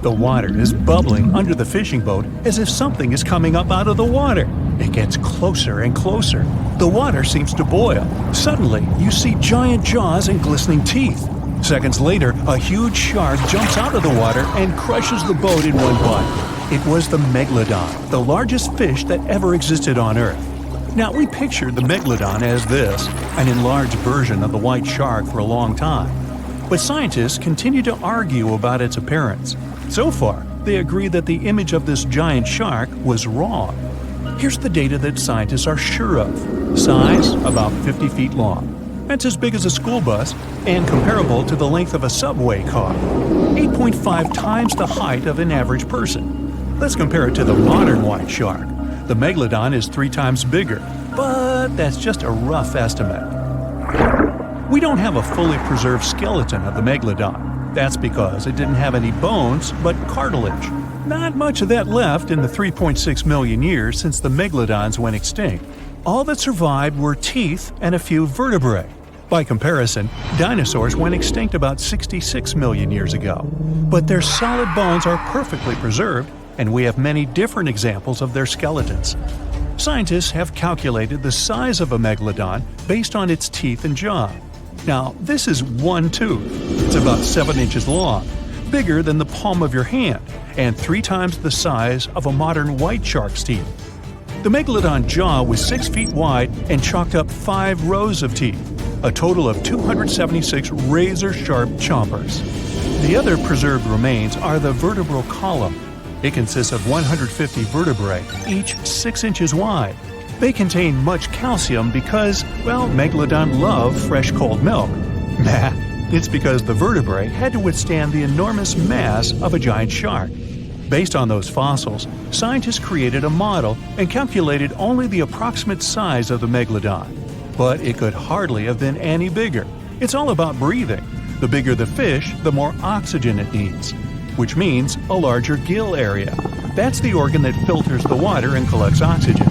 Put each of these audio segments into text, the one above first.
The water is bubbling under the fishing boat as if something is coming up out of the water. It gets closer and closer. The water seems to boil. Suddenly, you see giant jaws and glistening teeth. Seconds later, a huge shark jumps out of the water and crushes the boat in one bite. It was the Megalodon, the largest fish that ever existed on Earth. Now, we pictured the Megalodon as this, an enlarged version of the white shark for a long time. But scientists continue to argue about its appearance. So far, they agree that the image of this giant shark was wrong. Here's the data that scientists are sure of. Size, about 50 feet long. That's as big as a school bus and comparable to the length of a subway car. 8.5 times the height of an average person. Let's compare it to the modern white shark. The Megalodon is 3 times bigger, but that's just a rough estimate. We don't have a fully preserved skeleton of the Megalodon. That's because it didn't have any bones, but cartilage. Not much of that left in the 3.6 million years since the Megalodons went extinct. All that survived were teeth and a few vertebrae. By comparison, dinosaurs went extinct about 66 million years ago. But their solid bones are perfectly preserved, and we have many different examples of their skeletons. Scientists have calculated the size of a Megalodon based on its teeth and jaw. Now, this is one tooth. It's about 7 inches long, bigger than the palm of your hand, and 3 times the size of a modern white shark's teeth. The Megalodon jaw was 6 feet wide and chalked up 5 rows of teeth, a total of 276 razor-sharp chompers. The other preserved remains are the vertebral column. It consists of 150 vertebrae, each 6 inches wide. They contain much calcium because, well, Megalodon love fresh cold milk. Nah, it's because the vertebrae had to withstand the enormous mass of a giant shark. Based on those fossils, scientists created a model and calculated only the approximate size of the Megalodon. But it could hardly have been any bigger. It's all about breathing. The bigger the fish, the more oxygen it needs, which means a larger gill area. That's the organ that filters the water and collects oxygen.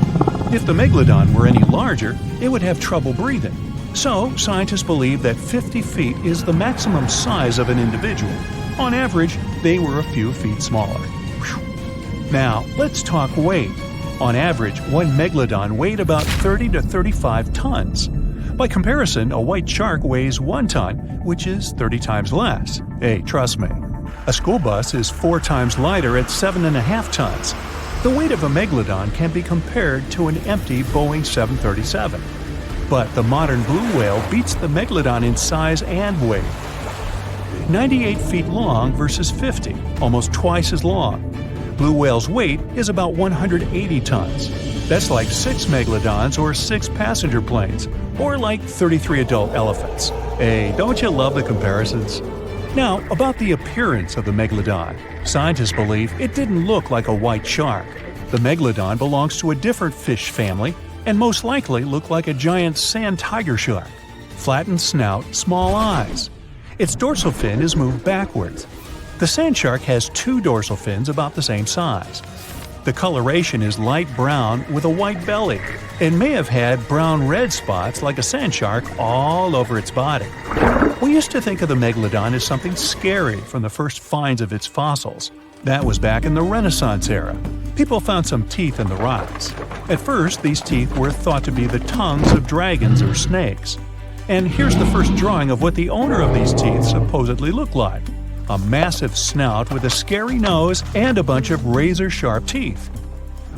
If the Megalodon were any larger, it would have trouble breathing. So, scientists believe that 50 feet is the maximum size of an individual. On average, they were a few feet smaller. Whew. Now, let's talk weight. On average, one Megalodon weighed about 30 to 35 tons. By comparison, a white shark weighs 1 ton, which is 30 times less. Hey, trust me. A school bus is 4 times lighter at 7.5 tons. The weight of a Megalodon can be compared to an empty Boeing 737. But the modern blue whale beats the Megalodon in size and weight. 98 feet long versus 50, almost twice as long. Blue whale's weight is about 180 tons. That's like 6 Megalodons or 6 passenger planes, or like 33 adult elephants. Hey, don't you love the comparisons? Now, about the appearance of the Megalodon. Scientists believe it didn't look like a white shark. The Megalodon belongs to a different fish family and most likely looked like a giant sand tiger shark. Flattened snout, small eyes. Its dorsal fin is moved backwards. The sand shark has 2 dorsal fins about the same size. The coloration is light brown with a white belly. It may have had brown-red spots like a sand shark all over its body. We used to think of the Megalodon as something scary from the first finds of its fossils. That was back in the Renaissance era. People found some teeth in the rocks. At first, these teeth were thought to be the tongues of dragons or snakes. And here's the first drawing of what the owner of these teeth supposedly looked like. A massive snout with a scary nose and a bunch of razor-sharp teeth.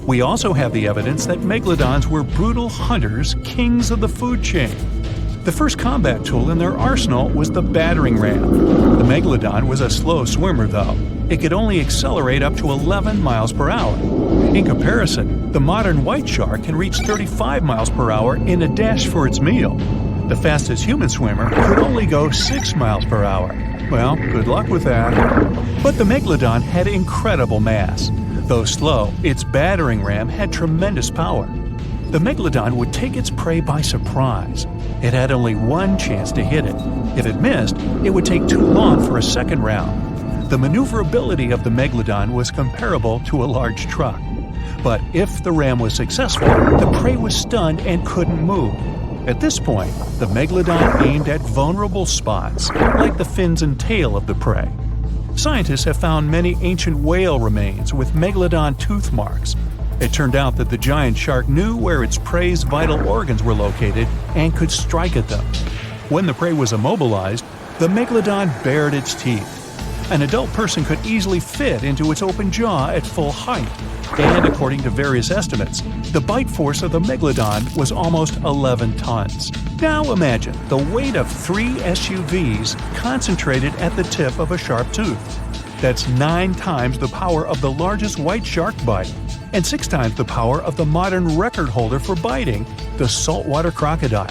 We also have the evidence that Megalodons were brutal hunters, kings of the food chain. The first combat tool in their arsenal was the battering ram. The Megalodon was a slow swimmer, though. It could only accelerate up to 11 miles per hour. In comparison, the modern white shark can reach 35 miles per hour in a dash for its meal. The fastest human swimmer could only go 6 miles per hour. Well, good luck with that. But the Megalodon had incredible mass. Though slow, its battering ram had tremendous power. The Megalodon would take its prey by surprise. It had only one chance to hit it. If it missed, it would take too long for a second round. The maneuverability of the Megalodon was comparable to a large truck. But if the ram was successful, the prey was stunned and couldn't move. At this point, the Megalodon aimed at vulnerable spots, like the fins and tail of the prey. Scientists have found many ancient whale remains with Megalodon tooth marks. It turned out that the giant shark knew where its prey's vital organs were located and could strike at them. When the prey was immobilized, the Megalodon bared its teeth. An adult person could easily fit into its open jaw at full height, and according to various estimates, the bite force of the Megalodon was almost 11 tons. Now imagine the weight of 3 SUVs concentrated at the tip of a sharp tooth. That's 9 times the power of the largest white shark bite, and 6 times the power of the modern record holder for biting, the saltwater crocodile.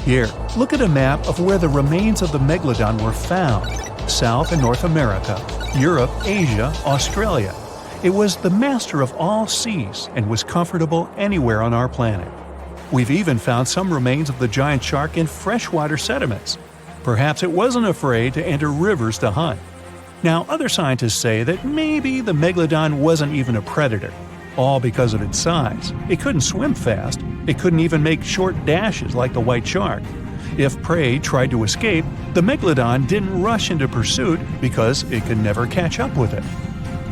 Here, look at a map of where the remains of the Megalodon were found. South and North America, Europe, Asia, Australia. It was the master of all seas and was comfortable anywhere on our planet. We've even found some remains of the giant shark in freshwater sediments. Perhaps it wasn't afraid to enter rivers to hunt. Now, other scientists say that maybe the Megalodon wasn't even a predator, all because of its size. It couldn't swim fast. It couldn't even make short dashes like the white shark. If prey tried to escape, the Megalodon didn't rush into pursuit because it could never catch up with it.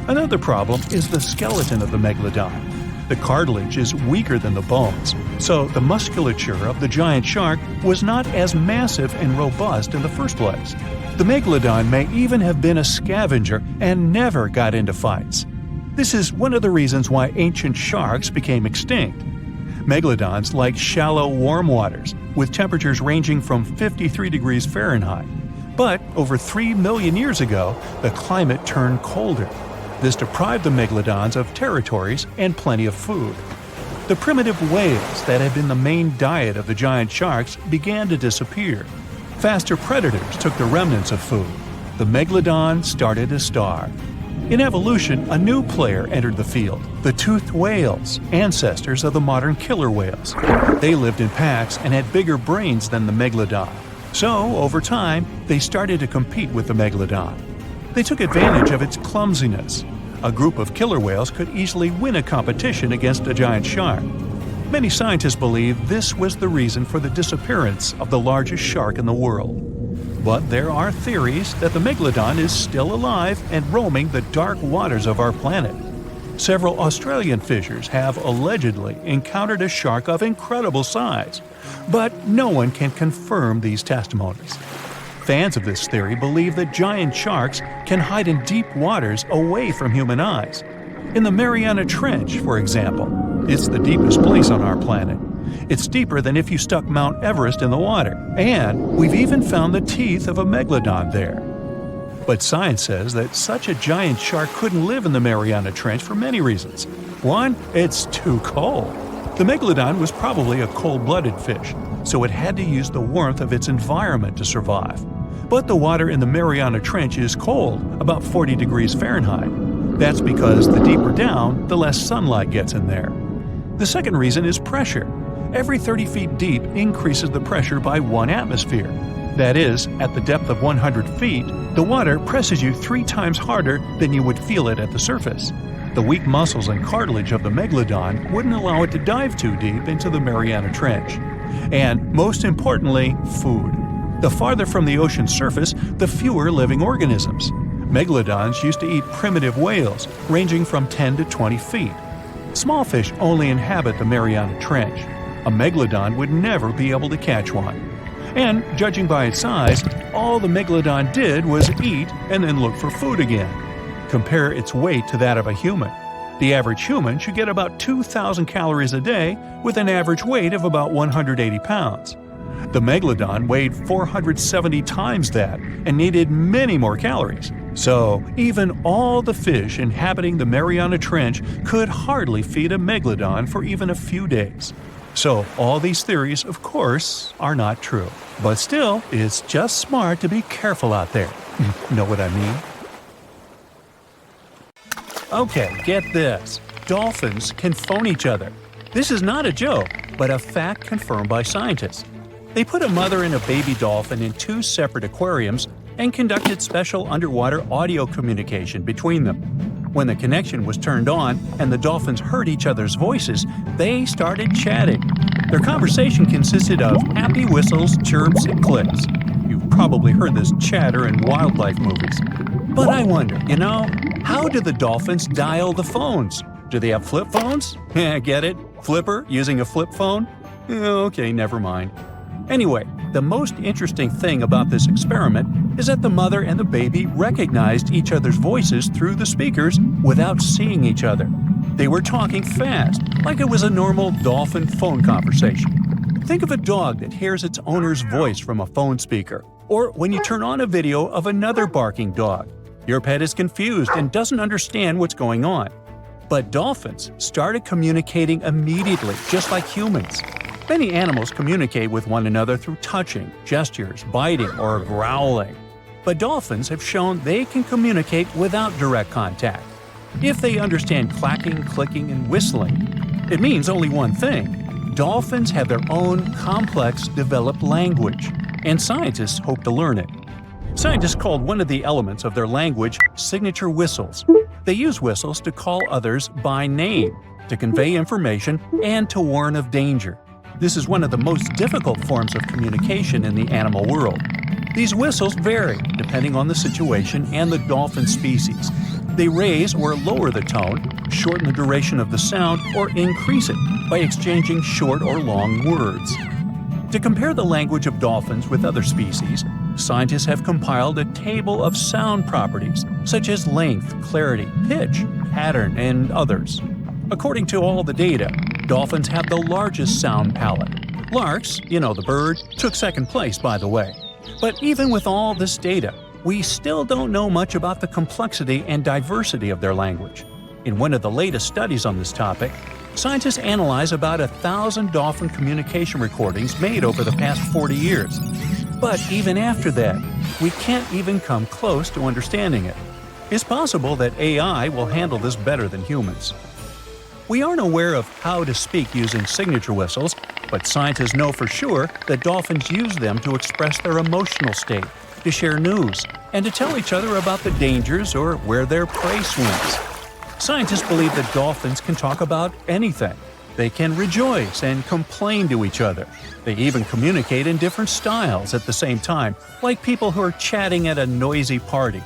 Another problem is the skeleton of the Megalodon. The cartilage is weaker than the bones, so the musculature of the giant shark was not as massive and robust in the first place. The Megalodon may even have been a scavenger and never got into fights. This is one of the reasons why ancient sharks became extinct. Megalodons like shallow, warm waters, with temperatures ranging from 53 degrees Fahrenheit. But over 3 million years ago, the climate turned colder. This deprived the Megalodons of territories and plenty of food. The primitive whales that had been the main diet of the giant sharks began to disappear. Faster predators took the remnants of food. The Megalodon started to starve. In evolution, a new player entered the field, the toothed whales, ancestors of the modern killer whales. They lived in packs and had bigger brains than the Megalodon. So, over time, they started to compete with the Megalodon. They took advantage of its clumsiness. A group of killer whales could easily win a competition against a giant shark. Many scientists believe this was the reason for the disappearance of the largest shark in the world. But there are theories that the Megalodon is still alive and roaming the dark waters of our planet. Several Australian fishers have allegedly encountered a shark of incredible size, but no one can confirm these testimonies. Fans of this theory believe that giant sharks can hide in deep waters away from human eyes. In the Mariana Trench, for example, it's the deepest place on our planet. It's deeper than if you stuck Mount Everest in the water, and we've even found the teeth of a Megalodon there. But science says that such a giant shark couldn't live in the Mariana Trench for many reasons. One, it's too cold. The Megalodon was probably a cold-blooded fish, so it had to use the warmth of its environment to survive. But the water in the Mariana Trench is cold, about 40 degrees Fahrenheit. That's because the deeper down, the less sunlight gets in there. The second reason is pressure. Every 30 feet deep increases the pressure by 1 atmosphere. That is, at the depth of 100 feet, the water presses you 3 times harder than you would feel it at the surface. The weak muscles and cartilage of the Megalodon wouldn't allow it to dive too deep into the Mariana Trench. And, most importantly, food. The farther from the ocean's surface, the fewer living organisms. Megalodons used to eat primitive whales, ranging from 10 to 20 feet. Small fish only inhabit the Mariana Trench. A Megalodon would never be able to catch one. And, judging by its size, all the Megalodon did was eat and then look for food again. Compare its weight to that of a human. The average human should get about 2,000 calories a day with an average weight of about 180 pounds. The Megalodon weighed 470 times that and needed many more calories. So, even all the fish inhabiting the Mariana Trench could hardly feed a Megalodon for even a few days. So, all these theories, of course, are not true. But still, it's just smart to be careful out there. Know what I mean? Okay, get this. Dolphins can phone each other. This is not a joke, but a fact confirmed by scientists. They put a mother and a baby dolphin in 2 separate aquariums and conducted special underwater audio communication between them. When the connection was turned on and the dolphins heard each other's voices, they started chatting. Their conversation consisted of happy whistles, chirps, and clicks. You've probably heard this chatter in wildlife movies. But I wonder, how do the dolphins dial the phones? Do they have flip phones? Get it? Flipper using a flip phone? Okay, never mind. Anyway, the most interesting thing about this experiment is that the mother and the baby recognized each other's voices through the speakers without seeing each other. They were talking fast, like it was a normal dolphin phone conversation. Think of a dog that hears its owner's voice from a phone speaker, or when you turn on a video of another barking dog. Your pet is confused and doesn't understand what's going on. But dolphins started communicating immediately, just like humans. Many animals communicate with one another through touching, gestures, biting, or growling. But dolphins have shown they can communicate without direct contact. If they understand clacking, clicking, and whistling, it means only one thing: dolphins have their own complex, developed language, and scientists hope to learn it. Scientists called one of the elements of their language signature whistles. They use whistles to call others by name, to convey information, and to warn of danger. This is one of the most difficult forms of communication in the animal world. These whistles vary depending on the situation and the dolphin species. They raise or lower the tone, shorten the duration of the sound, or increase it by exchanging short or long words. To compare the language of dolphins with other species, scientists have compiled a table of sound properties such as length, clarity, pitch, pattern, and others. According to all the data, dolphins have the largest sound palette. Larks, the bird, took second place, by the way. But even with all this data, we still don't know much about the complexity and diversity of their language. In one of the latest studies on this topic, scientists analyze about 1,000 dolphin communication recordings made over the past 40 years. But even after that, we can't even come close to understanding it. It's possible that AI will handle this better than humans. We aren't aware of how to speak using signature whistles, but scientists know for sure that dolphins use them to express their emotional state, to share news, and to tell each other about the dangers or where their prey swims. Scientists believe that dolphins can talk about anything. They can rejoice and complain to each other. They even communicate in different styles at the same time, like people who are chatting at a noisy party.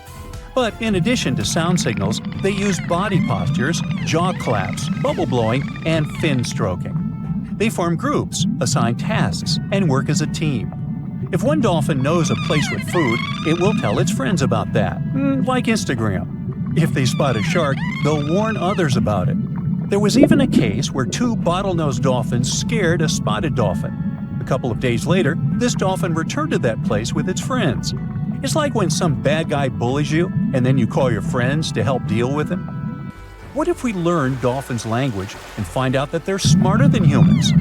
But in addition to sound signals, they use body postures, jaw claps, bubble blowing, and fin stroking. They form groups, assign tasks, and work as a team. If one dolphin knows a place with food, it will tell its friends about that, like Instagram. If they spot a shark, they'll warn others about it. There was even a case where two bottlenose dolphins scared a spotted dolphin. A couple of days later, this dolphin returned to that place with its friends. It's like when some bad guy bullies you, and then you call your friends to help deal with him. What if we learn dolphins' language and find out that they're smarter than humans?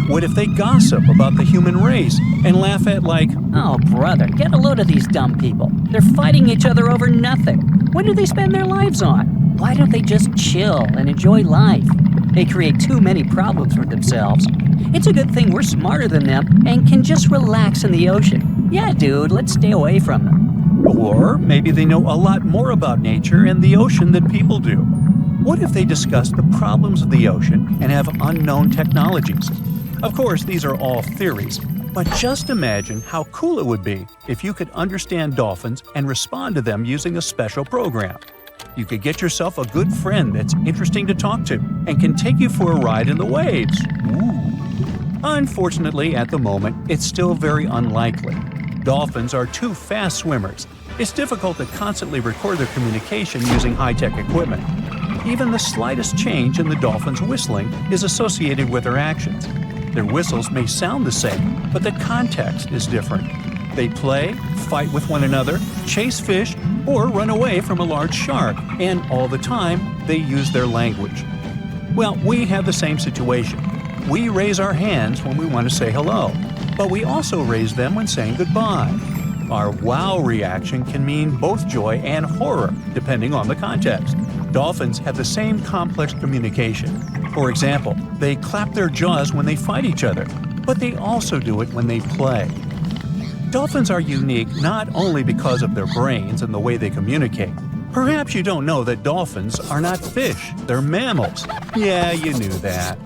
What if they gossip about the human race and laugh at "Oh, brother, get a load of these dumb people. They're fighting each other over nothing. What do they spend their lives on? Why don't they just chill and enjoy life? They create too many problems for themselves. It's a good thing we're smarter than them and can just relax in the ocean. Yeah, dude, let's stay away from them." Or maybe they know a lot more about nature and the ocean than people do. What if they discuss the problems of the ocean and have unknown technologies? Of course, these are all theories, but just imagine how cool it would be if you could understand dolphins and respond to them using a special program. You could get yourself a good friend that's interesting to talk to and can take you for a ride in the waves. Ooh. Unfortunately, at the moment, it's still very unlikely. Dolphins are too fast swimmers. It's difficult to constantly record their communication using high-tech equipment. Even the slightest change in the dolphin's whistling is associated with their actions. Their whistles may sound the same, but the context is different. They play, fight with one another, chase fish, or run away from a large shark, and all the time, they use their language. Well, we have the same situation. We raise our hands when we want to say hello, but we also raise them when saying goodbye. Our wow reaction can mean both joy and horror, depending on the context. Dolphins have the same complex communication. For example, they clap their jaws when they fight each other, but they also do it when they play. Dolphins are unique not only because of their brains and the way they communicate. Perhaps you don't know that dolphins are not fish, they're mammals. Yeah, you knew that.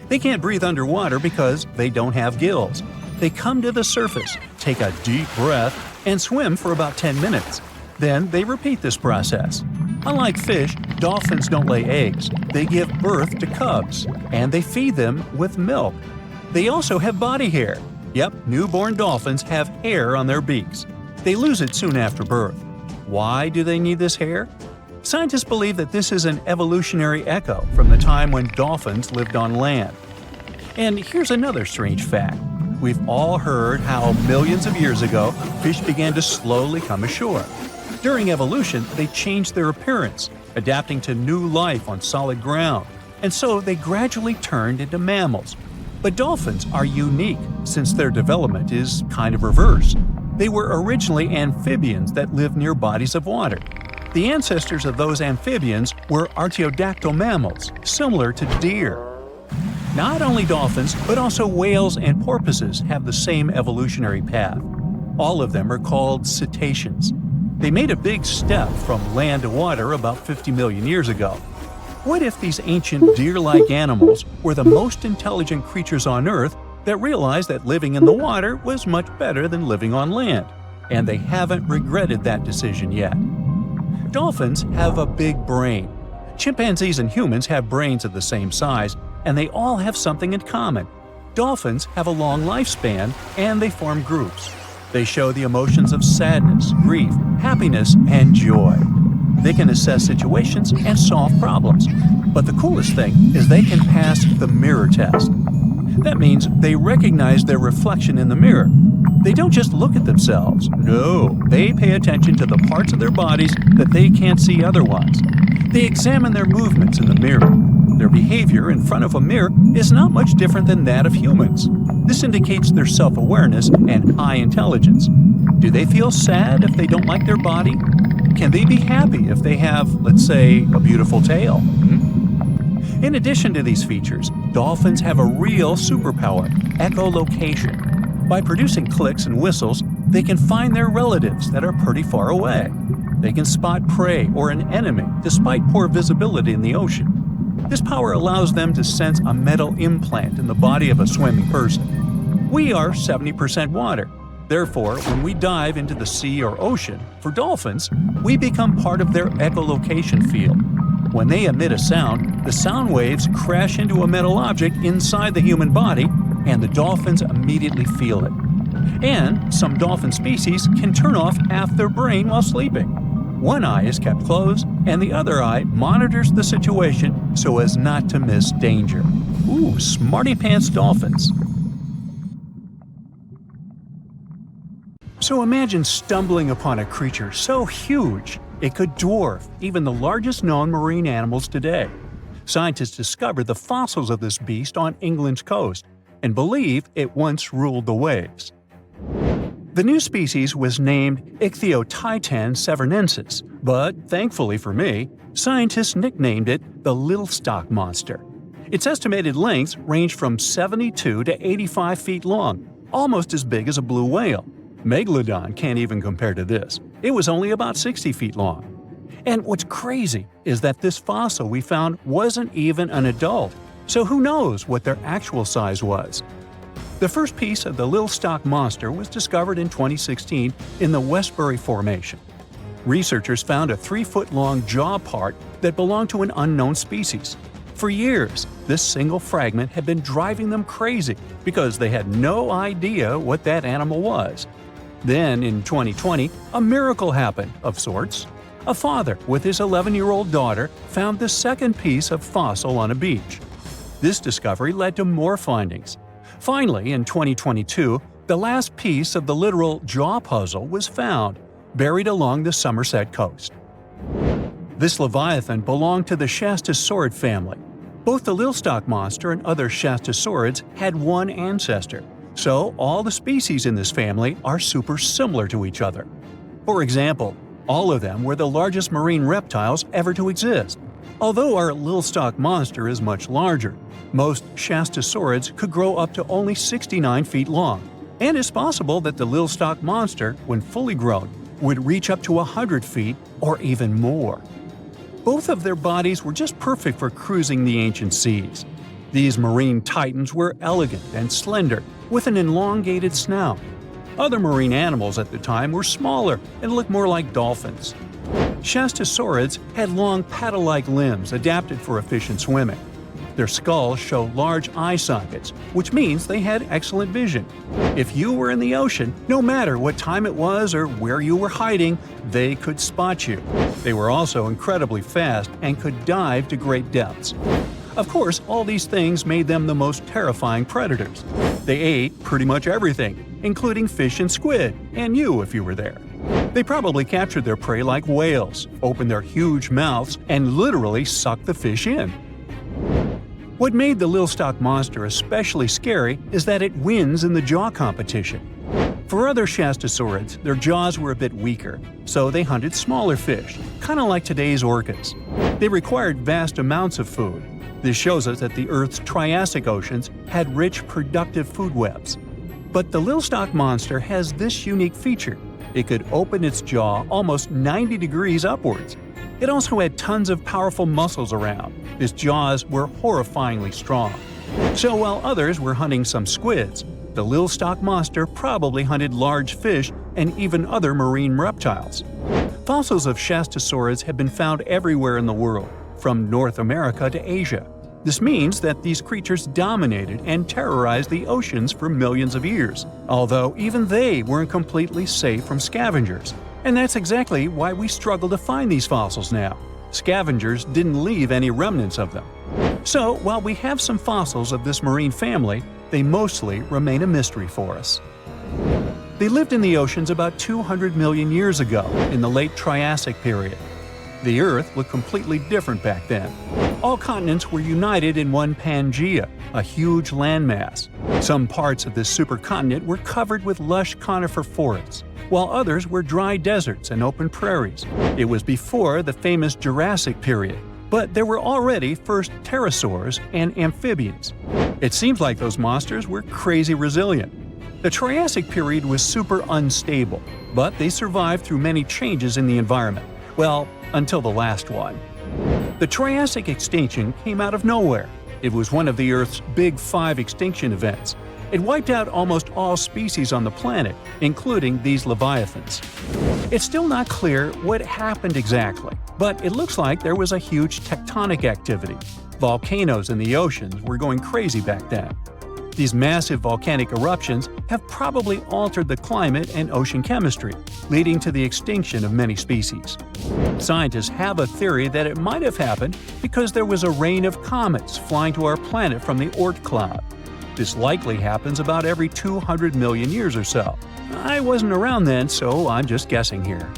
They can't breathe underwater because they don't have gills. They come to the surface, take a deep breath, and swim for about 10 minutes. Then they repeat this process. Unlike fish, dolphins don't lay eggs. They give birth to cubs, and they feed them with milk. They also have body hair. Yep, newborn dolphins have hair on their beaks. They lose it soon after birth. Why do they need this hair? Scientists believe that this is an evolutionary echo from the time when dolphins lived on land. And here's another strange fact. We've all heard how millions of years ago, fish began to slowly come ashore. During evolution, they changed their appearance, adapting to new life on solid ground, and so they gradually turned into mammals. But dolphins are unique since their development is kind of reversed. They were originally amphibians that lived near bodies of water. The ancestors of those amphibians were artiodactyl mammals, similar to deer. Not only dolphins, but also whales and porpoises have the same evolutionary path. All of them are called cetaceans. They made a big step from land to water about 50 million years ago. What if these ancient deer-like animals were the most intelligent creatures on Earth that realized that living in the water was much better than living on land, and they haven't regretted that decision yet? Dolphins have a big brain. Chimpanzees and humans have brains of the same size, and they all have something in common. Dolphins have a long lifespan, and they form groups. They show the emotions of sadness, grief, happiness, and joy. They can assess situations and solve problems. But the coolest thing is they can pass the mirror test. That means they recognize their reflection in the mirror. They don't just look at themselves. No, they pay attention to the parts of their bodies that they can't see otherwise. They examine their movements in the mirror. Their behavior in front of a mirror is not much different than that of humans. This indicates their self-awareness and high intelligence. Do they feel sad if they don't like their body? Can they be happy if they have, let's say, a beautiful tail? In addition to these features, dolphins have a real superpower, echolocation. By producing clicks and whistles, they can find their relatives that are pretty far away. They can spot prey or an enemy despite poor visibility in the ocean. This power allows them to sense a metal implant in the body of a swimming person. We are 70% water. Therefore, when we dive into the sea or ocean, for dolphins, we become part of their echolocation field. When they emit a sound, the sound waves crash into a metal object inside the human body, and the dolphins immediately feel it. And some dolphin species can turn off half their brain while sleeping. One eye is kept closed, and the other eye monitors the situation so as not to miss danger. Ooh, smarty pants dolphins. So imagine stumbling upon a creature so huge it could dwarf even the largest known marine animals today. Scientists discovered the fossils of this beast on England's coast and believe it once ruled the waves. The new species was named Ichthyotitan severnensis, but thankfully for me, scientists nicknamed it the Little Stock Monster. Its estimated lengths range from 72 to 85 feet long, almost as big as a blue whale. Megalodon can't even compare to this. It was only about 60 feet long. And what's crazy is that this fossil we found wasn't even an adult, so who knows what their actual size was. The first piece of the Little Stock Monster was discovered in 2016 in the Westbury Formation. Researchers found a 3-foot-long jaw part that belonged to an unknown species. For years, this single fragment had been driving them crazy because they had no idea what that animal was. Then, in 2020, a miracle happened, of sorts. A father with his 11-year-old daughter found the second piece of fossil on a beach. This discovery led to more findings. Finally, in 2022, the last piece of the literal jaw puzzle was found, buried along the Somerset coast. This leviathan belonged to the Shastasaurid family. Both the Little Stock Monster and other Shastasaurids had one ancestor, so all the species in this family are super similar to each other. For example, all of them were the largest marine reptiles ever to exist. Although our Little Stock Monster is much larger, most Shastasaurids could grow up to only 69 feet long, and it's possible that the Little Stock Monster, when fully grown, would reach up to 100 feet or even more. Both of their bodies were just perfect for cruising the ancient seas. These marine titans were elegant and slender, with an elongated snout. Other marine animals at the time were smaller and looked more like dolphins. Shastosaurids had long paddle-like limbs adapted for efficient swimming. Their skulls show large eye sockets, which means they had excellent vision. If you were in the ocean, no matter what time it was or where you were hiding, they could spot you. They were also incredibly fast and could dive to great depths. Of course, all these things made them the most terrifying predators. They ate pretty much everything, including fish and squid, and you if you were there. They probably captured their prey like whales, opened their huge mouths, and literally sucked the fish in. What made the Lilstock monster especially scary is that it wins in the jaw competition. For other Shastosaurids, their jaws were a bit weaker, so they hunted smaller fish, kind of like today's orcas. They required vast amounts of food. This shows us that the Earth's Triassic oceans had rich, productive food webs. But the Lilstock monster has this unique feature. It could open its jaw almost 90 degrees upwards. It also had tons of powerful muscles around. Its jaws were horrifyingly strong. So while others were hunting some squids, the Lilstock monster probably hunted large fish and even other marine reptiles. Fossils of Shastosaurids have been found everywhere in the world, from North America to Asia. This means that these creatures dominated and terrorized the oceans for millions of years, although even they weren't completely safe from scavengers. And that's exactly why we struggle to find these fossils now. Scavengers didn't leave any remnants of them. So, while we have some fossils of this marine family, they mostly remain a mystery for us. They lived in the oceans about 200 million years ago, in the late Triassic period. The Earth looked completely different back then. All continents were united in one Pangaea, a huge landmass. Some parts of this supercontinent were covered with lush conifer forests, while others were dry deserts and open prairies. It was before the famous Jurassic period, but there were already first pterosaurs and amphibians. It seems like those monsters were crazy resilient. The Triassic period was super unstable, but they survived through many changes in the environment. Well, until the last one. The Triassic extinction came out of nowhere. It was one of the Earth's big 5 extinction events. It wiped out almost all species on the planet, including these leviathans. It's still not clear what happened exactly, but it looks like there was a huge tectonic activity. Volcanoes in the oceans were going crazy back then. These massive volcanic eruptions have probably altered the climate and ocean chemistry, leading to the extinction of many species. Scientists have a theory that it might have happened because there was a rain of comets flying to our planet from the Oort cloud. This likely happens about every 200 million years or so. I wasn't around then, so I'm just guessing here.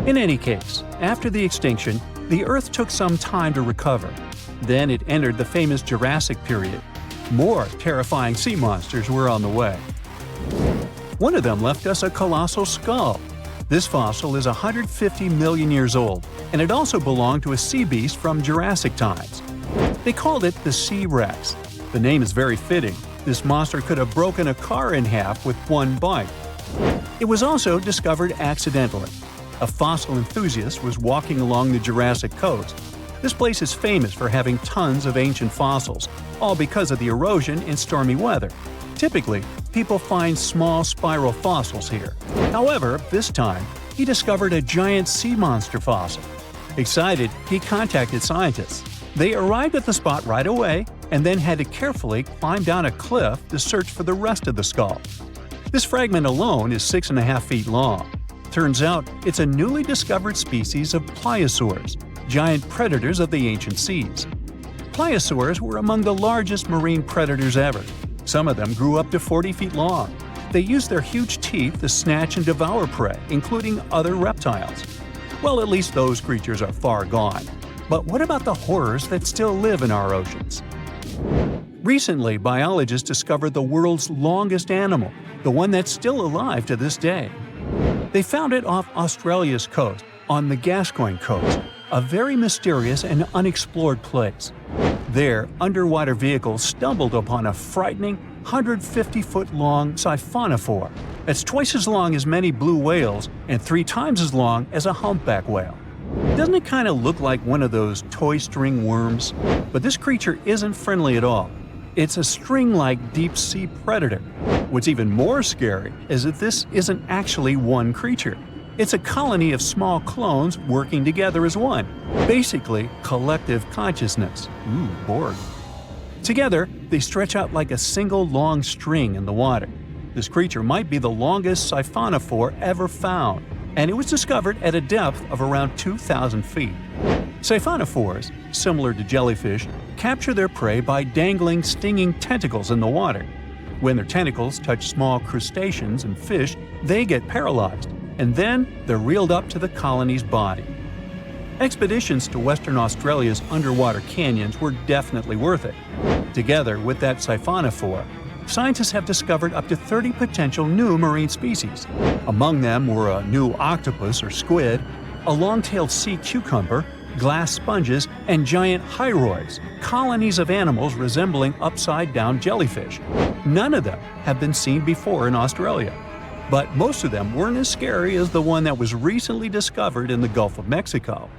In any case, after the extinction, the Earth took some time to recover. Then it entered the famous Jurassic period. More terrifying sea monsters were on the way. One of them left us a colossal skull. This fossil is 150 million years old, and it also belonged to a sea beast from Jurassic times. They called it the Sea Rex. The name is very fitting. This monster could have broken a car in half with one bite. It was also discovered accidentally. A fossil enthusiast was walking along the Jurassic coast. This place is famous for having tons of ancient fossils, all because of the erosion in stormy weather. Typically, people find small spiral fossils here. However, this time, he discovered a giant sea monster fossil. Excited, he contacted scientists. They arrived at the spot right away and then had to carefully climb down a cliff to search for the rest of the skull. This fragment alone is 6.5 feet long. Turns out it's a newly discovered species of pliosaurs, giant predators of the ancient seas. Pliosaurs were among the largest marine predators ever. Some of them grew up to 40 feet long. They used their huge teeth to snatch and devour prey, including other reptiles. Well, at least those creatures are far gone. But what about the horrors that still live in our oceans? Recently, biologists discovered the world's longest animal, the one that's still alive to this day. They found it off Australia's coast, on the Gascoyne coast, a very mysterious and unexplored place. There, underwater vehicles stumbled upon a frightening 150-foot-long siphonophore. It's twice as long as many blue whales and 3 times as long as a humpback whale. Doesn't it kind of look like one of those toy string worms? But this creature isn't friendly at all. It's a string-like deep-sea predator. What's even more scary is that this isn't actually one creature. It's a colony of small clones working together as one. Basically, collective consciousness. Ooh, Borg. Together, they stretch out like a single long string in the water. This creature might be the longest siphonophore ever found, and it was discovered at a depth of around 2,000 feet. Siphonophores, similar to jellyfish, capture their prey by dangling stinging tentacles in the water. When their tentacles touch small crustaceans and fish, they get paralyzed, and then they're reeled up to the colony's body. Expeditions to Western Australia's underwater canyons were definitely worth it. Together with that siphonophore, scientists have discovered up to 30 potential new marine species. Among them were a new octopus or squid, a long-tailed sea cucumber, glass sponges, and giant hyroids, colonies of animals resembling upside-down jellyfish. None of them have been seen before in Australia, but most of them weren't as scary as the one that was recently discovered in the Gulf of Mexico.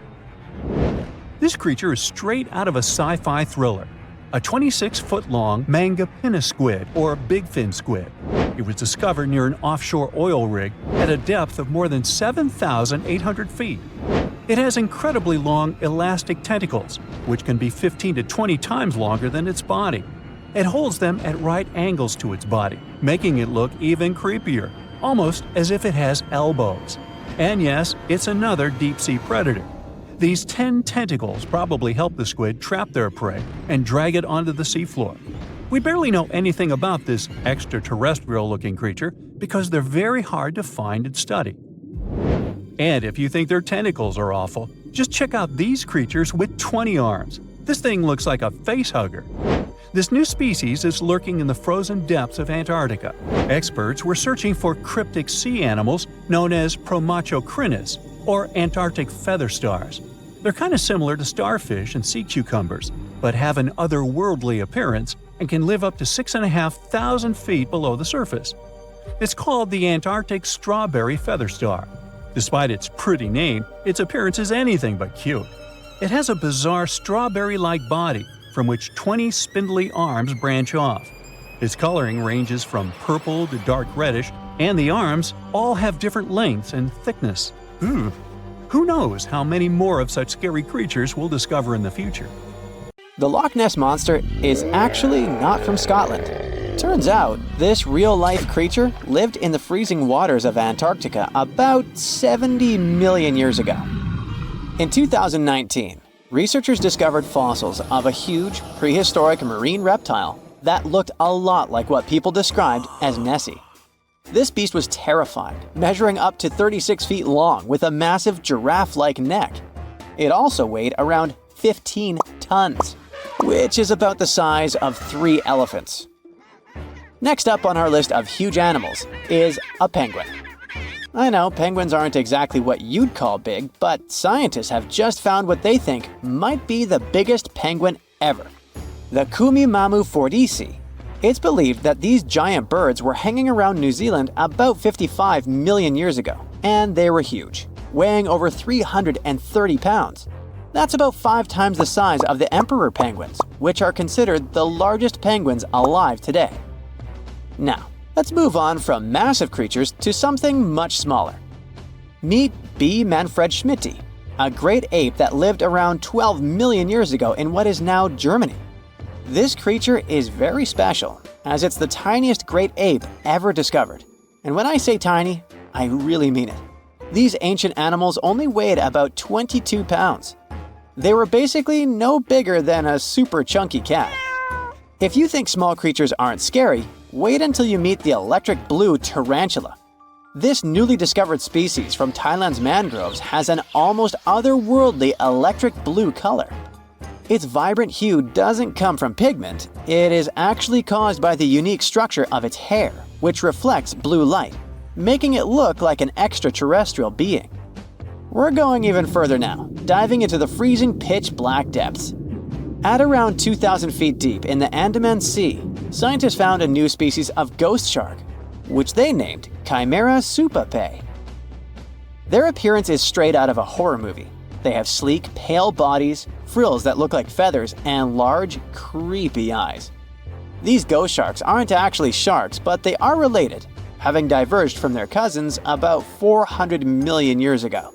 This creature is straight out of a sci-fi thriller, a 26-foot-long manga pinna squid or bigfin squid. It was discovered near an offshore oil rig at a depth of more than 7,800 feet. It has incredibly long elastic tentacles, which can be 15 to 20 times longer than its body. It holds them at right angles to its body, making it look even creepier, almost as if it has elbows. And yes, it's another deep-sea predator. These 10 tentacles probably help the squid trap their prey and drag it onto the seafloor. We barely know anything about this extraterrestrial-looking creature because they're very hard to find and study. And if you think their tentacles are awful, just check out these creatures with 20 arms. This thing looks like a facehugger. This new species is lurking in the frozen depths of Antarctica. Experts were searching for cryptic sea animals known as Promachocrinus, or Antarctic feather stars. They're kind of similar to starfish and sea cucumbers, but have an otherworldly appearance and can live up to 6,500 feet below the surface. It's called the Antarctic strawberry feather star. Despite its pretty name, its appearance is anything but cute. It has a bizarre strawberry-like body from which 20 spindly arms branch off. Its coloring ranges from purple to dark reddish, and the arms all have different lengths and thickness. Who knows how many more of such scary creatures we'll discover in the future. The Loch Ness Monster is actually not from Scotland. Turns out, this real-life creature lived in the freezing waters of Antarctica about 70 million years ago. In 2019, researchers discovered fossils of a huge, prehistoric marine reptile that looked a lot like what people described as Nessie. This beast was terrifying, measuring up to 36 feet long with a massive giraffe-like neck. It also weighed around 15 tons, which is about the size of 3 elephants. Next up on our list of huge animals is a penguin. I know penguins aren't exactly what you'd call big, but scientists have just found what they think might be the biggest penguin ever, the Kumimamu fordyce. It's believed that these giant birds were hanging around New Zealand about 55 million years ago, and they were huge, weighing over 330 pounds. That's about 5 times the size of the emperor penguins, which are considered the largest penguins alive today. Now, let's move on from massive creatures to something much smaller. Meet B. manfredschmidti, a great ape that lived around 12 million years ago in what is now Germany. This creature is very special, as it's the tiniest great ape ever discovered. And when I say tiny, I really mean it. These ancient animals only weighed about 22 pounds. They were basically no bigger than a super chunky cat. If you think small creatures aren't scary, wait until you meet the electric blue tarantula. This newly discovered species from Thailand's mangroves has an almost otherworldly electric blue color. Its vibrant hue doesn't come from pigment, it is actually caused by the unique structure of its hair, which reflects blue light, making it look like an extraterrestrial being. We're going even further now, diving into the freezing pitch-black depths. At around 2,000 feet deep in the Andaman Sea, scientists found a new species of ghost shark, which they named Chimera supape. Their appearance is straight out of a horror movie. They have sleek, pale bodies, frills that look like feathers, and large, creepy eyes. These ghost sharks aren't actually sharks, but they are related, having diverged from their cousins about 400 million years ago.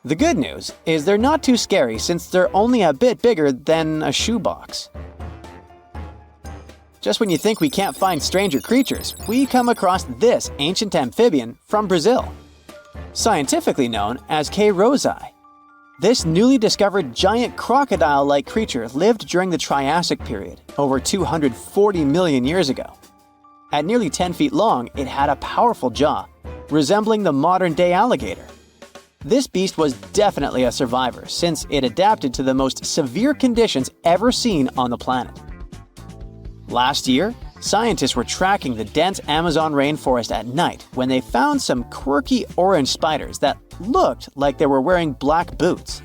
The good news is they're not too scary since they're only a bit bigger than a shoebox. Just when you think we can't find stranger creatures, we come across this ancient amphibian from Brazil. Scientifically known as K. rosei. This newly discovered giant crocodile-like creature lived during the Triassic period, over 240 million years ago. At nearly 10 feet long, it had a powerful jaw, resembling the modern-day alligator. This beast was definitely a survivor since it adapted to the most severe conditions ever seen on the planet. Last year, scientists were tracking the dense Amazon rainforest at night when they found some quirky orange spiders that looked like they were wearing black boots.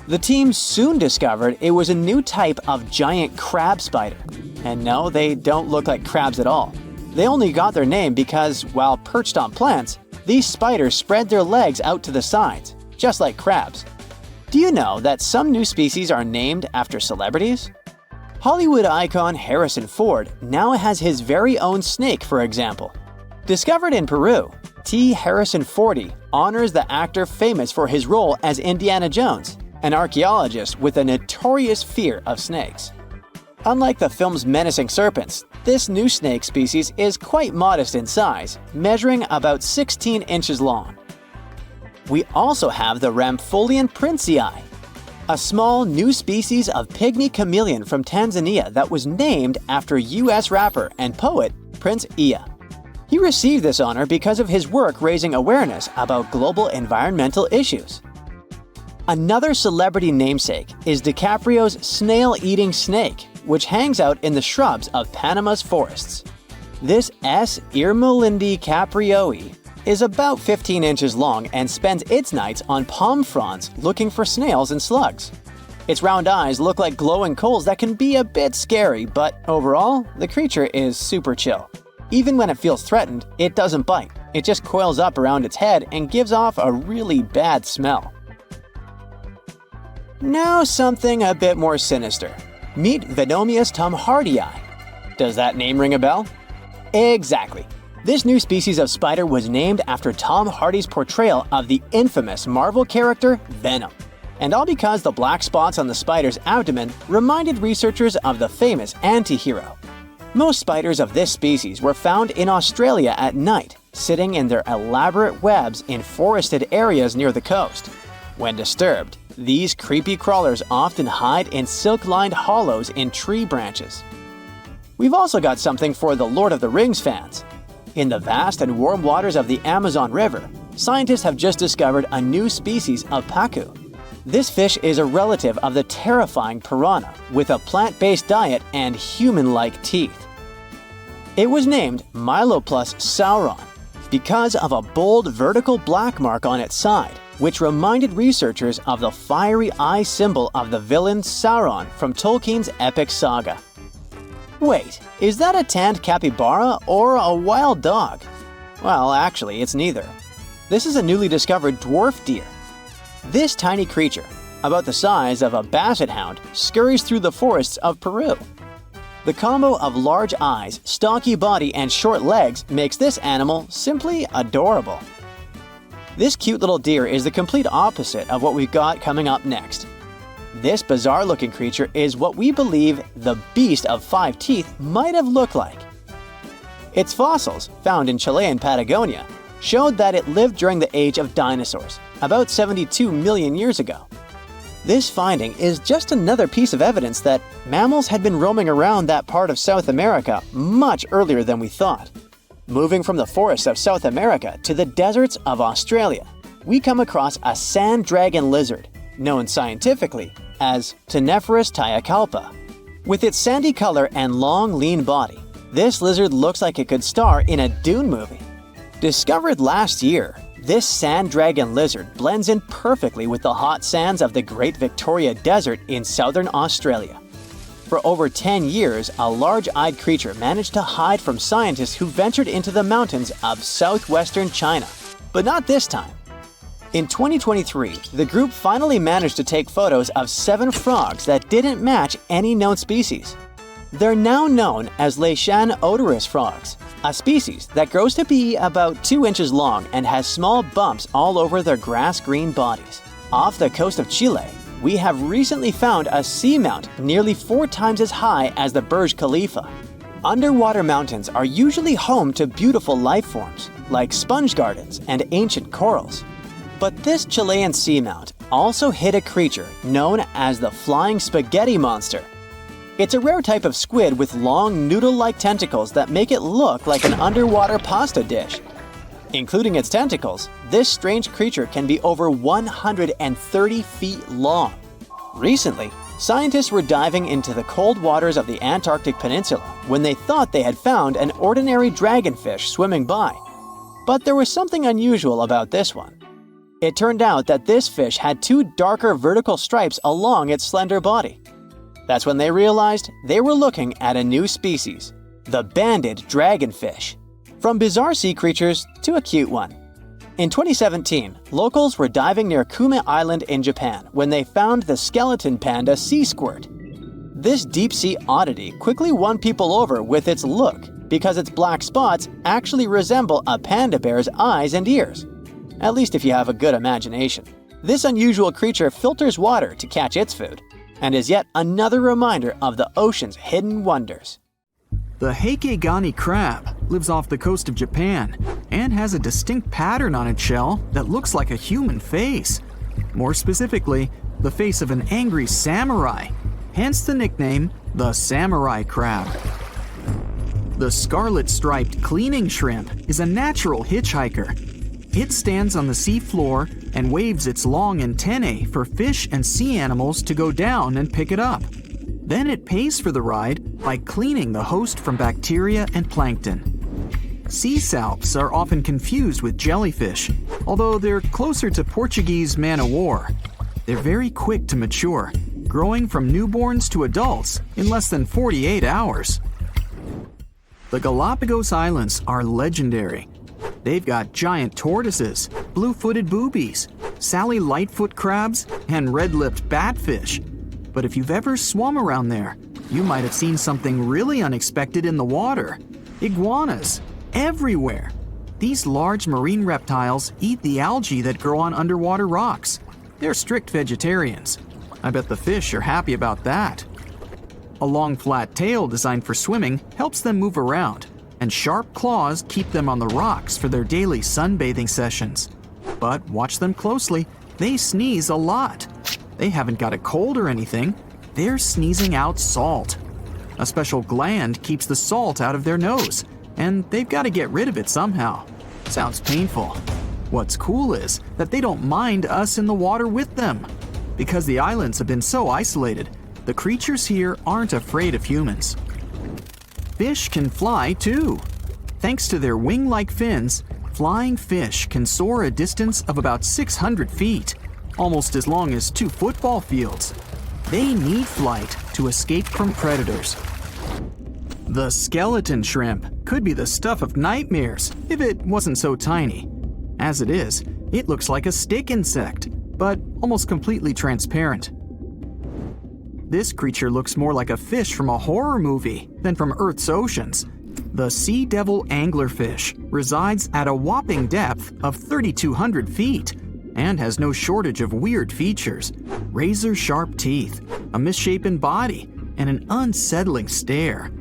The team soon discovered it was a new type of giant crab spider. And no, they don't look like crabs at all. They only got their name because, while perched on plants, these spiders spread their legs out to the sides, just like crabs. Do you know that some new species are named after celebrities? Hollywood icon Harrison Ford now has his very own snake, for example. Discovered in Peru, T. Harrison Fordy honors the actor famous for his role as Indiana Jones, an archaeologist with a notorious fear of snakes. Unlike the film's menacing serpents, this new snake species is quite modest in size, measuring about 16 inches long. We also have the Rampholion princei, a small new species of pygmy chameleon from Tanzania that was named after US rapper and poet Prince Iya. He received this honor because of his work raising awareness about global environmental issues. Another celebrity namesake is DiCaprio's snail-eating snake, which hangs out in the shrubs of Panama's forests. This S. irmelindi caprioi is about 15 inches long and spends its nights on palm fronds looking for snails and slugs. Its round eyes look like glowing coals that can be a bit scary, but overall, the creature is super chill. Even when it feels threatened, it doesn't bite. It just coils up around its head and gives off a really bad smell. Now something a bit more sinister. Meet Venomius tomhardii. Does that name ring a bell? Exactly. This new species of spider was named after Tom Hardy's portrayal of the infamous Marvel character Venom. And all because the black spots on the spider's abdomen reminded researchers of the famous anti-hero. Most spiders of this species were found in Australia at night, sitting in their elaborate webs in forested areas near the coast. When disturbed, these creepy crawlers often hide in silk-lined hollows in tree branches. We've also got something for the Lord of the Rings fans. In the vast and warm waters of the Amazon River, scientists have just discovered a new species of pacu. This fish is a relative of the terrifying piranha, with a plant-based diet and human-like teeth. It was named Myloplus sauron because of a bold vertical black mark on its side, which reminded researchers of the fiery eye symbol of the villain Sauron from Tolkien's epic saga. Wait, is that a tanned capybara or a wild dog? Well, actually, it's neither. This is a newly discovered dwarf deer. This tiny creature, about the size of a basset hound, scurries through the forests of Peru. The combo of large eyes, stocky body, and short legs makes this animal simply adorable. This cute little deer is the complete opposite of what we've got coming up next. This bizarre-looking creature is what we believe the beast of 5 teeth might have looked like. Its fossils, found in Chilean Patagonia, showed that it lived during the age of dinosaurs, about 72 million years ago. This finding is just another piece of evidence that mammals had been roaming around that part of South America much earlier than we thought. Moving from the forests of South America to the deserts of Australia, we come across a sand dragon lizard, known scientifically as Tenephorus tayacalpa. With its sandy color and long, lean body, this lizard looks like it could star in a Dune movie. Discovered last year, this sand dragon lizard blends in perfectly with the hot sands of the Great Victoria Desert in southern Australia. For over 10 years, a large-eyed creature managed to hide from scientists who ventured into the mountains of southwestern China. But not this time. In 2023, the group finally managed to take photos of 7 frogs that didn't match any known species. They're now known as Leishan odorous frogs, a species that grows to be about 2 inches long and has small bumps all over their grass-green bodies. Off the coast of Chile, we have recently found a seamount nearly 4 times as high as the Burj Khalifa. Underwater mountains are usually home to beautiful life forms, like sponge gardens and ancient corals. But this Chilean seamount also hid a creature known as the flying spaghetti monster. It's a rare type of squid with long noodle-like tentacles that make it look like an underwater pasta dish. Including its tentacles, this strange creature can be over 130 feet long. Recently, scientists were diving into the cold waters of the Antarctic Peninsula when they thought they had found an ordinary dragonfish swimming by. But there was something unusual about this one. It turned out that this fish had 2 darker vertical stripes along its slender body. That's when they realized they were looking at a new species, the banded dragonfish. From bizarre sea creatures to a cute one. In 2017, locals were diving near Kume Island in Japan when they found the skeleton panda sea squirt. This deep-sea oddity quickly won people over with its look because its black spots actually resemble a panda bear's eyes and ears. At least if you have a good imagination. This unusual creature filters water to catch its food, and is yet another reminder of the ocean's hidden wonders. The Heikegani crab lives off the coast of Japan and has a distinct pattern on its shell that looks like a human face. More specifically, the face of an angry samurai, hence the nickname the samurai crab. The scarlet-striped cleaning shrimp is a natural hitchhiker. It stands on the sea floor and waves its long antennae for fish and sea animals to go down and pick it up. Then it pays for the ride by cleaning the host from bacteria and plankton. Sea salps are often confused with jellyfish, although they're closer to Portuguese man-o'-war. They're very quick to mature, growing from newborns to adults in less than 48 hours. The Galapagos Islands are legendary. They've got giant tortoises, blue-footed boobies, Sally Lightfoot crabs, and red-lipped batfish. But if you've ever swum around there, you might have seen something really unexpected in the water. Iguanas, everywhere. These large marine reptiles eat the algae that grow on underwater rocks. They're strict vegetarians. I bet the fish are happy about that. A long flat tail designed for swimming helps them move around, and sharp claws keep them on the rocks for their daily sunbathing sessions. But watch them closely, they sneeze a lot. They haven't got a cold or anything, they're sneezing out salt. A special gland keeps the salt out of their nose, and they've got to get rid of it somehow. Sounds painful. What's cool is that they don't mind us in the water with them. Because the islands have been so isolated, the creatures here aren't afraid of humans. Fish can fly too. Thanks to their wing-like fins, flying fish can soar a distance of about 600 feet, almost as long as 2 football fields. They need flight to escape from predators. The skeleton shrimp could be the stuff of nightmares if it wasn't so tiny. As it is, it looks like a stick insect, but almost completely transparent. This creature looks more like a fish from a horror movie than from Earth's oceans. The sea devil anglerfish resides at a whopping depth of 3,200 feet and has no shortage of weird features: razor-sharp teeth, a misshapen body, and an unsettling stare.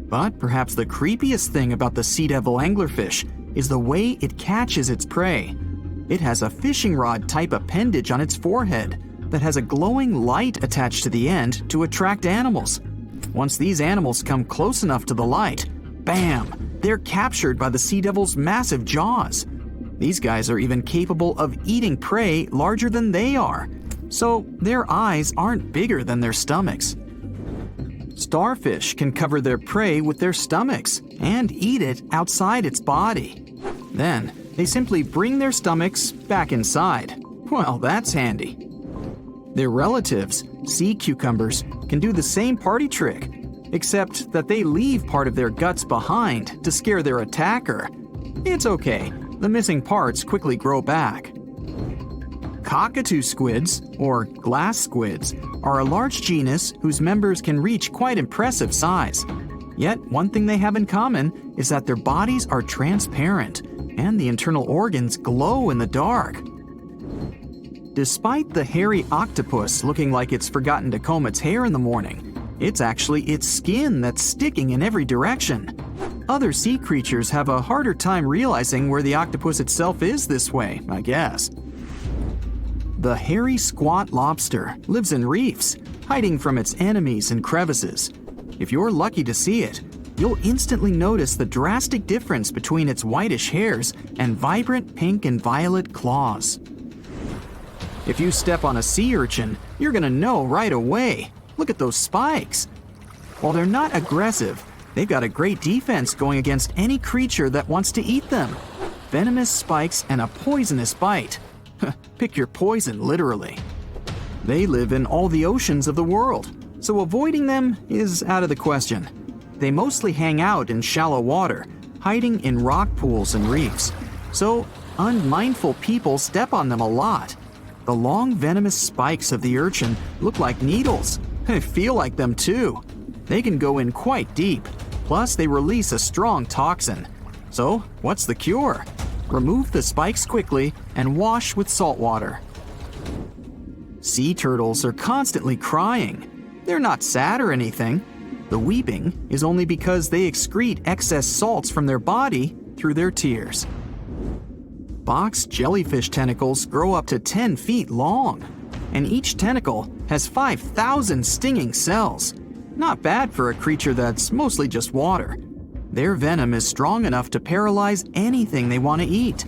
But perhaps the creepiest thing about the sea devil anglerfish is the way it catches its prey. It has a fishing rod-type appendage on its forehead that has a glowing light attached to the end to attract animals. Once these animals come close enough to the light, bam, they're captured by the sea devil's massive jaws. These guys are even capable of eating prey larger than they are, so their eyes aren't bigger than their stomachs. Starfish can cover their prey with their stomachs and eat it outside its body. Then, they simply bring their stomachs back inside. Well, that's handy. Their relatives, sea cucumbers, can do the same party trick, except that they leave part of their guts behind to scare their attacker. It's okay, the missing parts quickly grow back. Cockatoo squids, or glass squids, are a large genus whose members can reach quite impressive size. Yet, one thing they have in common is that their bodies are transparent and the internal organs glow in the dark. Despite the hairy octopus looking like it's forgotten to comb its hair in the morning, it's actually its skin that's sticking in every direction. Other sea creatures have a harder time realizing where the octopus itself is this way, I guess. The hairy squat lobster lives in reefs, hiding from its enemies in crevices. If you're lucky to see it, you'll instantly notice the drastic difference between its whitish hairs and vibrant pink and violet claws. If you step on a sea urchin, you're gonna know right away. Look at those spikes. While they're not aggressive, they've got a great defense going against any creature that wants to eat them. Venomous spikes and a poisonous bite. Pick your poison, literally. They live in all the oceans of the world, so avoiding them is out of the question. They mostly hang out in shallow water, hiding in rock pools and reefs, so unmindful people step on them a lot. The long venomous spikes of the urchin look like needles. They feel like them too. They can go in quite deep, plus they release a strong toxin. So, what's the cure? Remove the spikes quickly and wash with salt water. Sea turtles are constantly crying. They're not sad or anything. The weeping is only because they excrete excess salts from their body through their tears. Box jellyfish tentacles grow up to 10 feet long, and each tentacle has 5,000 stinging cells. Not bad for a creature that's mostly just water. Their venom is strong enough to paralyze anything they want to eat.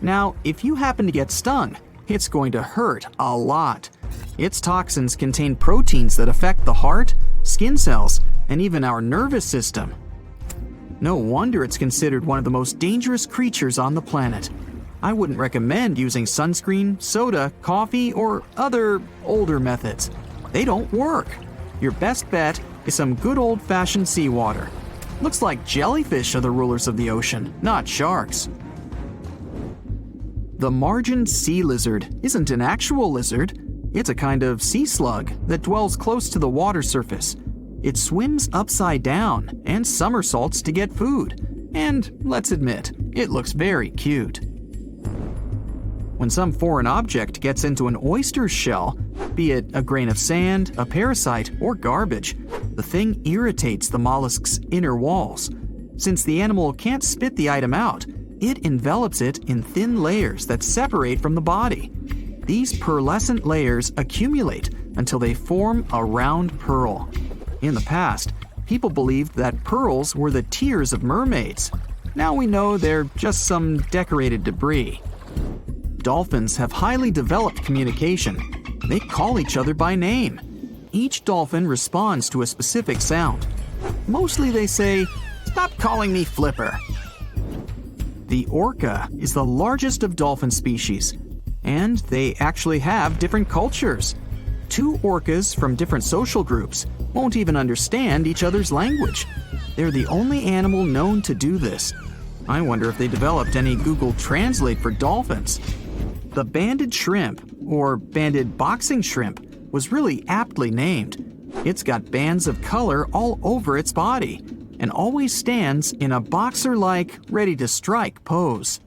Now, if you happen to get stung, it's going to hurt a lot. Its toxins contain proteins that affect the heart, skin cells, and even our nervous system. No wonder it's considered one of the most dangerous creatures on the planet. I wouldn't recommend using sunscreen, soda, coffee, or other older methods. They don't work. Your best bet is some good old-fashioned seawater. Looks like jellyfish are the rulers of the ocean, not sharks. The margined sea lizard isn't an actual lizard. It's a kind of sea slug that dwells close to the water surface. It swims upside down and somersaults to get food. And let's admit, it looks very cute. When some foreign object gets into an oyster's shell, be it a grain of sand, a parasite, or garbage, the thing irritates the mollusk's inner walls. Since the animal can't spit the item out, it envelops it in thin layers that separate from the body. These pearlescent layers accumulate until they form a round pearl. In the past, people believed that pearls were the tears of mermaids. Now we know they're just some decorated debris. Dolphins have highly developed communication. They call each other by name. Each dolphin responds to a specific sound. Mostly they say, "Stop calling me Flipper." The orca is the largest of dolphin species, and they actually have different cultures. Two orcas from different social groups won't even understand each other's language. They're the only animal known to do this. I wonder if they developed any Google Translate for dolphins. The banded shrimp, or banded boxing shrimp, was really aptly named. It's got bands of color all over its body, and always stands in a boxer-like, ready-to-strike pose.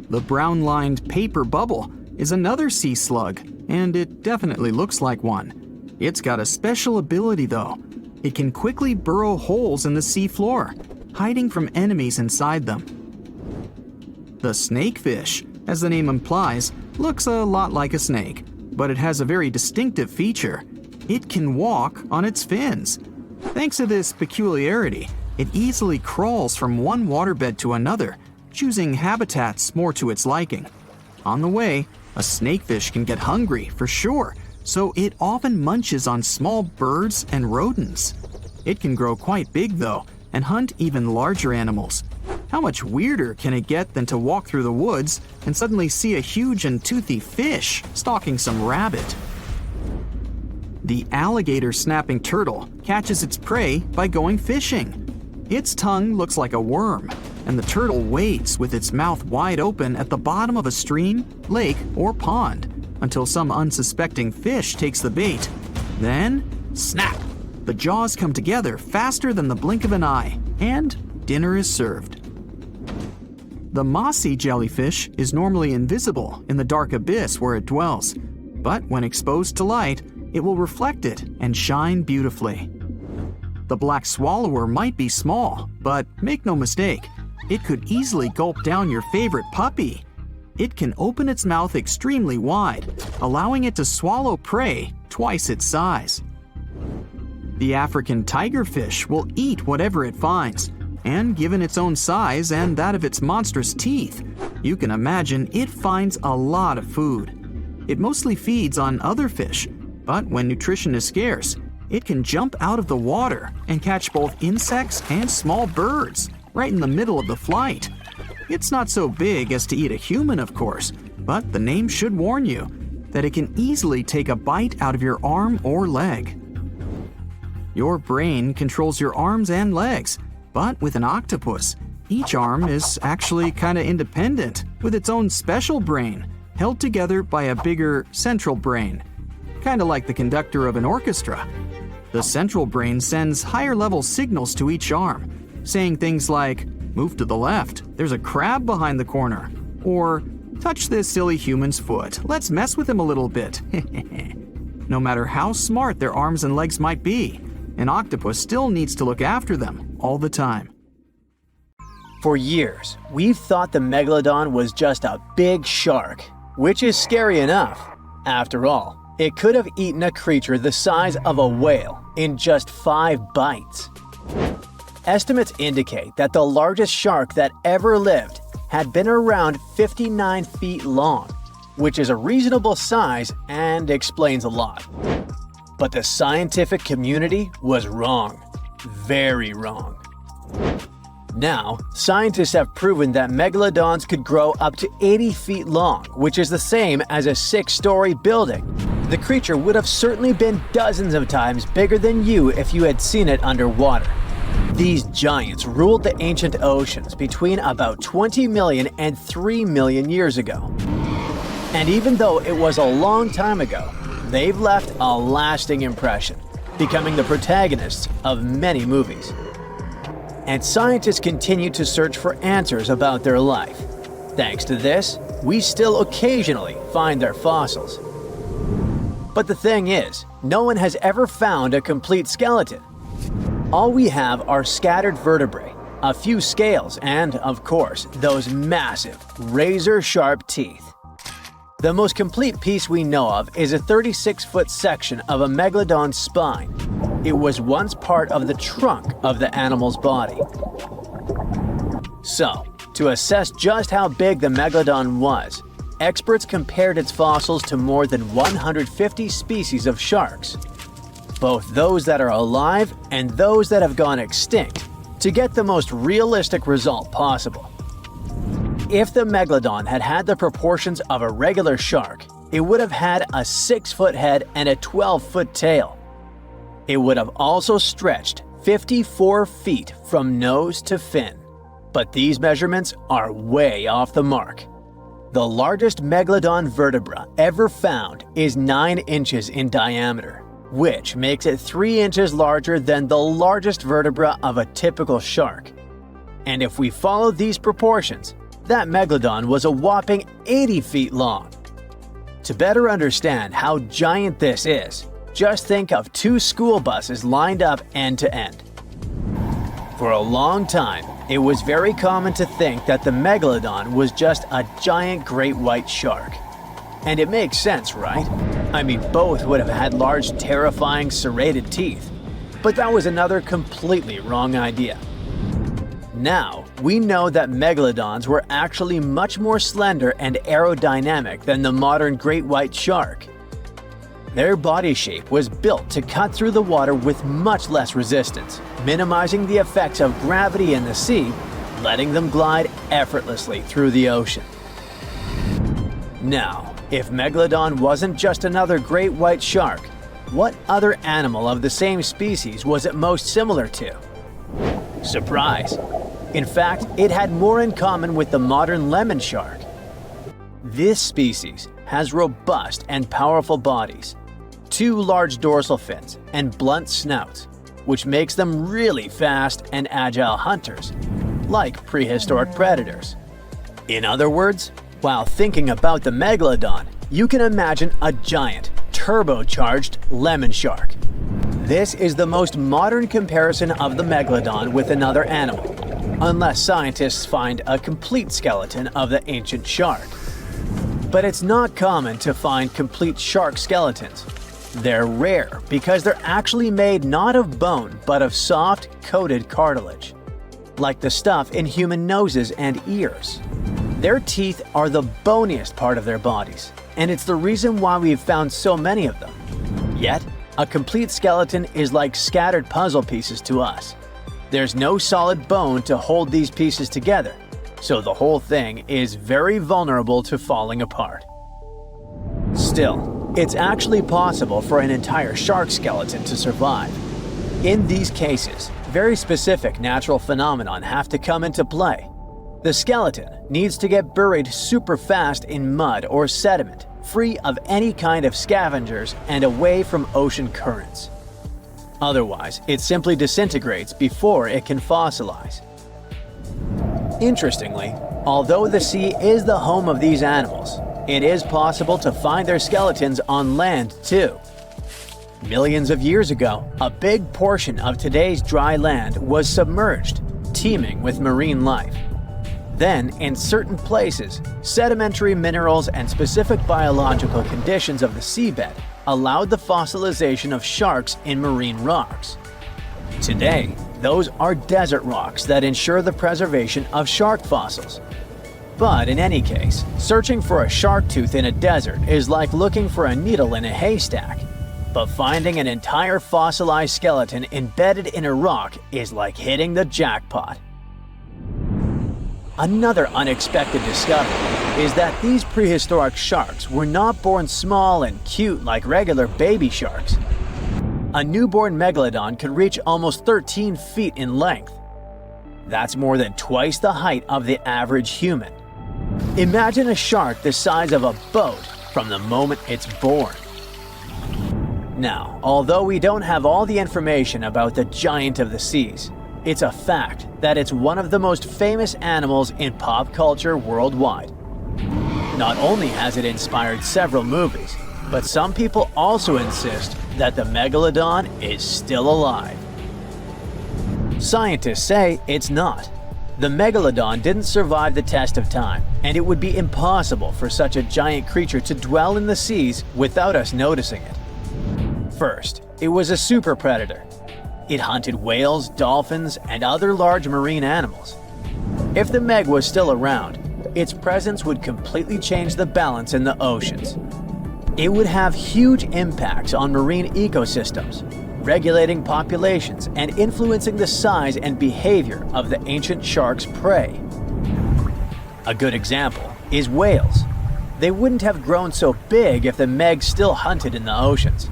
The brown-lined paper bubble is another sea slug, and it definitely looks like one. It's got a special ability though. It can quickly burrow holes in the sea floor, hiding from enemies inside them. The snakefish, as the name implies, looks a lot like a snake, but it has a very distinctive feature. It can walk on its fins. Thanks to this peculiarity, it easily crawls from one waterbed to another, choosing habitats more to its liking. On the way, a snakefish can get hungry for sure, so it often munches on small birds and rodents. It can grow quite big though, and hunt even larger animals. How much weirder can it get than to walk through the woods and suddenly see a huge and toothy fish stalking some rabbit? The alligator snapping turtle catches its prey by going fishing. Its tongue looks like a worm, and the turtle waits with its mouth wide open at the bottom of a stream, lake, or pond until some unsuspecting fish takes the bait Then, snap! The jaws come together faster than the blink of an eye, and dinner is served. The mossy jellyfish is normally invisible in the dark abyss where it dwells, but when exposed to light, it will reflect it and shine beautifully. The black swallower might be small, but make no mistake, it could easily gulp down your favorite puppy. It can open its mouth extremely wide, allowing it to swallow prey twice its size. The African tigerfish will eat whatever it finds, and given its own size and that of its monstrous teeth, you can imagine it finds a lot of food. It mostly feeds on other fish, but when nutrition is scarce, it can jump out of the water and catch both insects and small birds right in the middle of the flight. It's not so big as to eat a human, of course, but the name should warn you that it can easily take a bite out of your arm or leg. Your brain controls your arms and legs, but with an octopus, each arm is actually kinda independent, with its own special brain, held together by a bigger central brain, kinda like the conductor of an orchestra. The central brain sends higher-level signals to each arm, saying things like, "Move to the left, there's a crab behind the corner," or "Touch this silly human's foot, let's mess with him a little bit." No matter how smart their arms and legs might be, an octopus still needs to look after them all the time. For years, we've thought the Megalodon was just a big shark, which is scary enough. After all, it could have eaten a creature the size of a whale in just 5 bites. Estimates indicate that the largest shark that ever lived had been around 59 feet long, which is a reasonable size and explains a lot. But the scientific community was wrong. Very wrong. Now, scientists have proven that megalodons could grow up to 80 feet long, which is the same as a 6-story building. The creature would have certainly been dozens of times bigger than you if you had seen it underwater. These giants ruled the ancient oceans between about 20 million and 3 million years ago. And even though it was a long time ago, they've left a lasting impression, becoming the protagonists of many movies. And scientists continue to search for answers about their life. Thanks to this, we still occasionally find their fossils. But the thing is, no one has ever found a complete skeleton. All we have are scattered vertebrae, a few scales, and, of course, those massive, razor-sharp teeth. The most complete piece we know of is a 36-foot section of a megalodon's spine. It was once part of the trunk of the animal's body. So, to assess just how big the megalodon was, experts compared its fossils to more than 150 species of sharks, both those that are alive and those that have gone extinct, to get the most realistic result possible. If the megalodon had had the proportions of a regular shark, it would have had a 6-foot head and a 12-foot tail. It would have also stretched 54 feet from nose to fin. But these measurements are way off the mark. The largest megalodon vertebra ever found is 9 inches in diameter, which makes it 3 inches larger than the largest vertebra of a typical shark. And if we follow these proportions, that megalodon was a whopping 80 feet long. To better understand how giant this is, just think of 2 school buses lined up end to end. For a long time, it was very common to think that the megalodon was just a giant great white shark. And it makes sense, right? I mean, both would have had large, terrifying, serrated teeth. But that was another completely wrong idea. Now, we know that megalodons were actually much more slender and aerodynamic than the modern great white shark. Their body shape was built to cut through the water with much less resistance, minimizing the effects of gravity in the sea, letting them glide effortlessly through the ocean. Now, if Megalodon wasn't just another great white shark, what other animal of the same species was it most similar to? Surprise! In fact, it had more in common with the modern lemon shark. This species has robust and powerful bodies. 2 large dorsal fins, and blunt snouts, which makes them really fast and agile hunters, like prehistoric predators. In other words, while thinking about the Megalodon, you can imagine a giant, turbocharged lemon shark. This is the most modern comparison of the Megalodon with another animal, unless scientists find a complete skeleton of the ancient shark. But it's not common to find complete shark skeletons. They're rare because they're actually made not of bone but of soft, coated cartilage, like the stuff in human noses and ears. Their teeth are the boniest part of their bodies, and it's the reason why we've found so many of them. Yet, a complete skeleton is like scattered puzzle pieces to us. There's no solid bone to hold these pieces together, so the whole thing is very vulnerable to falling apart. Still, it's actually possible for an entire shark skeleton to survive. In these cases, very specific natural phenomena have to come into play. The skeleton needs to get buried super fast in mud or sediment, free of any kind of scavengers and away from ocean currents. Otherwise, it simply disintegrates before it can fossilize. Interestingly, although the sea is the home of these animals, it is possible to find their skeletons on land too. Millions of years ago, a big portion of today's dry land was submerged, teeming with marine life. Then, in certain places, sedimentary minerals and specific biological conditions of the seabed allowed the fossilization of sharks in marine rocks. Today, those are desert rocks that ensure the preservation of shark fossils. But in any case, searching for a shark tooth in a desert is like looking for a needle in a haystack. But finding an entire fossilized skeleton embedded in a rock is like hitting the jackpot. Another unexpected discovery is that these prehistoric sharks were not born small and cute like regular baby sharks. A newborn Megalodon could reach almost 13 feet in length. That's more than twice the height of the average human. Imagine a shark the size of a boat from the moment it's born. Now, although we don't have all the information about the giant of the seas, it's a fact that it's one of the most famous animals in pop culture worldwide. Not only has it inspired several movies, but some people also insist that the Megalodon is still alive. Scientists say it's not. The Megalodon didn't survive the test of time, and it would be impossible for such a giant creature to dwell in the seas without us noticing it. First, it was a super predator. It hunted whales, dolphins, and other large marine animals. If the Meg was still around, its presence would completely change the balance in the oceans. It would have huge impacts on marine ecosystems, regulating populations and influencing the size and behavior of the ancient shark's prey. A good example is whales. They wouldn't have grown so big if the Meg still hunted in the oceans.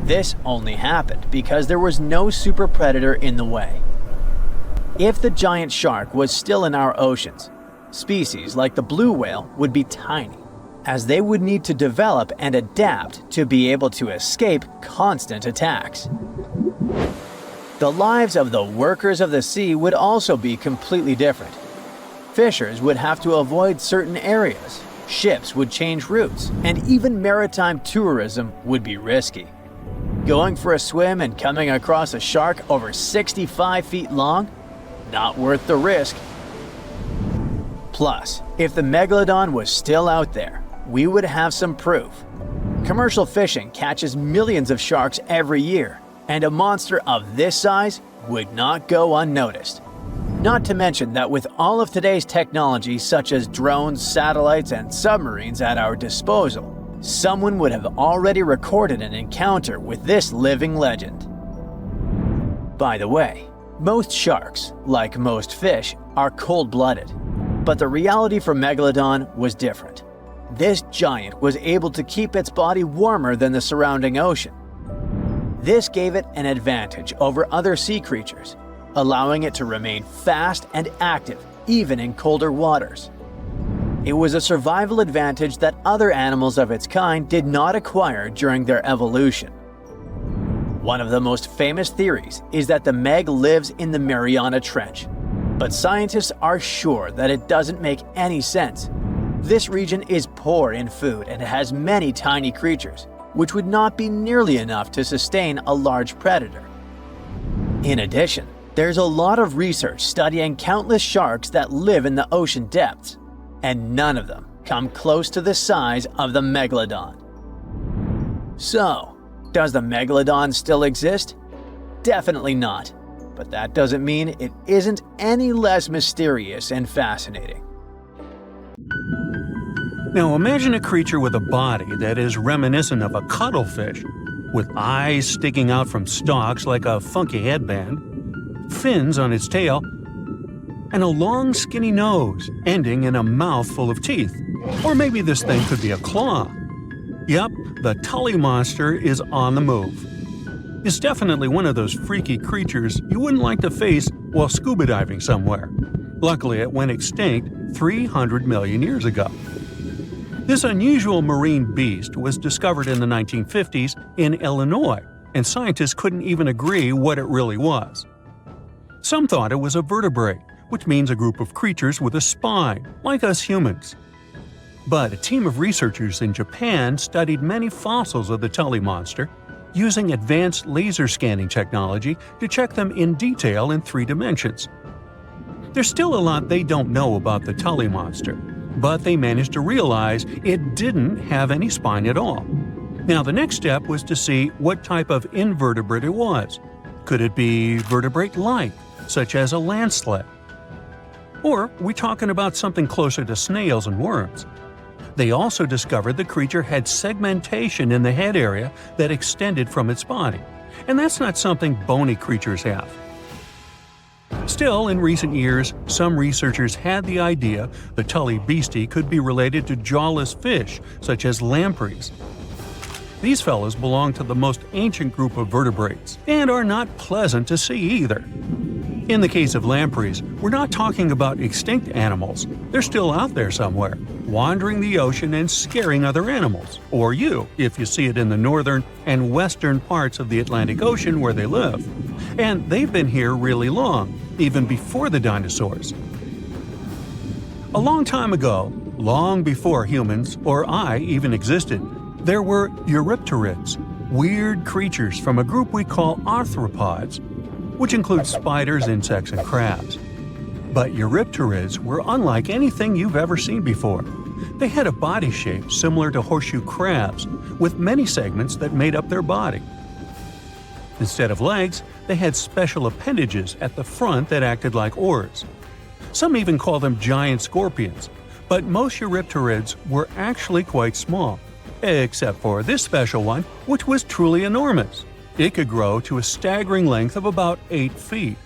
This only happened because there was no super predator in the way. If the giant shark was still in our oceans, species like the blue whale would be tiny, as they would need to develop and adapt to be able to escape constant attacks. The lives of the workers of the sea would also be completely different. Fishers would have to avoid certain areas, ships would change routes, and even maritime tourism would be risky. Going for a swim and coming across a shark over 65 feet long? Not worth the risk. Plus, if the Megalodon was still out there, we would have some proof. Commercial fishing catches millions of sharks every year, and a monster of this size would not go unnoticed. Not to mention that with all of today's technology such as drones, satellites, and submarines at our disposal, someone would have already recorded an encounter with this living legend. By the way, most sharks, like most fish, are cold-blooded. But the reality for Megalodon was different. This giant was able to keep its body warmer than the surrounding ocean. This gave it an advantage over other sea creatures, allowing it to remain fast and active even in colder waters. It was a survival advantage that other animals of its kind did not acquire during their evolution. One of the most famous theories is that the Meg lives in the Mariana Trench, but scientists are sure that it doesn't make any sense. This region is poor in food and has many tiny creatures, which would not be nearly enough to sustain a large predator. In addition, there's a lot of research studying countless sharks that live in the ocean depths, and none of them come close to the size of the Megalodon. So, does the Megalodon still exist? Definitely not, but that doesn't mean it isn't any less mysterious and fascinating. Now imagine a creature with a body that is reminiscent of a cuttlefish, with eyes sticking out from stalks like a funky headband, fins on its tail, and a long skinny nose ending in a mouth full of teeth. Or maybe this thing could be a claw. Yep, the Tully monster is on the move. It's definitely one of those freaky creatures you wouldn't like to face while scuba diving somewhere. Luckily, it went extinct 300 million years ago. This unusual marine beast was discovered in the 1950s in Illinois, and scientists couldn't even agree what it really was. Some thought it was a vertebrate, which means a group of creatures with a spine, like us humans. But a team of researchers in Japan studied many fossils of the Tully monster, using advanced laser scanning technology to check them in detail in 3 dimensions. There's still a lot they don't know about the Tully monster, but they managed to realize it didn't have any spine at all. Now the next step was to see what type of invertebrate it was. Could it be vertebrate-like, such as a land sled? Or are we talking about something closer to snails and worms? They also discovered the creature had segmentation in the head area that extended from its body, and that's not something bony creatures have. Still, in recent years, some researchers had the idea the Tully beastie could be related to jawless fish, such as lampreys. These fellows belong to the most ancient group of vertebrates, and are not pleasant to see either. In the case of lampreys, we're not talking about extinct animals. They're still out there somewhere, wandering the ocean and scaring other animals, or you, if you see it in the northern and western parts of the Atlantic Ocean where they live. And they've been here really long, even before the dinosaurs. A long time ago, long before humans or I even existed, there were eurypterids, weird creatures from a group we call arthropods, which includes spiders, insects, and crabs. But eurypterids were unlike anything you've ever seen before. They had a body shape similar to horseshoe crabs, with many segments that made up their body. Instead of legs, they had special appendages at the front that acted like oars. Some even call them giant scorpions, but most eurypterids were actually quite small, except for this special one, which was truly enormous. It could grow to a staggering length of about 8 feet.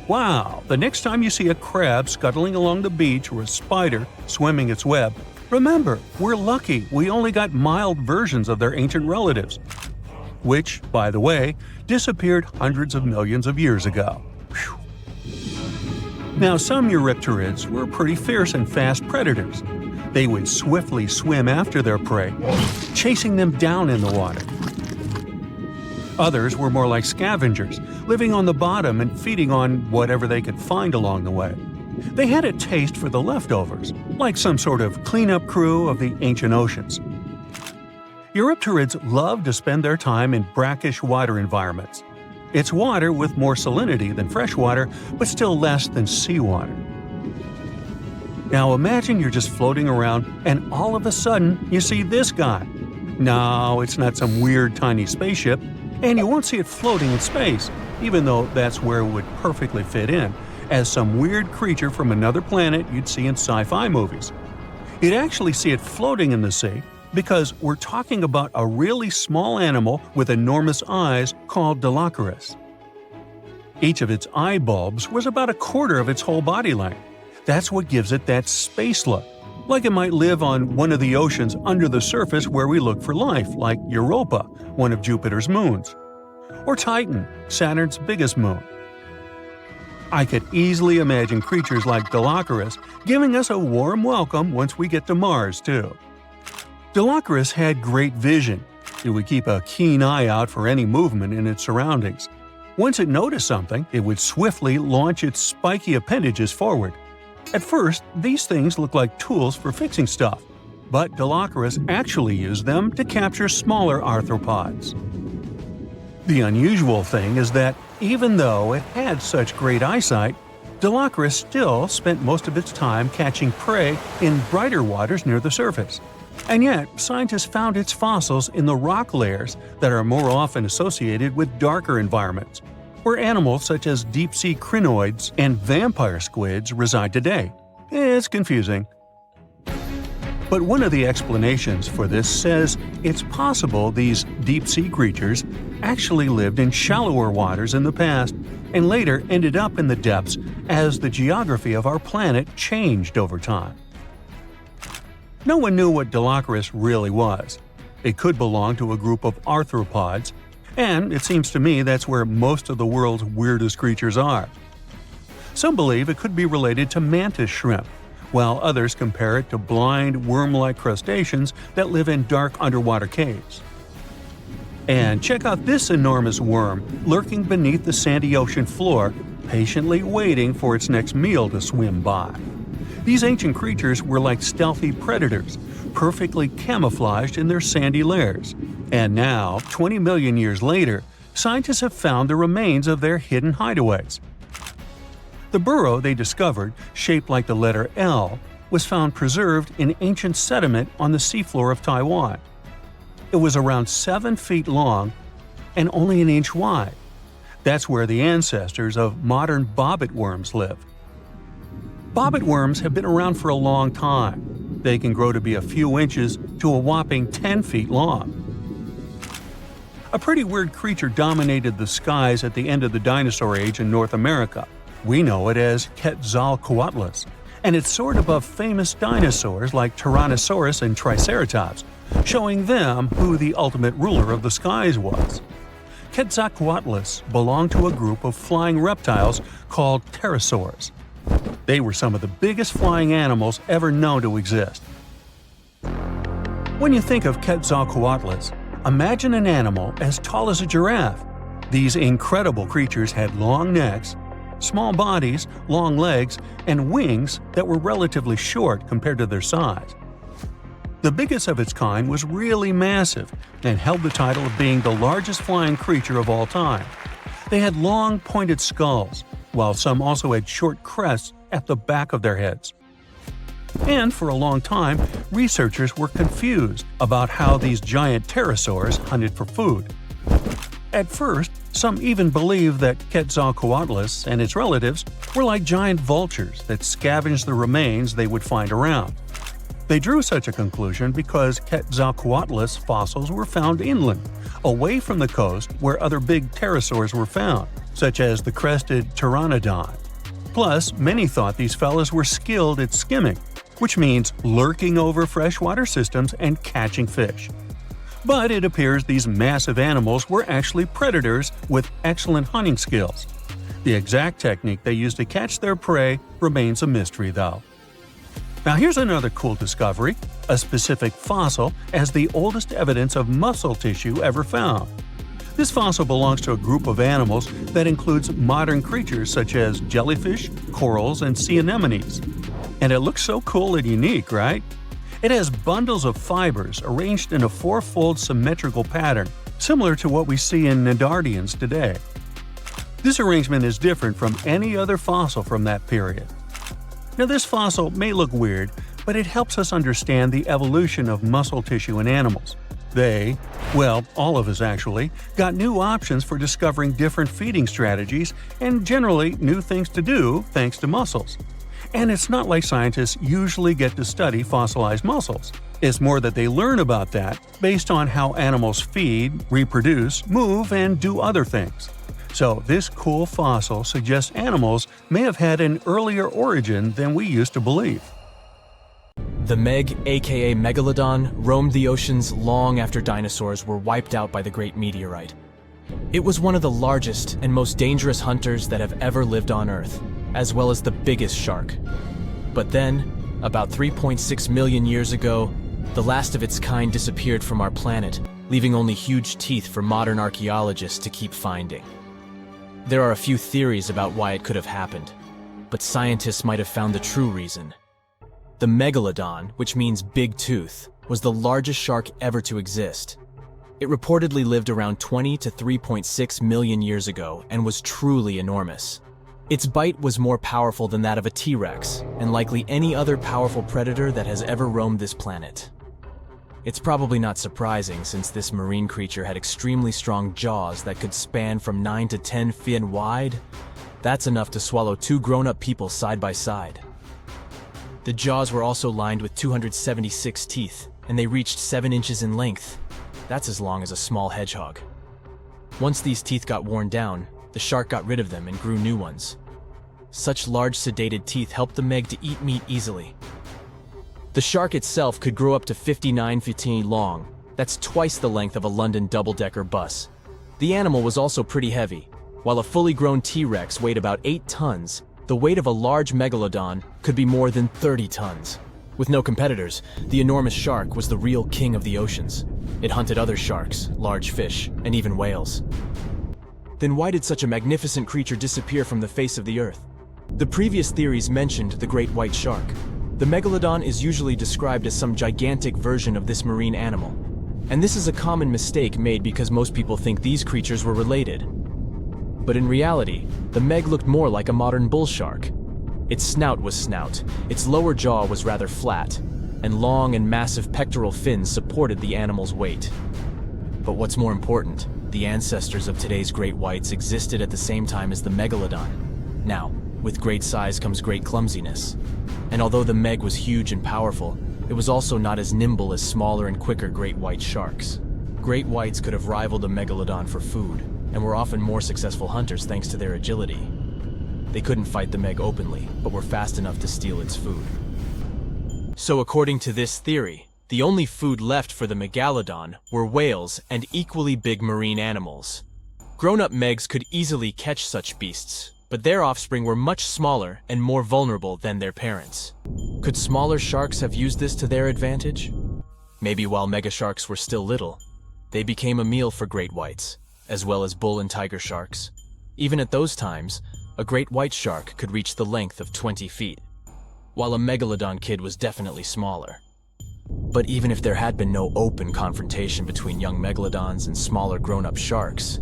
Wow! The next time you see a crab scuttling along the beach or a spider swimming its web, remember, we're lucky we only got mild versions of their ancient relatives, which, by the way, disappeared hundreds of millions of years ago. Whew. Now, some eurypterids were pretty fierce and fast predators. They would swiftly swim after their prey, chasing them down in the water. Others were more like scavengers, living on the bottom and feeding on whatever they could find along the way. They had a taste for the leftovers, like some sort of cleanup crew of the ancient oceans. Eurypterids love to spend their time in brackish water environments. It's water with more salinity than fresh water, but still less than seawater. Now imagine you're just floating around and all of a sudden you see this guy. No, it's not some weird tiny spaceship, and you won't see it floating in space, even though that's where it would perfectly fit in, as some weird creature from another planet you'd see in sci-fi movies. You'd actually see it floating in the sea because we're talking about a really small animal with enormous eyes called Dolphin. Each of its eye bulbs was about a quarter of its whole body length. That's what gives it that space look, like it might live on one of the oceans under the surface where we look for life, like Europa, one of Jupiter's moons, or Titan, Saturn's biggest moon. I could easily imagine creatures like Dolphin giving us a warm welcome once we get to Mars, too. Dolphin had great vision. It would keep a keen eye out for any movement in its surroundings. Once it noticed something, it would swiftly launch its spiky appendages forward. At first, these things looked like tools for fixing stuff, but Dilophosaurus actually used them to capture smaller arthropods. The unusual thing is that even though it had such great eyesight, Dilophosaurus still spent most of its time catching prey in brighter waters near the surface. And yet, scientists found its fossils in the rock layers that are more often associated with darker environments, where animals such as deep-sea crinoids and vampire squids reside today. It's confusing. But one of the explanations for this says it's possible these deep-sea creatures actually lived in shallower waters in the past and later ended up in the depths as the geography of our planet changed over time. No one knew what Dilophosaurus really was. It could belong to a group of arthropods, and it seems to me that's where most of the world's weirdest creatures are. Some believe it could be related to mantis shrimp, while others compare it to blind, worm-like crustaceans that live in dark underwater caves. And check out this enormous worm lurking beneath the sandy ocean floor, patiently waiting for its next meal to swim by. These ancient creatures were like stealthy predators, perfectly camouflaged in their sandy lairs. And now, 20 million years later, scientists have found the remains of their hidden hideaways. The burrow they discovered, shaped like the letter L, was found preserved in ancient sediment on the seafloor of Taiwan. It was around 7 feet long and only an inch wide. That's where the ancestors of modern bobbit worms live. Bobbit worms have been around for a long time. They can grow to be a few inches to a whopping 10 feet long. A pretty weird creature dominated the skies at the end of the dinosaur age in North America. We know it as Quetzalcoatlus, and it soared above famous dinosaurs like Tyrannosaurus and Triceratops, showing them who the ultimate ruler of the skies was. Quetzalcoatlus belonged to a group of flying reptiles called pterosaurs. They were some of the biggest flying animals ever known to exist. When you think of Quetzalcoatlus, imagine an animal as tall as a giraffe. These incredible creatures had long necks, small bodies, long legs, and wings that were relatively short compared to their size. The biggest of its kind was really massive and held the title of being the largest flying creature of all time. They had long, pointed skulls, while some also had short crests at the back of their heads. And for a long time, researchers were confused about how these giant pterosaurs hunted for food. At first, some even believed that Quetzalcoatlus and its relatives were like giant vultures that scavenged the remains they would find around. They drew such a conclusion because Quetzalcoatlus fossils were found inland, away from the coast where other big pterosaurs were found, such as the crested pteranodon. Plus, many thought these fellas were skilled at skimming, which means lurking over freshwater systems and catching fish. But it appears these massive animals were actually predators with excellent hunting skills. The exact technique they used to catch their prey remains a mystery, though. Now here's another cool discovery, a specific fossil as the oldest evidence of muscle tissue ever found. This fossil belongs to a group of animals that includes modern creatures such as jellyfish, corals, and sea anemones. And it looks so cool and unique, right? It has bundles of fibers arranged in a four-fold symmetrical pattern, similar to what we see in Nedardians today. This arrangement is different from any other fossil from that period. Now, this fossil may look weird, but it helps us understand the evolution of muscle tissue in animals. They, well, all of us actually, got new options for discovering different feeding strategies and generally new things to do thanks to muscles. And it's not like scientists usually get to study fossilized muscles. It's more that they learn about that based on how animals feed, reproduce, move, and do other things. So this cool fossil suggests animals may have had an earlier origin than we used to believe. The Meg, aka Megalodon, roamed the oceans long after dinosaurs were wiped out by the Great Meteorite. It was one of the largest and most dangerous hunters that have ever lived on Earth, as well as the biggest shark. But then, about 3.6 million years ago, the last of its kind disappeared from our planet, leaving only huge teeth for modern archaeologists to keep finding. There are a few theories about why it could have happened, but scientists might have found the true reason. The Megalodon, which means big tooth, was the largest shark ever to exist. It reportedly lived around 20 to 3.6 million years ago and was truly enormous. Its bite was more powerful than that of a T-Rex, and likely any other powerful predator that has ever roamed this planet. It's probably not surprising, since this marine creature had extremely strong jaws that could span from 9 to 10 feet wide. That's enough to swallow 2 grown-up people side by side. The jaws were also lined with 276 teeth, and they reached 7 inches in length. That's as long as a small hedgehog. Once these teeth got worn down, the shark got rid of them and grew new ones. Such large sedated teeth helped the Meg to eat meat easily. The shark itself could grow up to 59 feet long. That's twice the length of a London double-decker bus. The animal was also pretty heavy. While a fully grown T-Rex weighed about 8 tons, the weight of a large Megalodon could be more than 30 tons. With no competitors, the enormous shark was the real king of the oceans. It hunted other sharks, large fish, and even whales. Then why did such a magnificent creature disappear from the face of the earth? The previous theories mentioned the great white shark. The Megalodon is usually described as some gigantic version of this marine animal. And this is a common mistake made because most people think these creatures were related. But in reality, the Meg looked more like a modern bull shark. Its snout was snout, its lower jaw was rather flat, and long and massive pectoral fins supported the animal's weight. But what's more important, the ancestors of today's great whites existed at the same time as the Megalodon. Now, with great size comes great clumsiness. And although the Meg was huge and powerful, it was also not as nimble as smaller and quicker great white sharks. Great whites could have rivaled a Megalodon for food, and were often more successful hunters thanks to their agility. They couldn't fight the Meg openly, but were fast enough to steal its food. So according to this theory, the only food left for the Megalodon were whales and equally big marine animals. Grown-up Megs could easily catch such beasts, but their offspring were much smaller and more vulnerable than their parents. Could smaller sharks have used this to their advantage? Maybe while megasharks were still little, they became a meal for great whites, as well as bull and tiger sharks. Even at those times, a great white shark could reach the length of 20 feet, while a Megalodon kid was definitely smaller. But even if there had been no open confrontation between young Megalodons and smaller grown-up sharks,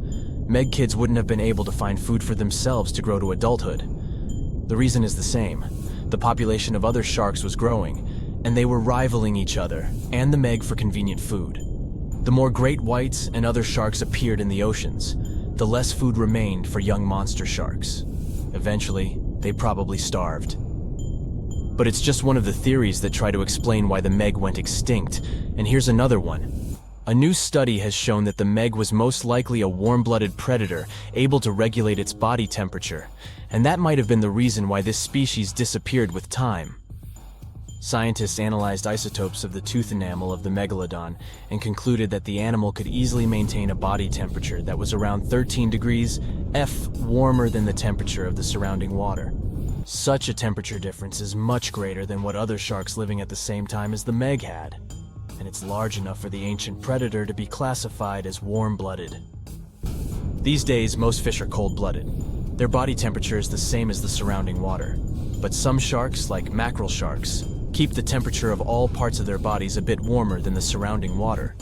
Meg kids wouldn't have been able to find food for themselves to grow to adulthood. The reason is the same. The population of other sharks was growing, and they were rivaling each other and the Meg for convenient food. The more great whites and other sharks appeared in the oceans, the less food remained for young monster sharks. Eventually, they probably starved. But it's just one of the theories that try to explain why the Meg went extinct, and here's another one. A new study has shown that the Meg was most likely a warm-blooded predator able to regulate its body temperature, and that might have been the reason why this species disappeared with time. Scientists analyzed isotopes of the tooth enamel of the Megalodon and concluded that the animal could easily maintain a body temperature that was around 13 degrees F warmer than the temperature of the surrounding water. Such a temperature difference is much greater than what other sharks living at the same time as the Meg had, and it's large enough for the ancient predator to be classified as warm-blooded. These days, most fish are cold-blooded. Their body temperature is the same as the surrounding water, but some sharks, like mackerel sharks, keep the temperature of all parts of their bodies a bit warmer than the surrounding water.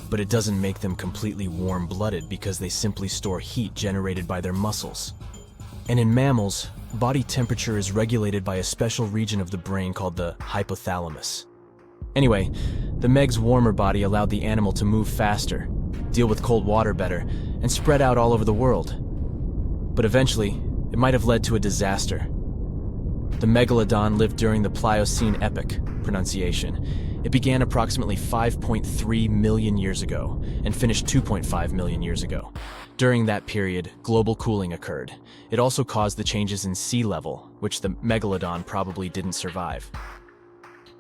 But it doesn't make them completely warm-blooded because they simply store heat generated by their muscles. And in mammals, body temperature is regulated by a special region of the brain called the hypothalamus. Anyway, the Meg's warmer body allowed the animal to move faster, deal with cold water better, and spread out all over the world. But eventually, it might have led to a disaster. The Megalodon lived during the Pliocene epoch, pronunciation. It began approximately 5.3 million years ago and finished 2.5 million years ago. During that period, global cooling occurred. It also caused the changes in sea level, which the Megalodon probably didn't survive.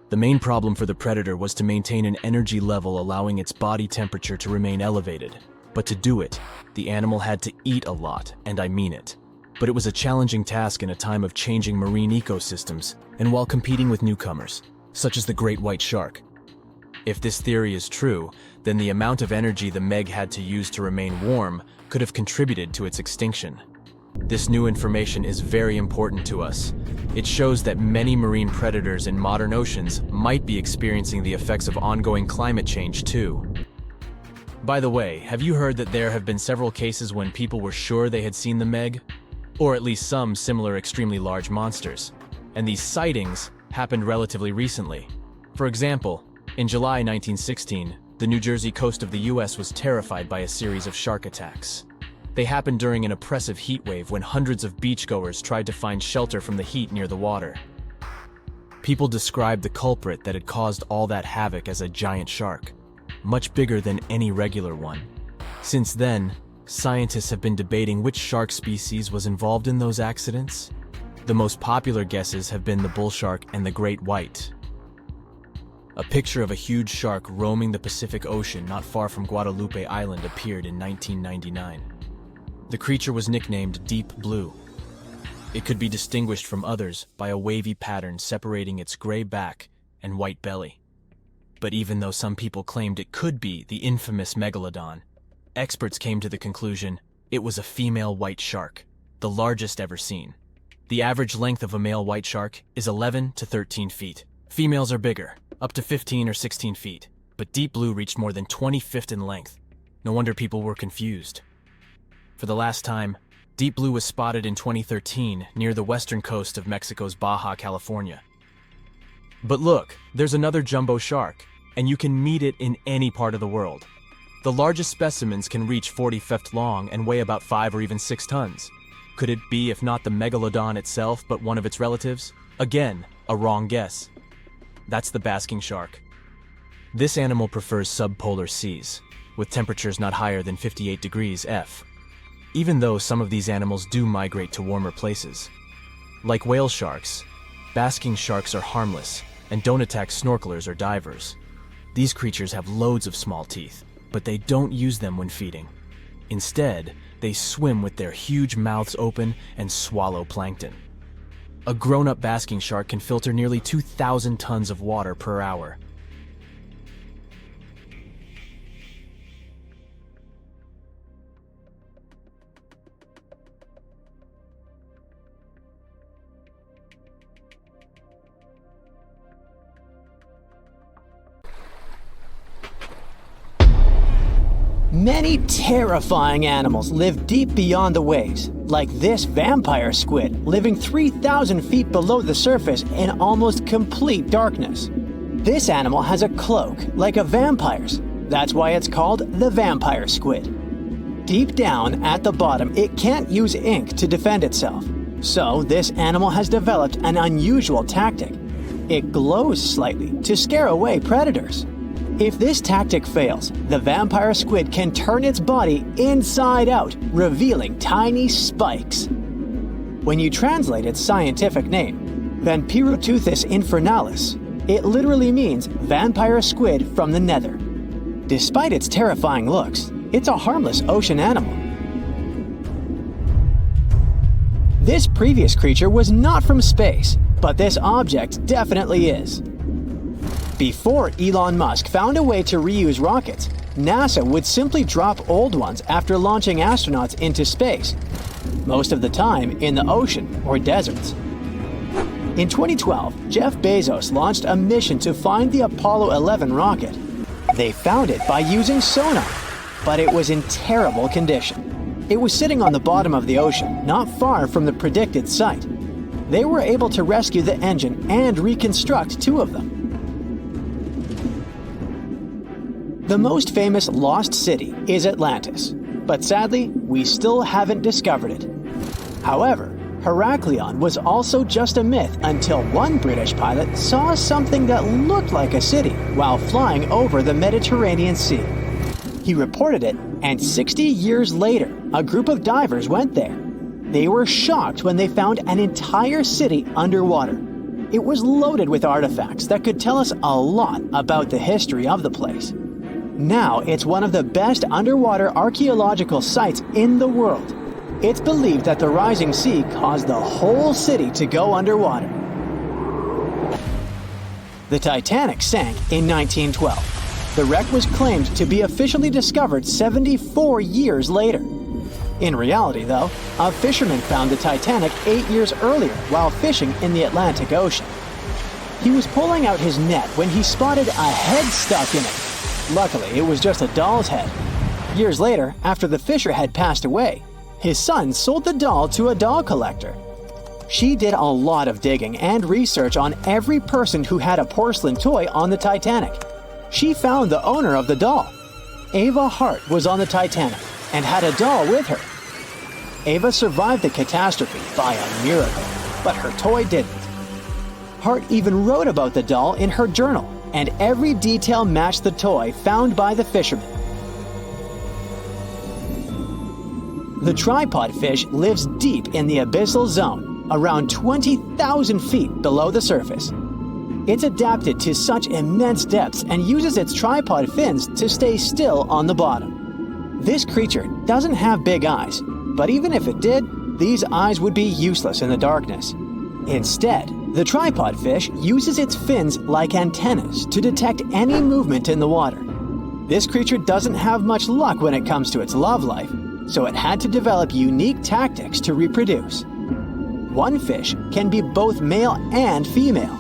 The main problem for the predator was to maintain an energy level allowing its body temperature to remain elevated. But to do it, the animal had to eat a lot, and I mean it. But it was a challenging task in a time of changing marine ecosystems, and while competing with newcomers, such as the great white shark. If this theory is true, then the amount of energy the Meg had to use to remain warm could have contributed to its extinction. This new information is very important to us. It shows that many marine predators in modern oceans might be experiencing the effects of ongoing climate change too. By the way, have you heard that there have been several cases when people were sure they had seen the Meg? Or at least some similar extremely large monsters. And these sightings happened relatively recently. For example, in July 1916, the New Jersey coast of the US was terrified by a series of shark attacks. They happened during an oppressive heat wave when hundreds of beachgoers tried to find shelter from the heat near the water. People described the culprit that had caused all that havoc as a giant shark, much bigger than any regular one. Since then, scientists have been debating which shark species was involved in those accidents. The most popular guesses have been the bull shark and the great white. A picture of a huge shark roaming the Pacific Ocean not far from Guadalupe Island appeared in 1999. The creature was nicknamed Deep Blue. It could be distinguished from others by a wavy pattern separating its gray back and white belly. But even though some people claimed it could be the infamous Megalodon, experts came to the conclusion it was a female white shark, the largest ever seen. The average length of a male white shark is 11 to 13 feet. Females are bigger, up to 15 or 16 feet, but Deep Blue reached more than 20 feet in length. No wonder people were confused. For the last time, Deep Blue was spotted in 2013 near the western coast of Mexico's Baja California. But look, there's another jumbo shark, and you can meet it in any part of the world. The largest specimens can reach 40 feet long and weigh about 5 or even 6 tons. Could it be, if not the Megalodon itself, but one of its relatives? Again, a wrong guess. That's the basking shark. This animal prefers subpolar seas, with temperatures not higher than 58 degrees F. Even though some of these animals do migrate to warmer places. Like whale sharks, basking sharks are harmless and don't attack snorkelers or divers. These creatures have loads of small teeth, but they don't use them when feeding. Instead, they swim with their huge mouths open and swallow plankton. A grown-up basking shark can filter nearly 2,000 tons of water per hour. Many terrifying animals live deep beyond the waves, like this vampire squid living 3,000 feet below the surface in almost complete darkness. This animal has a cloak, like a vampire's. That's why it's called the vampire squid. Deep down at the bottom, it can't use ink to defend itself. So this animal has developed an unusual tactic. It glows slightly to scare away predators. If this tactic fails, the vampire squid can turn its body inside out, revealing tiny spikes. When you translate its scientific name, Vampiroteuthis infernalis, it literally means vampire squid from the nether. Despite its terrifying looks, it's a harmless ocean animal. This previous creature was not from space, but this object definitely is. Before Elon Musk found a way to reuse rockets, NASA would simply drop old ones after launching astronauts into space, most of the time in the ocean or deserts. In 2012, Jeff Bezos launched a mission to find the Apollo 11 rocket. They found it by using sonar, but it was in terrible condition. It was sitting on the bottom of the ocean, not far from the predicted site. They were able to rescue the engine and reconstruct 2 of them. The most famous lost city is Atlantis, but sadly, we still haven't discovered it. However, Heraklion was also just a myth until one British pilot saw something that looked like a city while flying over the Mediterranean Sea. He reported it, and 60 years later, a group of divers went there. They were shocked when they found an entire city underwater. It was loaded with artifacts that could tell us a lot about the history of the place. Now it's one of the best underwater archaeological sites in the world. It's believed that the rising sea caused the whole city to go underwater. The Titanic sank in 1912. The wreck was claimed to be officially discovered 74 years later. In reality, though, a fisherman found the Titanic 8 years earlier while fishing in the Atlantic Ocean. He was pulling out his net when he spotted a head stuck in it. Luckily, it was just a doll's head. Years later, after the fisher had passed away, his son sold the doll to a doll collector. She did a lot of digging and research on every person who had a porcelain toy on the Titanic. She found the owner of the doll. Ava Hart was on the Titanic and had a doll with her. Ava survived the catastrophe by a miracle, but her toy didn't. Hart even wrote about the doll in her journal, and every detail matched the toy found by the fisherman. The tripod fish lives deep in the abyssal zone, around 20,000 feet below the surface. It's adapted to such immense depths and uses its tripod fins to stay still on the bottom. This creature doesn't have big eyes, but even if it did, these eyes would be useless in the darkness. Instead, the tripod fish uses its fins like antennas to detect any movement in the water. This creature doesn't have much luck when it comes to its love life, so it had to develop unique tactics to reproduce. One fish can be both male and female.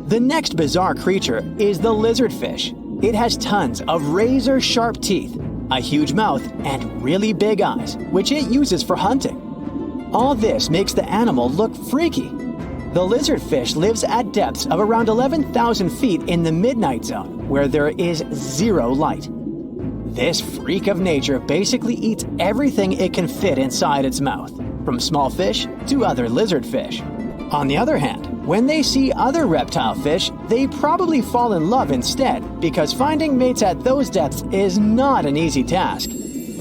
The next bizarre creature is the lizardfish. It has tons of razor-sharp teeth, a huge mouth, and really big eyes, which it uses for hunting. All this makes the animal look freaky. The lizardfish lives at depths of around 11,000 feet in the midnight zone, where there is zero light. This freak of nature basically eats everything it can fit inside its mouth, from small fish to other lizardfish. On the other hand, when they see other reptile fish, they probably fall in love instead, because finding mates at those depths is not an easy task.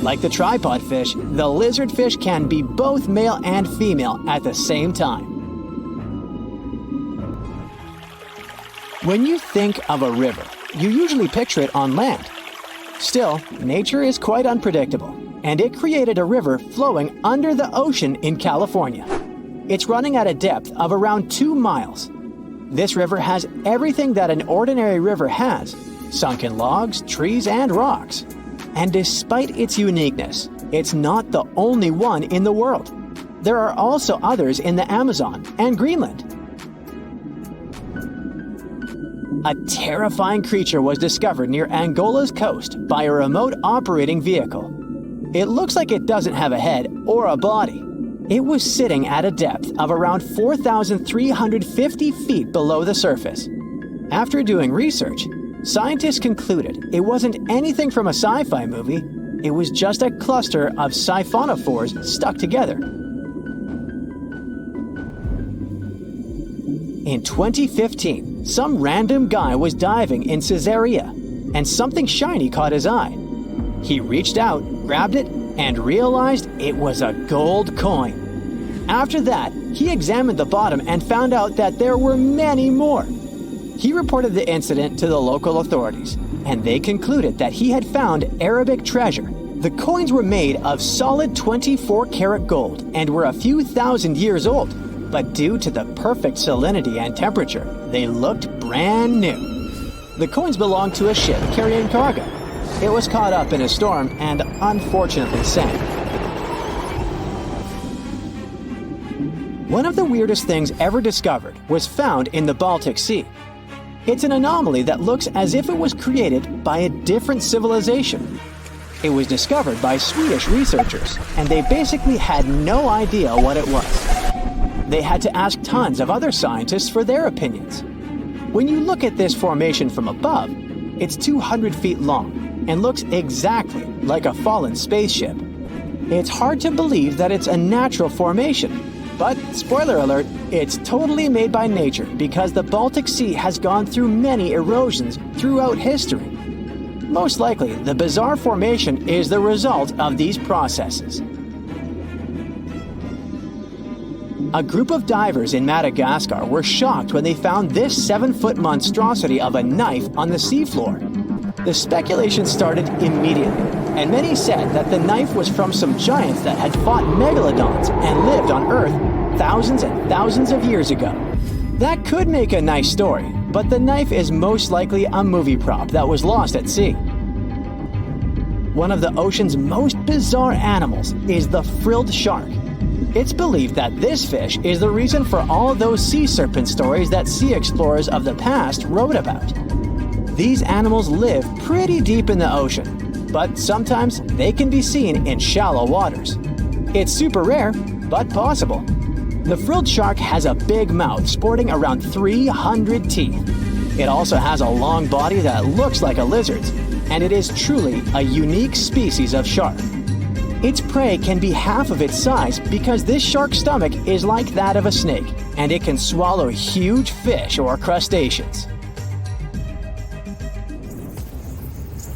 Like the tripod fish, the lizardfish can be both male and female at the same time. When you think of a river, you usually picture it on land. Still, nature is quite unpredictable, and it created a river flowing under the ocean in California. It's running at a depth of around 2 miles. This river has everything that an ordinary river has: sunken logs, trees, and rocks. And despite its uniqueness, it's not the only one in the world. There are also others in the Amazon and Greenland. A terrifying creature was discovered near Angola's coast by a remote operating vehicle. It looks like it doesn't have a head or a body. It was sitting at a depth of around 4,350 feet below the surface. After doing research, scientists concluded it wasn't anything from a sci-fi movie. It was just a cluster of siphonophores stuck together. In 2015, some random guy was diving in Caesarea, and something shiny caught his eye. He reached out, grabbed it, and realized it was a gold coin. After that, he examined the bottom and found out that there were many more. He reported the incident to the local authorities, and they concluded that he had found Arabic treasure. The coins were made of solid 24-karat gold and were a few thousand years old, but due to the perfect salinity and temperature, they looked brand new. The coins belonged to a ship carrying cargo. It was caught up in a storm and unfortunately sank. One of the weirdest things ever discovered was found in the Baltic Sea. It's an anomaly that looks as if it was created by a different civilization. It was discovered by Swedish researchers, and they basically had no idea what it was. They had to ask tons of other scientists for their opinions. When you look at this formation from above, it's 200 feet long and looks exactly like a fallen spaceship. It's hard to believe that it's a natural formation, but spoiler alert, it's totally made by nature because the Baltic Sea has gone through many erosions throughout history. Most likely, the bizarre formation is the result of these processes. A group of divers in Madagascar were shocked when they found this 7-foot monstrosity of a knife on the seafloor. The speculation started immediately, and many said that the knife was from some giants that had fought megalodons and lived on Earth thousands and thousands of years ago. That could make a nice story, but the knife is most likely a movie prop that was lost at sea. One of the ocean's most bizarre animals is the frilled shark. It's believed that this fish is the reason for all those sea serpent stories that sea explorers of the past wrote about. These animals live pretty deep in the ocean, but sometimes they can be seen in shallow waters. It's super rare, but possible. The frilled shark has a big mouth sporting around 300 teeth. It also has a long body that looks like a lizard's, and it is truly a unique species of shark. Its prey can be half of its size because this shark's stomach is like that of a snake, and it can swallow huge fish or crustaceans.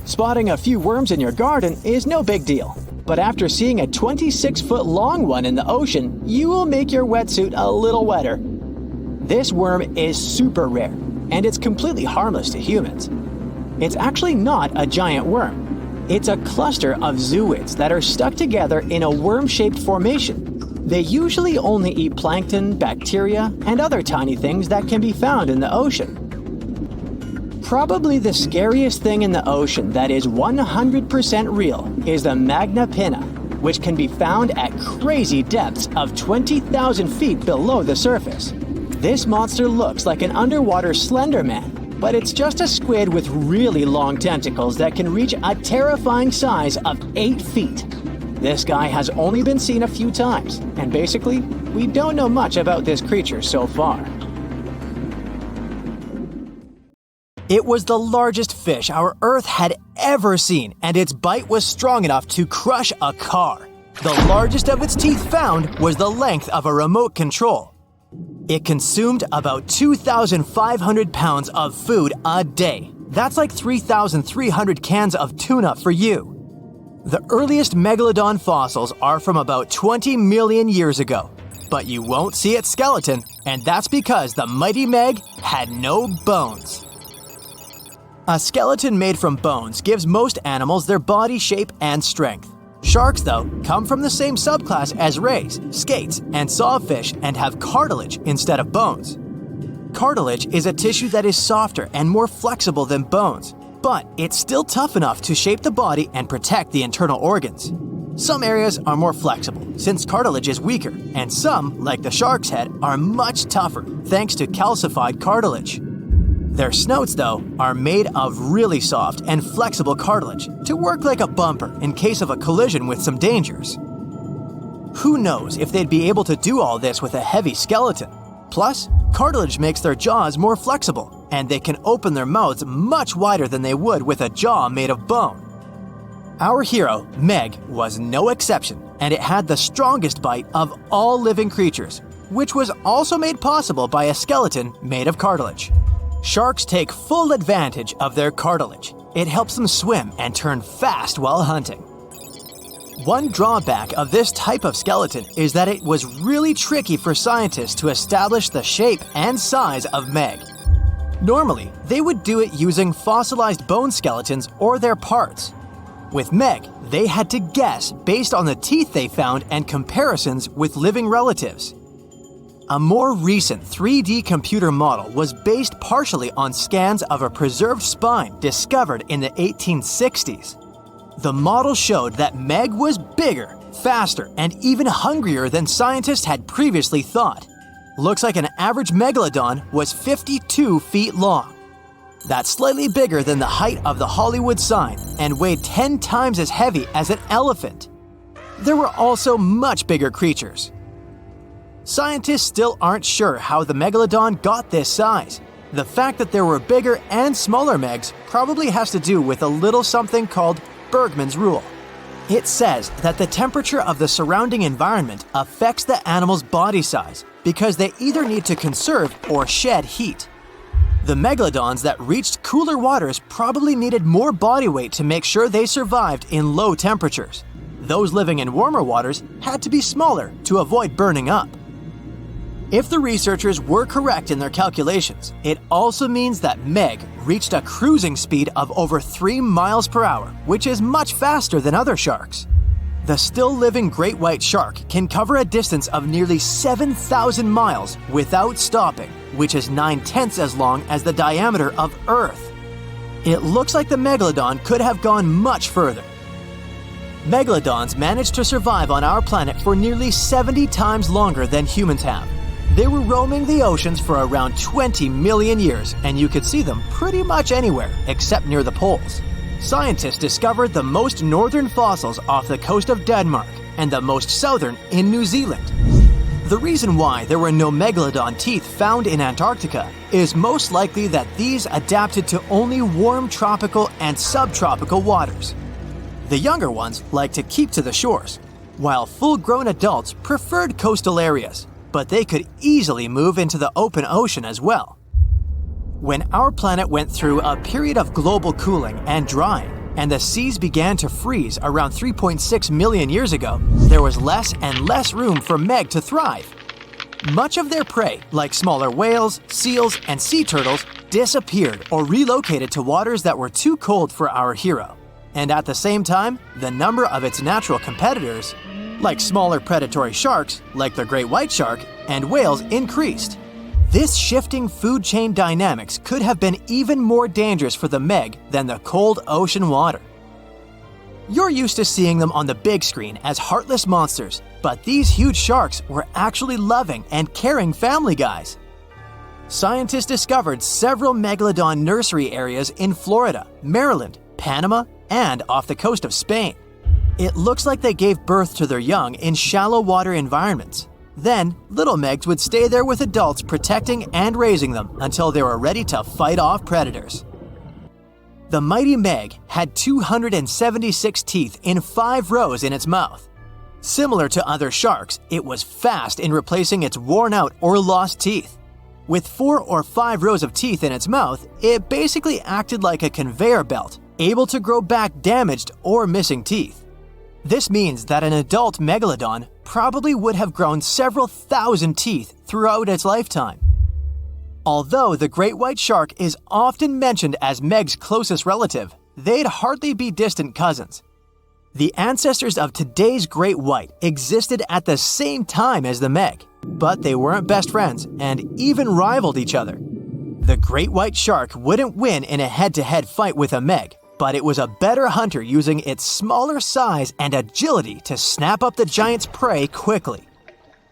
Spotting a few worms in your garden is no big deal, but after seeing a 26-foot-long one in the ocean, you will make your wetsuit a little wetter. This worm is super rare, and it's completely harmless to humans. It's actually not a giant worm. It's a cluster of zooids that are stuck together in a worm-shaped formation. They usually only eat plankton, bacteria, and other tiny things that can be found in the ocean. Probably the scariest thing in the ocean that is 100% real is the magna pinna, which can be found at crazy depths of 20,000 feet below the surface. This monster looks like an underwater Slender Man, but it's just a squid with really long tentacles that can reach a terrifying size of 8 feet. This guy has only been seen a few times, and basically, we don't know much about this creature so far. It was the largest fish our Earth had ever seen, and its bite was strong enough to crush a car. The largest of its teeth found was the length of a remote control. It consumed about 2,500 pounds of food a day. That's like 3,300 cans of tuna for you. The earliest Megalodon fossils are from about 20 million years ago, but you won't see its skeleton, and that's because the mighty Meg had no bones. A skeleton made from bones gives most animals their body shape and strength. Sharks, though, come from the same subclass as rays, skates, and sawfish and have cartilage instead of bones. Cartilage is a tissue that is softer and more flexible than bones, but it's still tough enough to shape the body and protect the internal organs. Some areas are more flexible, since cartilage is weaker, and some, like the shark's head, are much tougher thanks to calcified cartilage. Their snouts, though, are made of really soft and flexible cartilage to work like a bumper in case of a collision with some dangers. Who knows if they'd be able to do all this with a heavy skeleton? Plus, cartilage makes their jaws more flexible, and they can open their mouths much wider than they would with a jaw made of bone. Our hero, Meg, was no exception, and it had the strongest bite of all living creatures, which was also made possible by a skeleton made of cartilage. Sharks take full advantage of their cartilage. It helps them swim and turn fast while hunting. One drawback of this type of skeleton is that it was really tricky for scientists to establish the shape and size of Meg. Normally, they would do it using fossilized bone skeletons or their parts. With Meg, they had to guess based on the teeth they found and comparisons with living relatives. A more recent 3D computer model was based partially on scans of a preserved spine discovered in the 1860s. The model showed that Meg was bigger, faster, and even hungrier than scientists had previously thought. Looks like an average Megalodon was 52 feet long. That's slightly bigger than the height of the Hollywood sign and weighed 10 times as heavy as an elephant. There were also much bigger creatures. Scientists still aren't sure how the Megalodon got this size. The fact that there were bigger and smaller Megs probably has to do with a little something called Bergmann's rule. It says that the temperature of the surrounding environment affects the animal's body size because they either need to conserve or shed heat. The Megalodons that reached cooler waters probably needed more body weight to make sure they survived in low temperatures. Those living in warmer waters had to be smaller to avoid burning up. If the researchers were correct in their calculations, it also means that Meg reached a cruising speed of over 3 miles per hour, which is much faster than other sharks. The still-living great white shark can cover a distance of nearly 7,000 miles without stopping, which is 9/10 as long as the diameter of Earth. It looks like the Megalodon could have gone much further. Megalodons managed to survive on our planet for nearly 70 times longer than humans have. They were roaming the oceans for around 20 million years, and you could see them pretty much anywhere except near the poles. Scientists discovered the most northern fossils off the coast of Denmark and the most southern in New Zealand. The reason why there were no Megalodon teeth found in Antarctica is most likely that these adapted to only warm tropical and subtropical waters. The younger ones like to keep to the shores, while full-grown adults preferred coastal areas, but they could easily move into the open ocean as well. When our planet went through a period of global cooling and drying, and the seas began to freeze around 3.6 million years ago, there was less and less room for Meg to thrive. Much of their prey, like smaller whales, seals, and sea turtles, disappeared or relocated to waters that were too cold for our hero. And at the same time, the number of its natural competitors, like smaller predatory sharks, like the great white shark, and whales, increased. This shifting food chain dynamics could have been even more dangerous for the Meg than the cold ocean water. You're used to seeing them on the big screen as heartless monsters, but these huge sharks were actually loving and caring family guys. Scientists discovered several Megalodon nursery areas in Florida, Maryland, Panama, and off the coast of Spain. It looks like they gave birth to their young in shallow water environments. Then, little Megs would stay there with adults protecting and raising them until they were ready to fight off predators. The mighty Meg had 276 teeth in 5 rows in its mouth. Similar to other sharks, it was fast in replacing its worn-out or lost teeth. With 4 or 5 rows of teeth in its mouth, it basically acted like a conveyor belt, able to grow back damaged or missing teeth. This means that an adult Megalodon probably would have grown several thousand teeth throughout its lifetime. Although the great white shark is often mentioned as Meg's closest relative, they'd hardly be distant cousins. The ancestors of today's great white existed at the same time as the Meg, but they weren't best friends and even rivaled each other. The great white shark wouldn't win in a head-to-head fight with a Meg, but it was a better hunter using its smaller size and agility to snap up the giant's prey quickly.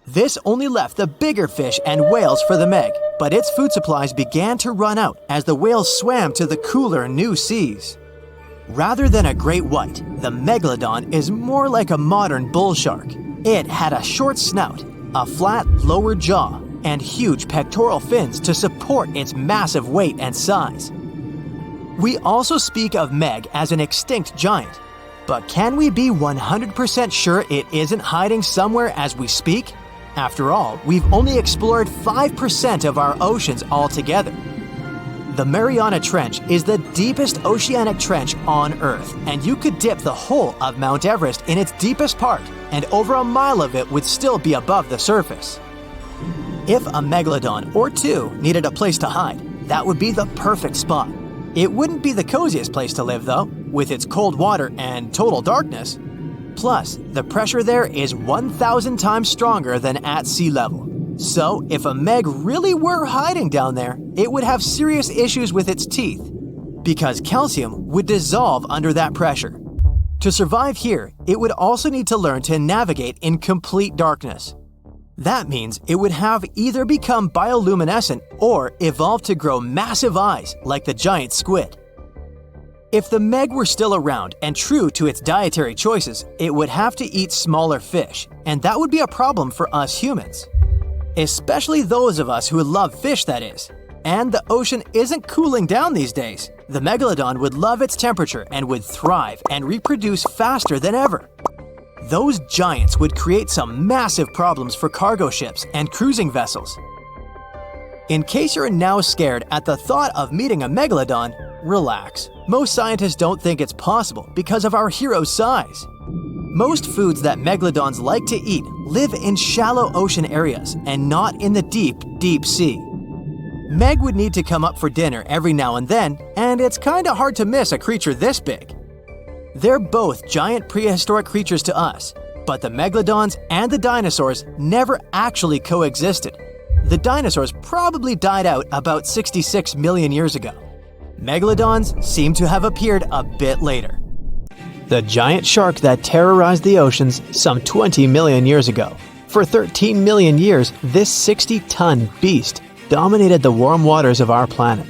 This only left the bigger fish and whales for the Meg, but its food supplies began to run out as the whales swam to the cooler new seas. Rather than a great white, the Megalodon is more like a modern bull shark. It had a short snout, a flat lower jaw, and huge pectoral fins to support its massive weight and size. We also speak of Meg as an extinct giant, but can we be 100% sure it isn't hiding somewhere as we speak? After all, we've only explored 5% of our oceans altogether. The Mariana Trench is the deepest oceanic trench on Earth, and you could dip the whole of Mount Everest in its deepest part, and over a mile of it would still be above the surface. If a Megalodon or 2 needed a place to hide, that would be the perfect spot. It wouldn't be the coziest place to live though, with its cold water and total darkness. Plus, the pressure there is 1,000 times stronger than at sea level. So, if a Meg really were hiding down there, it would have serious issues with its teeth, because calcium would dissolve under that pressure. To survive here, it would also need to learn to navigate in complete darkness. That means it would have either become bioluminescent or evolve to grow massive eyes like the giant squid. If the Meg were still around and true to its dietary choices, it would have to eat smaller fish, and that would be a problem for us humans. Especially those of us who love fish, that is. And the ocean isn't cooling down these days. The Megalodon would love its temperature and would thrive and reproduce faster than ever. Those giants would create some massive problems for cargo ships and cruising vessels. In case you're now scared at the thought of meeting a Megalodon, relax. Most scientists don't think it's possible because of our hero's size. Most foods that Megalodons like to eat live in shallow ocean areas and not in the deep, deep sea. Meg would need to come up for dinner every now and then, and it's kinda hard to miss a creature this big. They're both giant prehistoric creatures to us, but the megalodons and the dinosaurs never actually coexisted. The dinosaurs probably died out about 66 million years ago. Megalodons seem to have appeared a bit later. The giant shark that terrorized the oceans some 20 million years ago. For 13 million years, this 60-ton beast dominated the warm waters of our planet.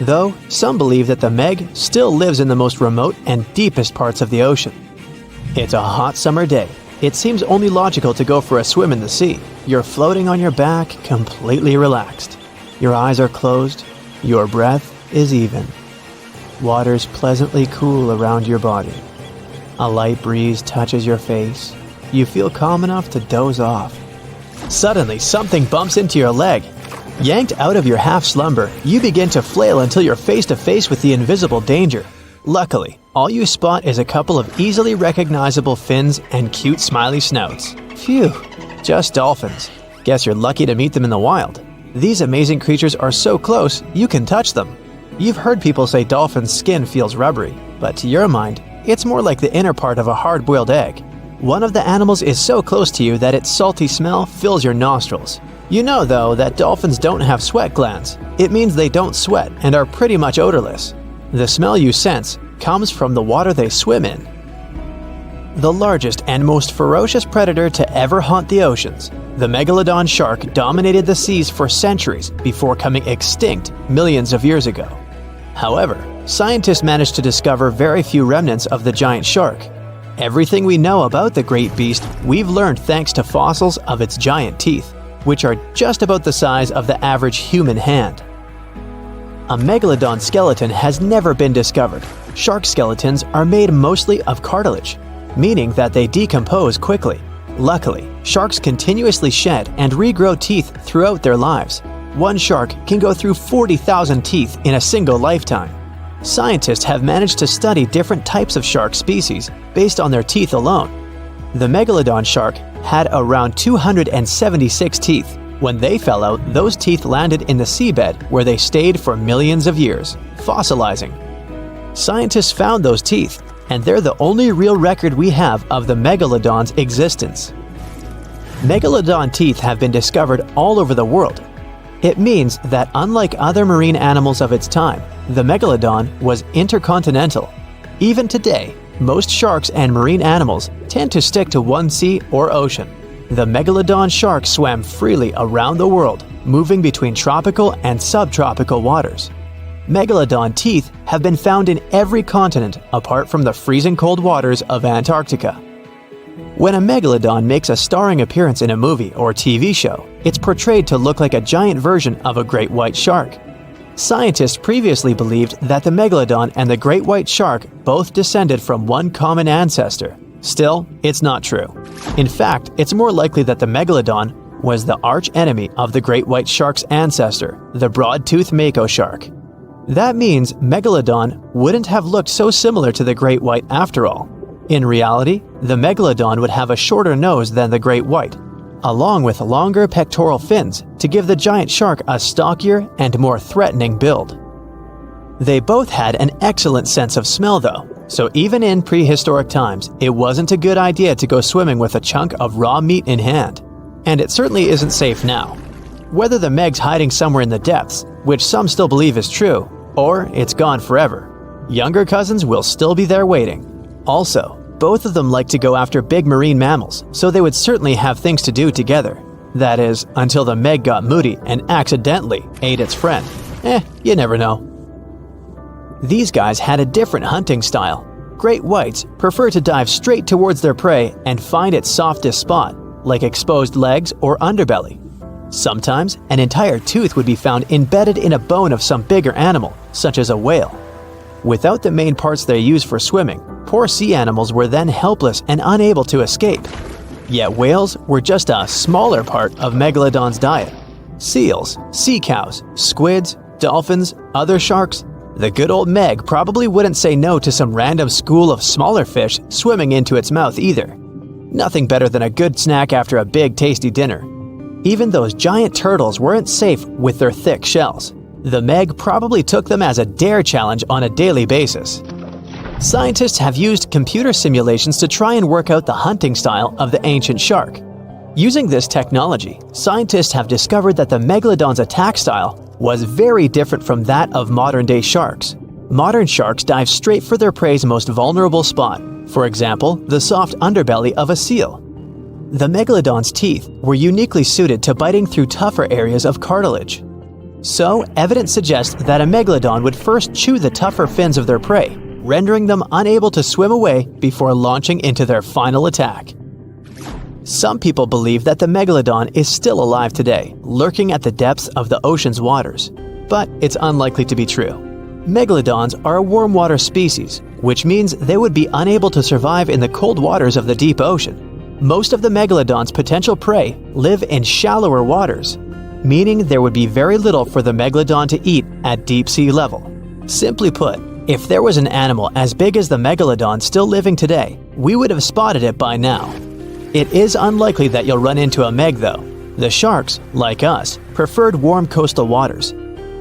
Though, some believe that the Meg still lives in the most remote and deepest parts of the ocean. It's a hot summer day. It seems only logical to go for a swim in the sea. You're floating on your back, completely relaxed. Your eyes are closed. Your breath is even. Water's pleasantly cool around your body. A light breeze touches your face. You feel calm enough to doze off. Suddenly, something bumps into your leg. Yanked out of your half-slumber, you begin to flail until you're face-to-face with the invisible danger. Luckily, all you spot is a couple of easily recognizable fins and cute smiley snouts. Phew, just dolphins. Guess you're lucky to meet them in the wild. These amazing creatures are so close, you can touch them. You've heard people say dolphins' skin feels rubbery, but to your mind, it's more like the inner part of a hard-boiled egg. One of the animals is so close to you that its salty smell fills your nostrils. You know, though, that dolphins don't have sweat glands. It means they don't sweat and are pretty much odorless. The smell you sense comes from the water they swim in. The largest and most ferocious predator to ever haunt the oceans, the Megalodon shark dominated the seas for centuries before coming extinct millions of years ago. However, scientists managed to discover very few remnants of the giant shark. Everything we know about the great beast we've learned thanks to fossils of its giant teeth, which are just about the size of the average human hand. A megalodon skeleton has never been discovered. Shark skeletons are made mostly of cartilage, meaning that they decompose quickly. Luckily, sharks continuously shed and regrow teeth throughout their lives. One shark can go through 40,000 teeth in a single lifetime. Scientists have managed to study different types of shark species based on their teeth alone. The Megalodon shark had around 276 teeth. When they fell out, those teeth landed in the seabed where they stayed for millions of years, fossilizing. Scientists found those teeth, and they're the only real record we have of the Megalodon's existence. Megalodon teeth have been discovered all over the world. It means that unlike other marine animals of its time, the Megalodon was intercontinental. Even today, most sharks and marine animals tend to stick to one sea or ocean. The Megalodon shark swam freely around the world, moving between tropical and subtropical waters. Megalodon teeth have been found in every continent apart from the freezing cold waters of Antarctica. When a megalodon makes a starring appearance in a movie or TV show, it's portrayed to look like a giant version of a great white shark. Scientists previously believed that the megalodon and the great white shark both descended from one common ancestor. Still, it's not true. In fact, it's more likely that the megalodon was the arch-enemy of the great white shark's ancestor, the broad-toothed mako shark. That means Megalodon wouldn't have looked so similar to the great white after all. In reality, the Megalodon would have a shorter nose than the great white, along with longer pectoral fins to give the giant shark a stockier and more threatening build. They both had an excellent sense of smell though, so even in prehistoric times, it wasn't a good idea to go swimming with a chunk of raw meat in hand. And it certainly isn't safe now. Whether the Meg's hiding somewhere in the depths, which some still believe is true, or it's gone forever, younger cousins will still be there waiting. Also, both of them like to go after big marine mammals, so they would certainly have things to do together. That is, until the Meg got moody and accidentally ate its friend. You never know. These guys had a different hunting style. Great whites prefer to dive straight towards their prey and find its softest spot, like exposed legs or underbelly. Sometimes, an entire tooth would be found embedded in a bone of some bigger animal, such as a whale. Without the main parts they use for swimming, poor sea animals were then helpless and unable to escape. Yet whales were just a smaller part of Megalodon's diet. Seals, sea cows, squids, dolphins, other sharks. The good old Meg probably wouldn't say no to some random school of smaller fish swimming into its mouth either. Nothing better than a good snack after a big tasty dinner. Even those giant turtles weren't safe with their thick shells. The Meg probably took them as a dare challenge on a daily basis. Scientists have used computer simulations to try and work out the hunting style of the ancient shark. Using this technology, scientists have discovered that the Megalodon's attack style was very different from that of modern-day sharks. Modern sharks dive straight for their prey's most vulnerable spot, for example, the soft underbelly of a seal. The Megalodon's teeth were uniquely suited to biting through tougher areas of cartilage. So, evidence suggests that a Megalodon would first chew the tougher fins of their prey, rendering them unable to swim away before launching into their final attack. Some people believe that the Megalodon is still alive today, lurking at the depths of the ocean's waters. But it's unlikely to be true. Megalodons are a warm water species, which means they would be unable to survive in the cold waters of the deep ocean. Most of the Megalodon's potential prey live in shallower waters, meaning there would be very little for the Megalodon to eat at deep sea level. Simply put, if there was an animal as big as the Megalodon still living today, we would have spotted it by now. It is unlikely that you'll run into a Meg though. The sharks, like us, preferred warm coastal waters.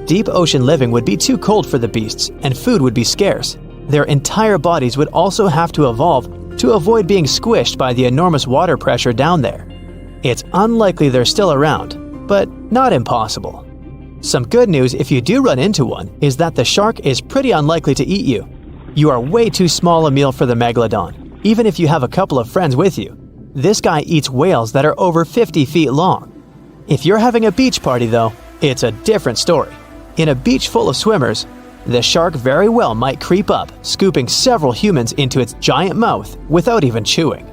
Deep ocean living would be too cold for the beasts, and food would be scarce. Their entire bodies would also have to evolve to avoid being squished by the enormous water pressure down there. It's unlikely they're still around, but not impossible. Some good news if you do run into one is that the shark is pretty unlikely to eat you. You are way too small a meal for the Megalodon, even if you have a couple of friends with you. This guy eats whales that are over 50 feet long. If you're having a beach party though, it's a different story. In a beach full of swimmers, the shark very well might creep up, scooping several humans into its giant mouth without even chewing.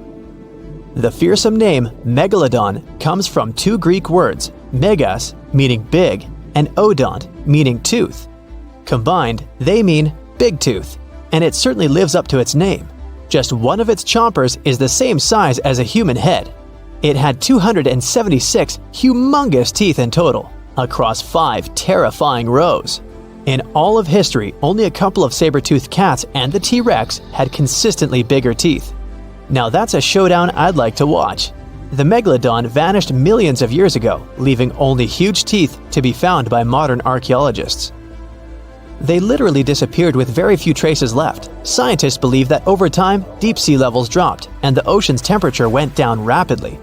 The fearsome name Megalodon comes from two Greek words, megas, meaning big, and odont, meaning tooth. Combined, they mean big tooth, and it certainly lives up to its name. Just one of its chompers is the same size as a human head. It had 276 humongous teeth in total, across 5 terrifying rows. In all of history, only a couple of saber-toothed cats and the T-Rex had consistently bigger teeth. Now that's a showdown I'd like to watch. The Megalodon vanished millions of years ago, leaving only huge teeth to be found by modern archaeologists. They literally disappeared with very few traces left. Scientists believe that over time, deep sea levels dropped and the ocean's temperature went down rapidly.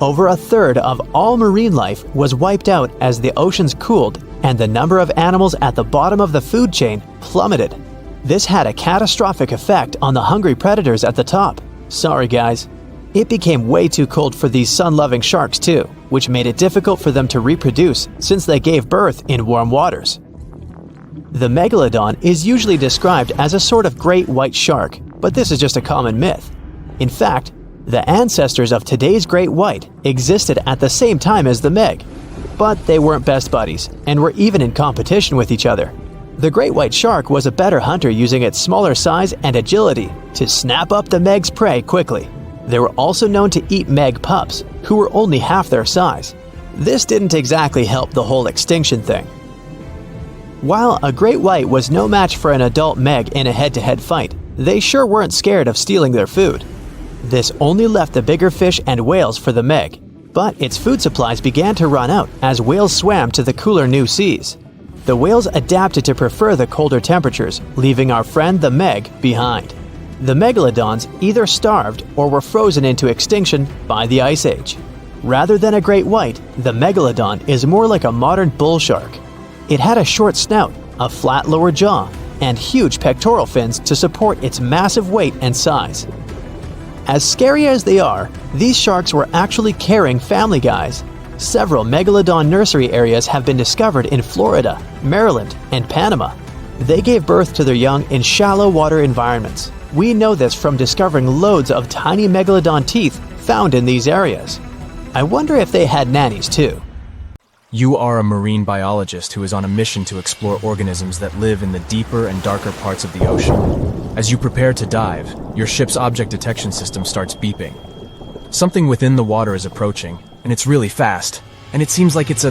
Over a third of all marine life was wiped out as the oceans cooled and the number of animals at the bottom of the food chain plummeted. This had a catastrophic effect on the hungry predators at the top. Sorry guys. It became way too cold for these sun-loving sharks too, which made it difficult for them to reproduce since they gave birth in warm waters. The Megalodon is usually described as a sort of great white shark, but this is just a common myth. In fact, the ancestors of today's great white existed at the same time as the Meg, but they weren't best buddies and were even in competition with each other. The great white shark was a better hunter using its smaller size and agility to snap up the Meg's prey quickly. They were also known to eat Meg pups, who were only half their size. This didn't exactly help the whole extinction thing. While a great white was no match for an adult Meg in a head-to-head fight, they sure weren't scared of stealing their food. This only left the bigger fish and whales for the Meg, but its food supplies began to run out as whales swam to the cooler new seas. The whales adapted to prefer the colder temperatures, leaving our friend the Meg behind. The Megalodons either starved or were frozen into extinction by the Ice Age. Rather than a great white, the Megalodon is more like a modern bull shark. It had a short snout, a flat lower jaw, and huge pectoral fins to support its massive weight and size. As scary as they are, these sharks were actually caring family guys. Several Megalodon nursery areas have been discovered in Florida, Maryland, and Panama. They gave birth to their young in shallow water environments. We know this from discovering loads of tiny Megalodon teeth found in these areas. I wonder if they had nannies too. You are a marine biologist who is on a mission to explore organisms that live in the deeper and darker parts of the ocean. As you prepare to dive, your ship's object detection system starts beeping. Something within the water is approaching, and it's really fast, and it seems like it's a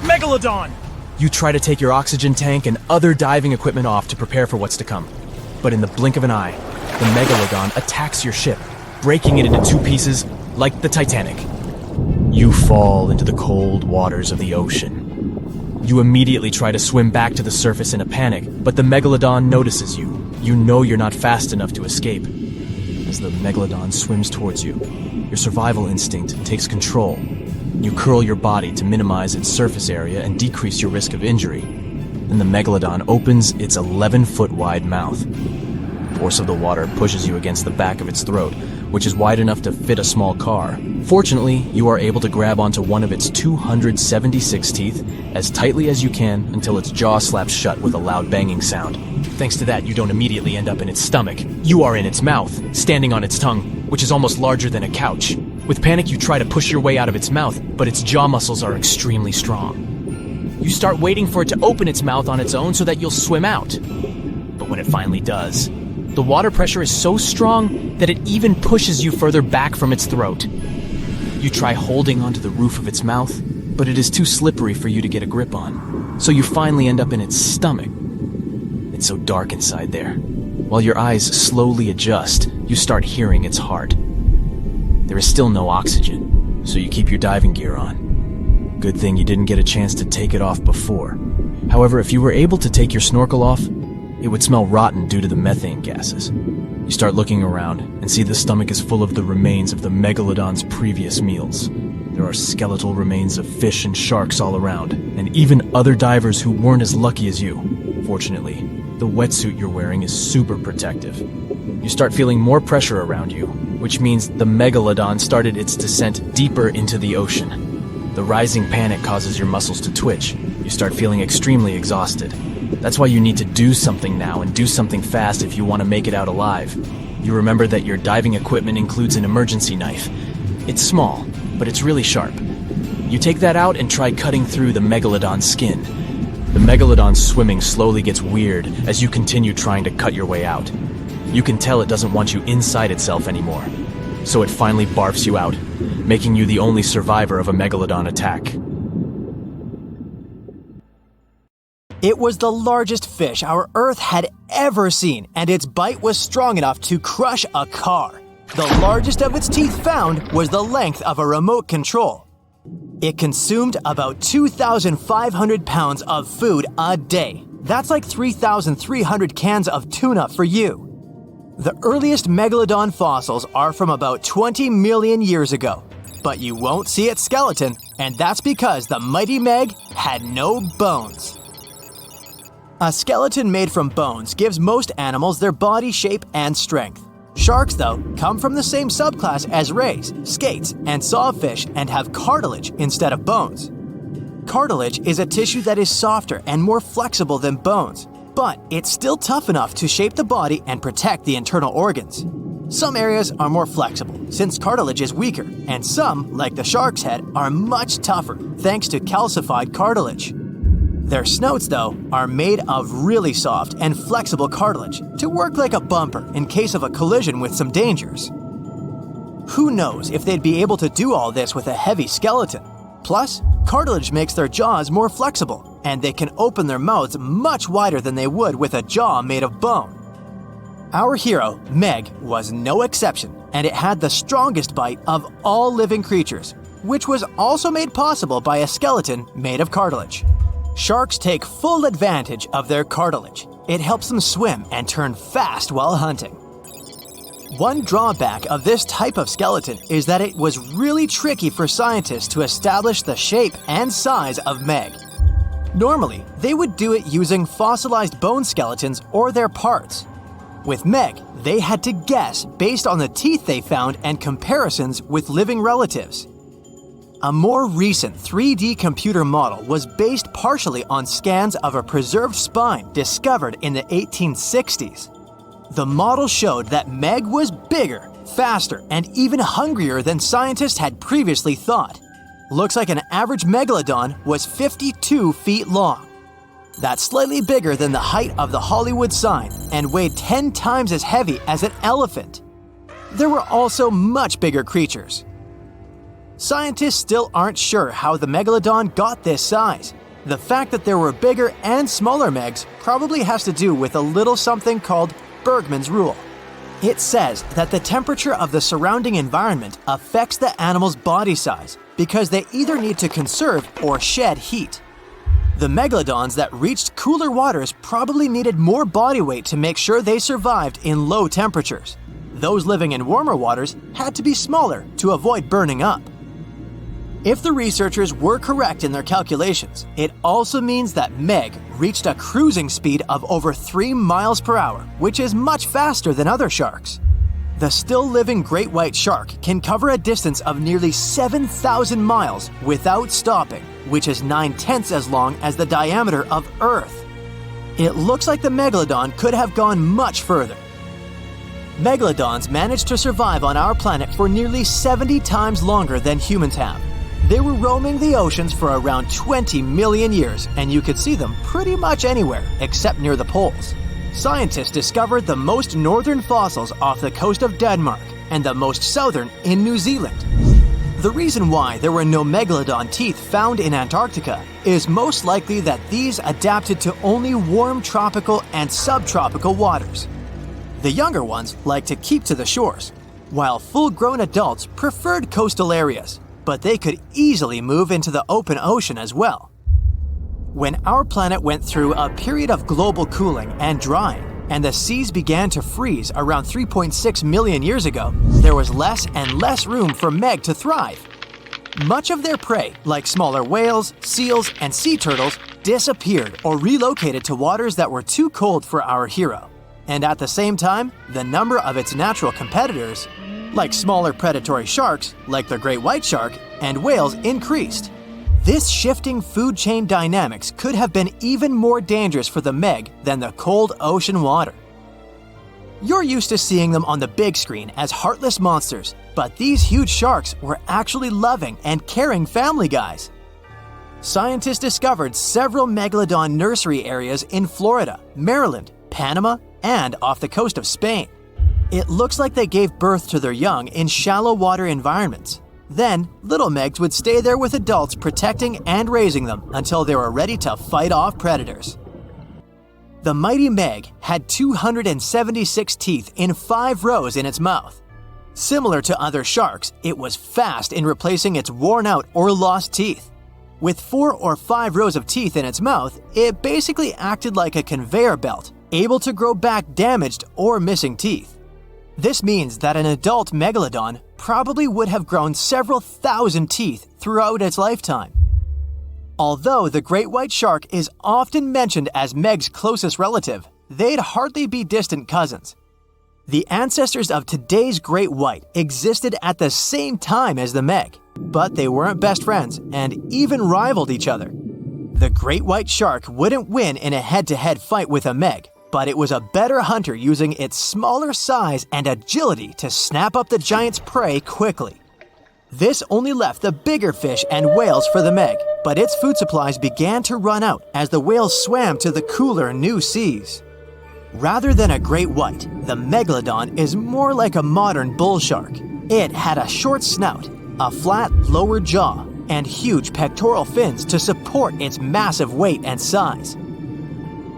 Megalodon! You try to take your oxygen tank and other diving equipment off to prepare for what's to come. But in the blink of an eye, the Megalodon attacks your ship, breaking it into 2 pieces like the Titanic. You fall into the cold waters of the ocean. You immediately try to swim back to the surface in a panic, but the Megalodon notices you. you know you're not fast enough to escape. As the Megalodon swims towards you, your survival instinct takes control. You curl your body to minimize its surface area and decrease your risk of injury. Then the Megalodon opens its 11-foot wide mouth. The force of the water pushes you against the back of its throat, which is wide enough to fit a small car. Fortunately, you are able to grab onto one of its 276 teeth as tightly as you can until its jaw slaps shut with a loud banging sound. Thanks to that, you don't immediately end up in its stomach. You are in its mouth, standing on its tongue, which is almost larger than a couch. With panic, you try to push your way out of its mouth, but its jaw muscles are extremely strong. You start waiting for it to open its mouth on its own so that you'll swim out. But when it finally does, the water pressure is so strong that it even pushes you further back from its throat. You try holding onto the roof of its mouth, but it is too slippery for you to get a grip on. So you finally end up in its stomach. It's so dark inside there. While your eyes slowly adjust, you start hearing its heart. There is still no oxygen, so you keep your diving gear on. Good thing you didn't get a chance to take it off before. However, if you were able to take your snorkel off, it would smell rotten due to the methane gases. You start looking around and see the stomach is full of the remains of the Megalodon's previous meals. There are skeletal remains of fish and sharks all around, and even other divers who weren't as lucky as you. Fortunately, the wetsuit you're wearing is super protective. You start feeling more pressure around you, which means the Megalodon started its descent deeper into the ocean. The rising panic causes your muscles to twitch. You start feeling extremely exhausted. That's why you need to do something now and do something fast if you want to make it out alive. You remember that your diving equipment includes an emergency knife. It's small, but it's really sharp. You take that out and try cutting through the Megalodon's skin. The Megalodon's swimming slowly gets weird as you continue trying to cut your way out. You can tell it doesn't want you inside itself anymore. So it finally barfs you out, making you the only survivor of a Megalodon attack. It was the largest fish our Earth had ever seen, and its bite was strong enough to crush a car. The largest of its teeth found was the length of a remote control. It consumed about 2,500 pounds of food a day. That's like 3,300 cans of tuna for you. The earliest Megalodon fossils are from about 20 million years ago, but you won't see its skeleton, and that's because the mighty Meg had no bones. A skeleton made from bones gives most animals their body shape and strength. Sharks, though, come from the same subclass as rays, skates, and sawfish and have cartilage instead of bones. Cartilage is a tissue that is softer and more flexible than bones, but it's still tough enough to shape the body and protect the internal organs. Some areas are more flexible, since cartilage is weaker, and some, like the shark's head, are much tougher, thanks to calcified cartilage. Their snouts, though, are made of really soft and flexible cartilage to work like a bumper in case of a collision with some dangers. Who knows if they'd be able to do all this with a heavy skeleton? Plus, cartilage makes their jaws more flexible, and they can open their mouths much wider than they would with a jaw made of bone. Our hero, Meg, was no exception, and it had the strongest bite of all living creatures, which was also made possible by a skeleton made of cartilage. Sharks take full advantage of their cartilage. It helps them swim and turn fast while hunting. One drawback of this type of skeleton is that it was really tricky for scientists to establish the shape and size of Meg. Normally, they would do it using fossilized bone skeletons or their parts. With Meg, they had to guess based on the teeth they found and comparisons with living relatives. A more recent 3D computer model was based partially on scans of a preserved spine discovered in the 1860s. The model showed that Meg was bigger, faster, and even hungrier than scientists had previously thought. Looks like an average Megalodon was 52 feet long. That's slightly bigger than the height of the Hollywood sign and weighed 10 times as heavy as an elephant. There were also much bigger creatures. Scientists still aren't sure how the Megalodon got this size. The fact that there were bigger and smaller Megs probably has to do with a little something called Bergmann's rule. It says that the temperature of the surrounding environment affects the animal's body size because they either need to conserve or shed heat. The megalodons that reached cooler waters probably needed more body weight to make sure they survived in low temperatures. Those living in warmer waters had to be smaller to avoid burning up. If the researchers were correct in their calculations, it also means that Meg reached a cruising speed of over 3 miles per hour, which is much faster than other sharks. The still-living great white shark can cover a distance of nearly 7,000 miles without stopping, which is 9/10 as long as the diameter of Earth. It looks like the megalodon could have gone much further. Megalodons managed to survive on our planet for nearly 70 times longer than humans have. They were roaming the oceans for around 20 million years, and you could see them pretty much anywhere except near the poles. Scientists discovered the most northern fossils off the coast of Denmark and the most southern in New Zealand. The reason why there were no megalodon teeth found in Antarctica is most likely that these adapted to only warm tropical and subtropical waters. The younger ones like to keep to the shores, while full-grown adults preferred coastal areas, but they could easily move into the open ocean as well. When our planet went through a period of global cooling and drying, and the seas began to freeze around 3.6 million years ago, there was less and less room for Meg to thrive. Much of their prey, like smaller whales, seals, and sea turtles, disappeared or relocated to waters that were too cold for our hero. And at the same time, the number of its natural competitors, like smaller predatory sharks, like the great white shark, and whales increased. This shifting food chain dynamics could have been even more dangerous for the Meg than the cold ocean water. You're used to seeing them on the big screen as heartless monsters, but these huge sharks were actually loving and caring family guys. Scientists discovered several megalodon nursery areas in Florida, Maryland, Panama, and off the coast of Spain. It looks like they gave birth to their young in shallow water environments. Then, little Megs would stay there with adults protecting and raising them until they were ready to fight off predators. The mighty Meg had 276 teeth in 5 rows in its mouth. Similar to other sharks, it was fast in replacing its worn-out or lost teeth. With 4 or 5 rows of teeth in its mouth, it basically acted like a conveyor belt, able to grow back damaged or missing teeth. This means that an adult megalodon probably would have grown several thousand teeth throughout its lifetime. Although the great white shark is often mentioned as Meg's closest relative, they'd hardly be distant cousins. The ancestors of today's great white existed at the same time as the Meg, but they weren't best friends and even rivaled each other. The great white shark wouldn't win in a head-to-head fight with a Meg, but it was a better hunter using its smaller size and agility to snap up the giant's prey quickly. This only left the bigger fish and whales for the Meg, but its food supplies began to run out as the whales swam to the cooler new seas. Rather than a great white, the megalodon is more like a modern bull shark. It had a short snout, a flat lower jaw, and huge pectoral fins to support its massive weight and size.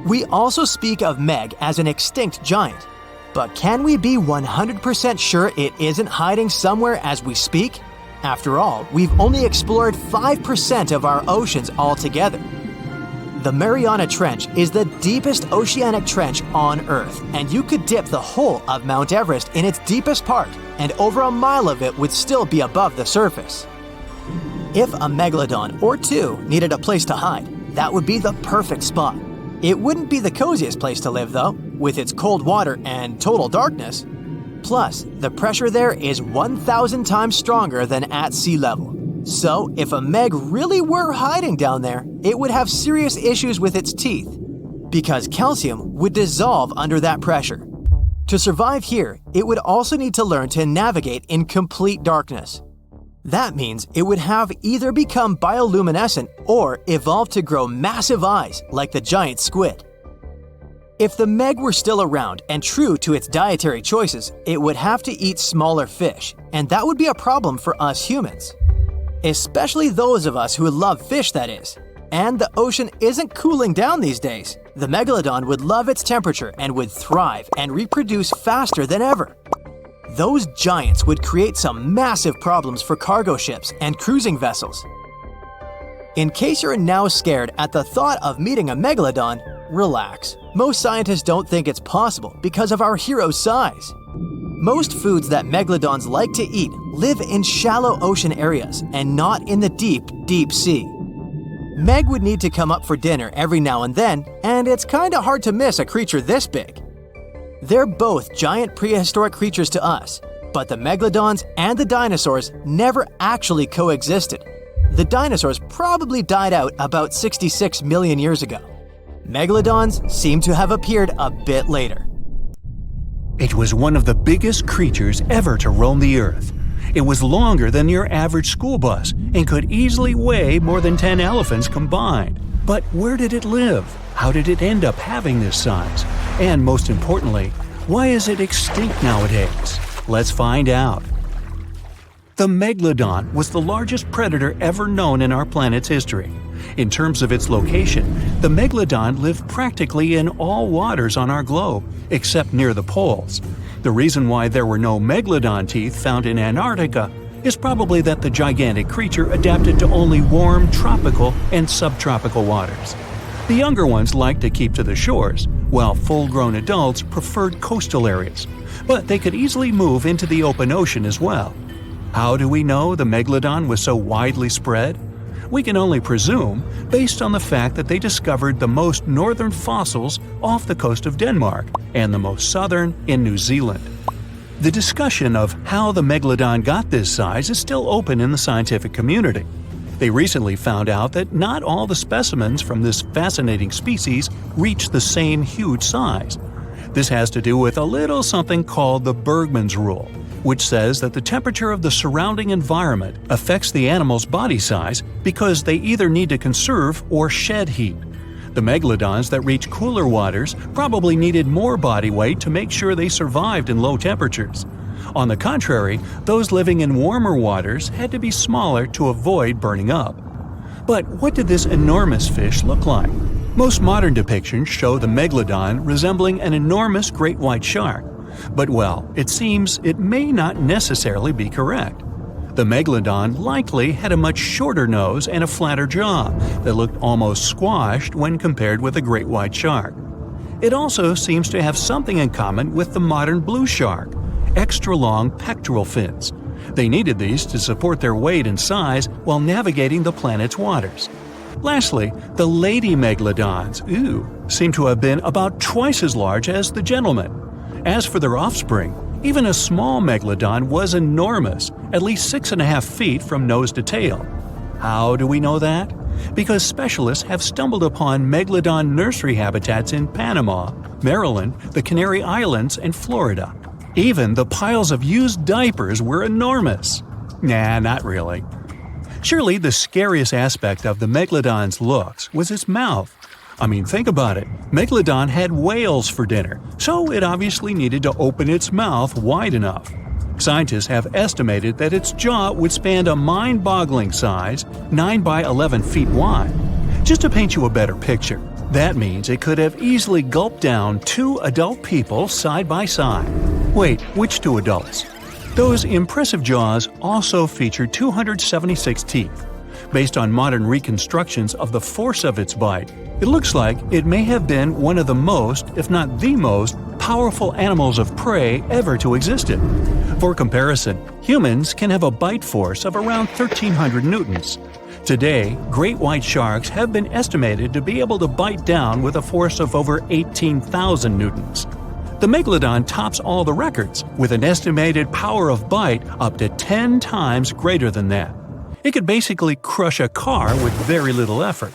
We also speak of Meg as an extinct giant, but can we be 100% sure it isn't hiding somewhere as we speak? After all, we've only explored 5% of our oceans altogether. The Mariana Trench is the deepest oceanic trench on Earth, and you could dip the whole of Mount Everest in its deepest part, and over a mile of it would still be above the surface. If a megalodon or two needed a place to hide, that would be the perfect spot. It wouldn't be the coziest place to live, though, with its cold water and total darkness. Plus, the pressure there is 1,000 times stronger than at sea level. So, if a Meg really were hiding down there, it would have serious issues with its teeth, because calcium would dissolve under that pressure. To survive here, it would also need to learn to navigate in complete darkness. That means it would have either become bioluminescent or evolve to grow massive eyes like the giant squid. If the Meg were still around and true to its dietary choices, it would have to eat smaller fish, and that would be a problem for us humans. Especially those of us who love fish, that is. And the ocean isn't cooling down these days. The megalodon would love its temperature and would thrive and reproduce faster than ever. Those giants would create some massive problems for cargo ships and cruising vessels. In case you're now scared at the thought of meeting a megalodon, relax. Most scientists don't think it's possible because of our hero's size. Most foods that megalodons like to eat live in shallow ocean areas and not in the deep, deep sea. Meg would need to come up for dinner every now and then, and it's kinda hard to miss a creature this big. They're both giant prehistoric creatures to us, but the megalodons and the dinosaurs never actually coexisted. The dinosaurs probably died out about 66 million years ago. Megalodons seem to have appeared a bit later. It was one of the biggest creatures ever to roam the Earth. It was longer than your average school bus and could easily weigh more than 10 elephants combined. But where did it live? How did it end up having this size? And most importantly, why is it extinct nowadays? Let's find out. The Megalodon was the largest predator ever known in our planet's history. In terms of its location, the Megalodon lived practically in all waters on our globe, except near the poles. The reason why there were no Megalodon teeth found in Antarctica is probably that the gigantic creature adapted to only warm tropical and subtropical waters. The younger ones liked to keep to the shores, while full-grown adults preferred coastal areas, but they could easily move into the open ocean as well. How do we know the Megalodon was so widely spread? We can only presume, based on the fact that they discovered the most northern fossils off the coast of Denmark and the most southern in New Zealand. The discussion of how the Megalodon got this size is still open in the scientific community. They recently found out that not all the specimens from this fascinating species reach the same huge size. This has to do with a little something called the Bergmann's Rule, which says that the temperature of the surrounding environment affects the animal's body size because they either need to conserve or shed heat. The megalodons that reach cooler waters probably needed more body weight to make sure they survived in low temperatures. On the contrary, those living in warmer waters had to be smaller to avoid burning up. But what did this enormous fish look like? Most modern depictions show the megalodon resembling an enormous great white shark. But well, it seems it may not necessarily be correct. The megalodon likely had a much shorter nose and a flatter jaw that looked almost squashed when compared with a great white shark. It also seems to have something in common with the modern blue shark: extra-long pectoral fins. They needed these to support their weight and size while navigating the planet's waters. Lastly, the lady megalodons, seem to have been about twice as large as the gentlemen. As for their offspring, even a small megalodon was enormous, at least 6.5 feet from nose to tail. How do we know that? Because specialists have stumbled upon megalodon nursery habitats in Panama, Maryland, the Canary Islands, and Florida. Even the piles of used diapers were enormous. Nah, not really. Surely the scariest aspect of the megalodon's looks was its mouth. I mean, think about it. Megalodon had whales for dinner, so it obviously needed to open its mouth wide enough. Scientists have estimated that its jaw would span a mind-boggling size, 9 by 11 feet wide. Just to paint you a better picture, that means it could have easily gulped down 2 adult people side by side. Wait, which 2 adults? Those impressive jaws also featured 276 teeth. Based on modern reconstructions of the force of its bite, it looks like it may have been one of the most, if not the most, powerful animals of prey ever to exist. For comparison, humans can have a bite force of around 1,300 newtons. Today, great white sharks have been estimated to be able to bite down with a force of over 18,000 newtons. The megalodon tops all the records, with an estimated power of bite up to 10 times greater than that. It could basically crush a car with very little effort.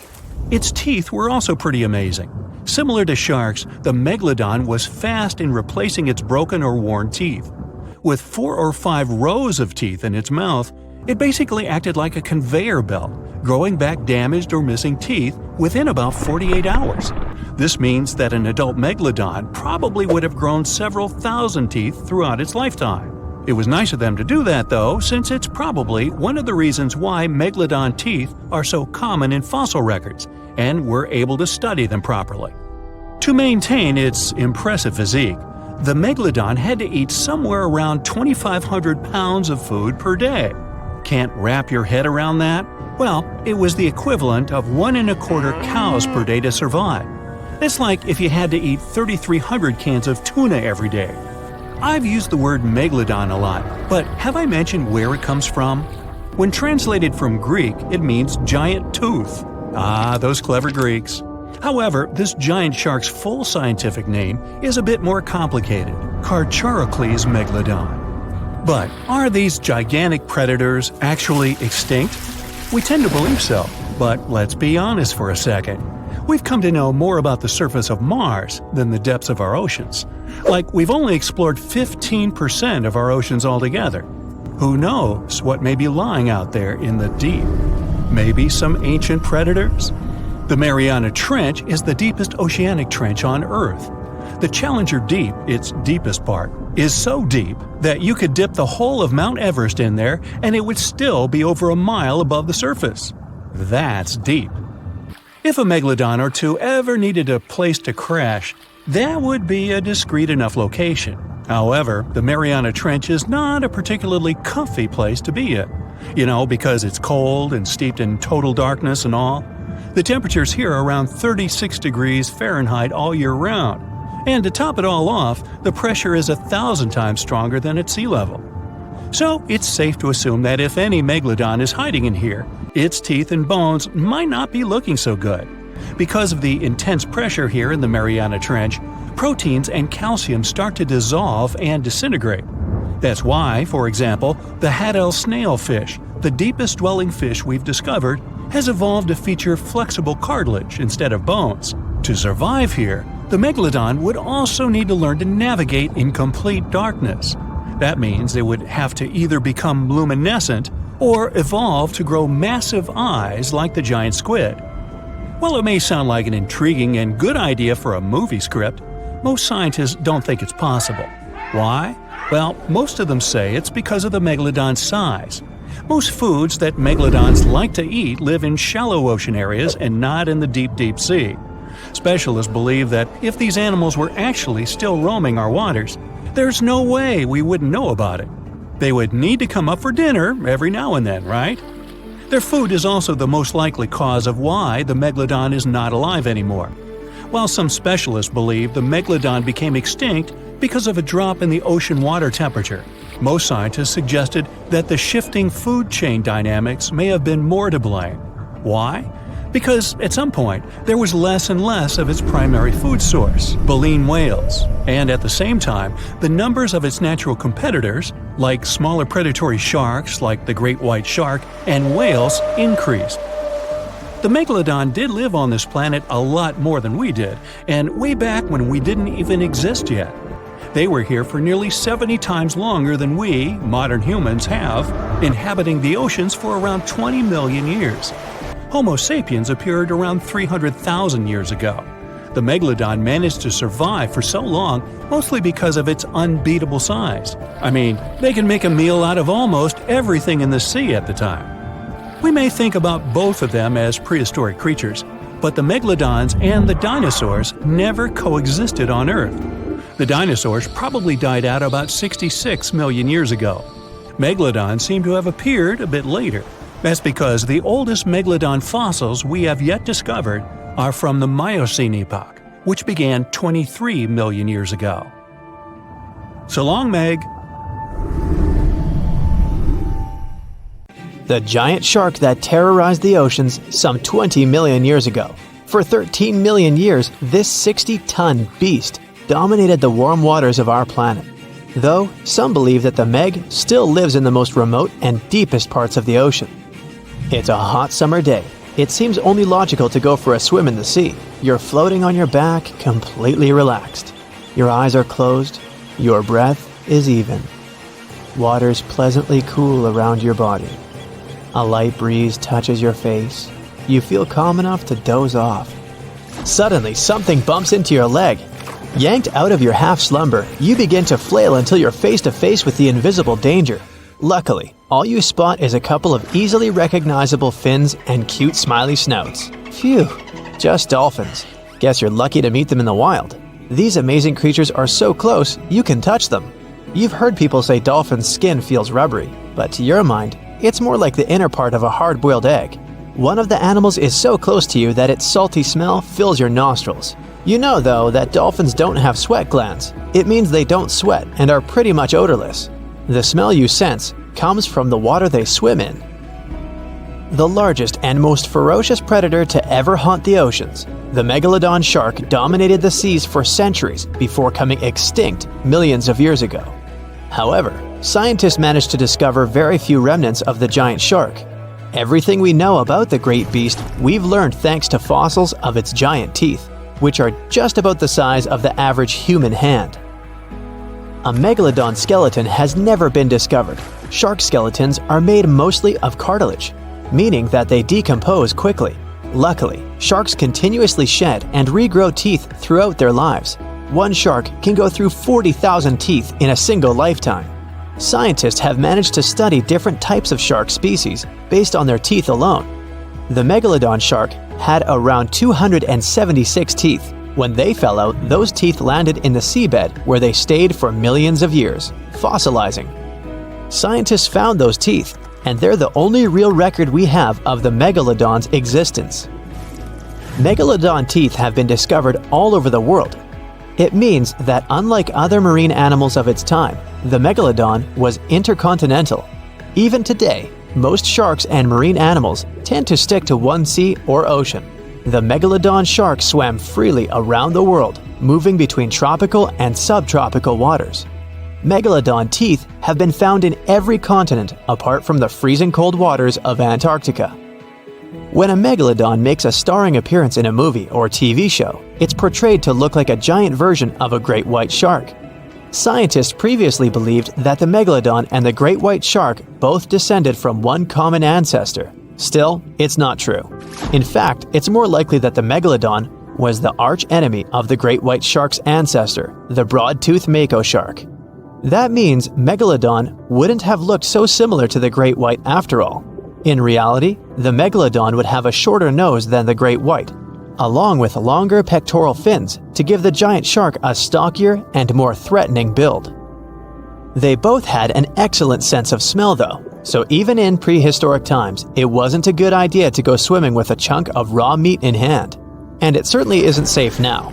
Its teeth were also pretty amazing. Similar to sharks, the megalodon was fast in replacing its broken or worn teeth. With 4 or 5 rows of teeth in its mouth, it basically acted like a conveyor belt, growing back damaged or missing teeth within about 48 hours. This means that an adult megalodon probably would have grown several thousand teeth throughout its lifetime. It was nice of them to do that, though, since it's probably one of the reasons why megalodon teeth are so common in fossil records, and we're able to study them properly. To maintain its impressive physique, the megalodon had to eat somewhere around 2,500 pounds of food per day. Can't wrap your head around that? Well, it was the equivalent of 1.25 cows per day to survive. It's like if you had to eat 3,300 cans of tuna every day. I've used the word megalodon a lot, but have I mentioned where it comes from? When translated from Greek, it means giant tooth. Ah, those clever Greeks. However, this giant shark's full scientific name is a bit more complicated, Carcharocles megalodon. But are these gigantic predators actually extinct? We tend to believe so, but let's be honest for a second. We've come to know more about the surface of Mars than the depths of our oceans. Like, we've only explored 15% of our oceans altogether. Who knows what may be lying out there in the deep? Maybe some ancient predators? The Mariana Trench is the deepest oceanic trench on Earth. The Challenger Deep, its deepest part, is so deep that you could dip the whole of Mount Everest in there and it would still be over a mile above the surface. That's deep. If a megalodon or two ever needed a place to crash, that would be a discreet enough location. However, the Mariana Trench is not a particularly comfy place to be in. Because it's cold and steeped in total darkness and all. The temperatures here are around 36 degrees Fahrenheit all year round. And to top it all off, the pressure is 1,000 times stronger than at sea level. So it's safe to assume that if any megalodon is hiding in here, its teeth and bones might not be looking so good. Because of the intense pressure here in the Mariana Trench, proteins and calcium start to dissolve and disintegrate. That's why, for example, the Haddell snailfish, the deepest dwelling fish we've discovered, has evolved to feature flexible cartilage instead of bones. To survive here, the megalodon would also need to learn to navigate in complete darkness. That means they would have to either become luminescent or evolve to grow massive eyes like the giant squid. While it may sound like an intriguing and good idea for a movie script, most scientists don't think it's possible. Why? Well, most of them say it's because of the megalodon's size. Most foods that megalodons like to eat live in shallow ocean areas and not in the deep, deep sea. Specialists believe that if these animals were actually still roaming our waters, there's no way we wouldn't know about it. They would need to come up for dinner every now and then, right? Their food is also the most likely cause of why the megalodon is not alive anymore. While some specialists believe the megalodon became extinct because of a drop in the ocean water temperature, most scientists suggested that the shifting food chain dynamics may have been more to blame. Why? Because at some point, there was less and less of its primary food source, baleen whales, and at the same time, the numbers of its natural competitors, like smaller predatory sharks like the great white shark and whales, increased. The megalodon did live on this planet a lot more than we did, and way back when we didn't even exist yet. They were here for nearly 70 times longer than we, modern humans, have, inhabiting the oceans for around 20 million years. Homo sapiens appeared around 300,000 years ago. The megalodon managed to survive for so long mostly because of its unbeatable size. I mean, they can make a meal out of almost everything in the sea at the time. We may think about both of them as prehistoric creatures, but the megalodons and the dinosaurs never coexisted on Earth. The dinosaurs probably died out about 66 million years ago. Megalodons seem to have appeared a bit later. That's because the oldest megalodon fossils we have yet discovered are from the Miocene epoch, which began 23 million years ago. So long, Meg. The giant shark that terrorized the oceans some 20 million years ago. For 13 million years, this 60-ton beast dominated the warm waters of our planet. Though, some believe that the Meg still lives in the most remote and deepest parts of the ocean. It's a hot summer day. It seems only logical to go for a swim in the sea. You're floating on your back, completely relaxed. Your eyes are closed. Your breath is even. Water's pleasantly cool around your body. A light breeze touches your face. You feel calm enough to doze off. Suddenly, something bumps into your leg. Yanked out of your half-slumber, you begin to flail until you're face to face with the invisible danger. Luckily, all you spot is a couple of easily recognizable fins and cute smiley snouts. Phew, just dolphins. Guess you're lucky to meet them in the wild. These amazing creatures are so close, you can touch them. You've heard people say dolphins' skin feels rubbery, but to your mind, It's more like the inner part of a hard-boiled egg. One of the animals is so close to you that its salty smell fills your nostrils. You know, though, that dolphins don't have sweat glands. It means they don't sweat and are pretty much odorless. The smell you sense comes from the water they swim in. The largest and most ferocious predator to ever haunt the oceans, the Megalodon shark dominated the seas for centuries before coming extinct millions of years ago. However, scientists managed to discover very few remnants of the giant shark. Everything we know about the great beast we've learned thanks to fossils of its giant teeth, which are just about the size of the average human hand. A Megalodon skeleton has never been discovered. Shark skeletons are made mostly of cartilage, meaning that they decompose quickly. Luckily, sharks continuously shed and regrow teeth throughout their lives. One shark can go through 40,000 teeth in a single lifetime. Scientists have managed to study different types of shark species based on their teeth alone. The Megalodon shark had around 276 teeth. When they fell out, those teeth landed in the seabed where they stayed for millions of years, fossilizing. Scientists found those teeth, and they're the only real record we have of the Megalodon's existence. Megalodon teeth have been discovered all over the world. It means that unlike other marine animals of its time, the Megalodon was intercontinental. Even today, most sharks and marine animals tend to stick to one sea or ocean. The Megalodon shark swam freely around the world, moving between tropical and subtropical waters. Megalodon teeth have been found in every continent apart from the freezing cold waters of Antarctica. When a Megalodon makes a starring appearance in a movie or TV show, it's portrayed to look like a giant version of a great white shark. Scientists previously believed that the Megalodon and the great white shark both descended from one common ancestor. Still, it's not true. In fact, it's more likely that the Megalodon was the arch-enemy of the great white shark's ancestor, the broad-toothed mako shark. That means Megalodon wouldn't have looked so similar to the great white after all. In reality, the Megalodon would have a shorter nose than the great white, along with longer pectoral fins to give the giant shark a stockier and more threatening build. They both had an excellent sense of smell though, so even in prehistoric times, it wasn't a good idea to go swimming with a chunk of raw meat in hand. And it certainly isn't safe now.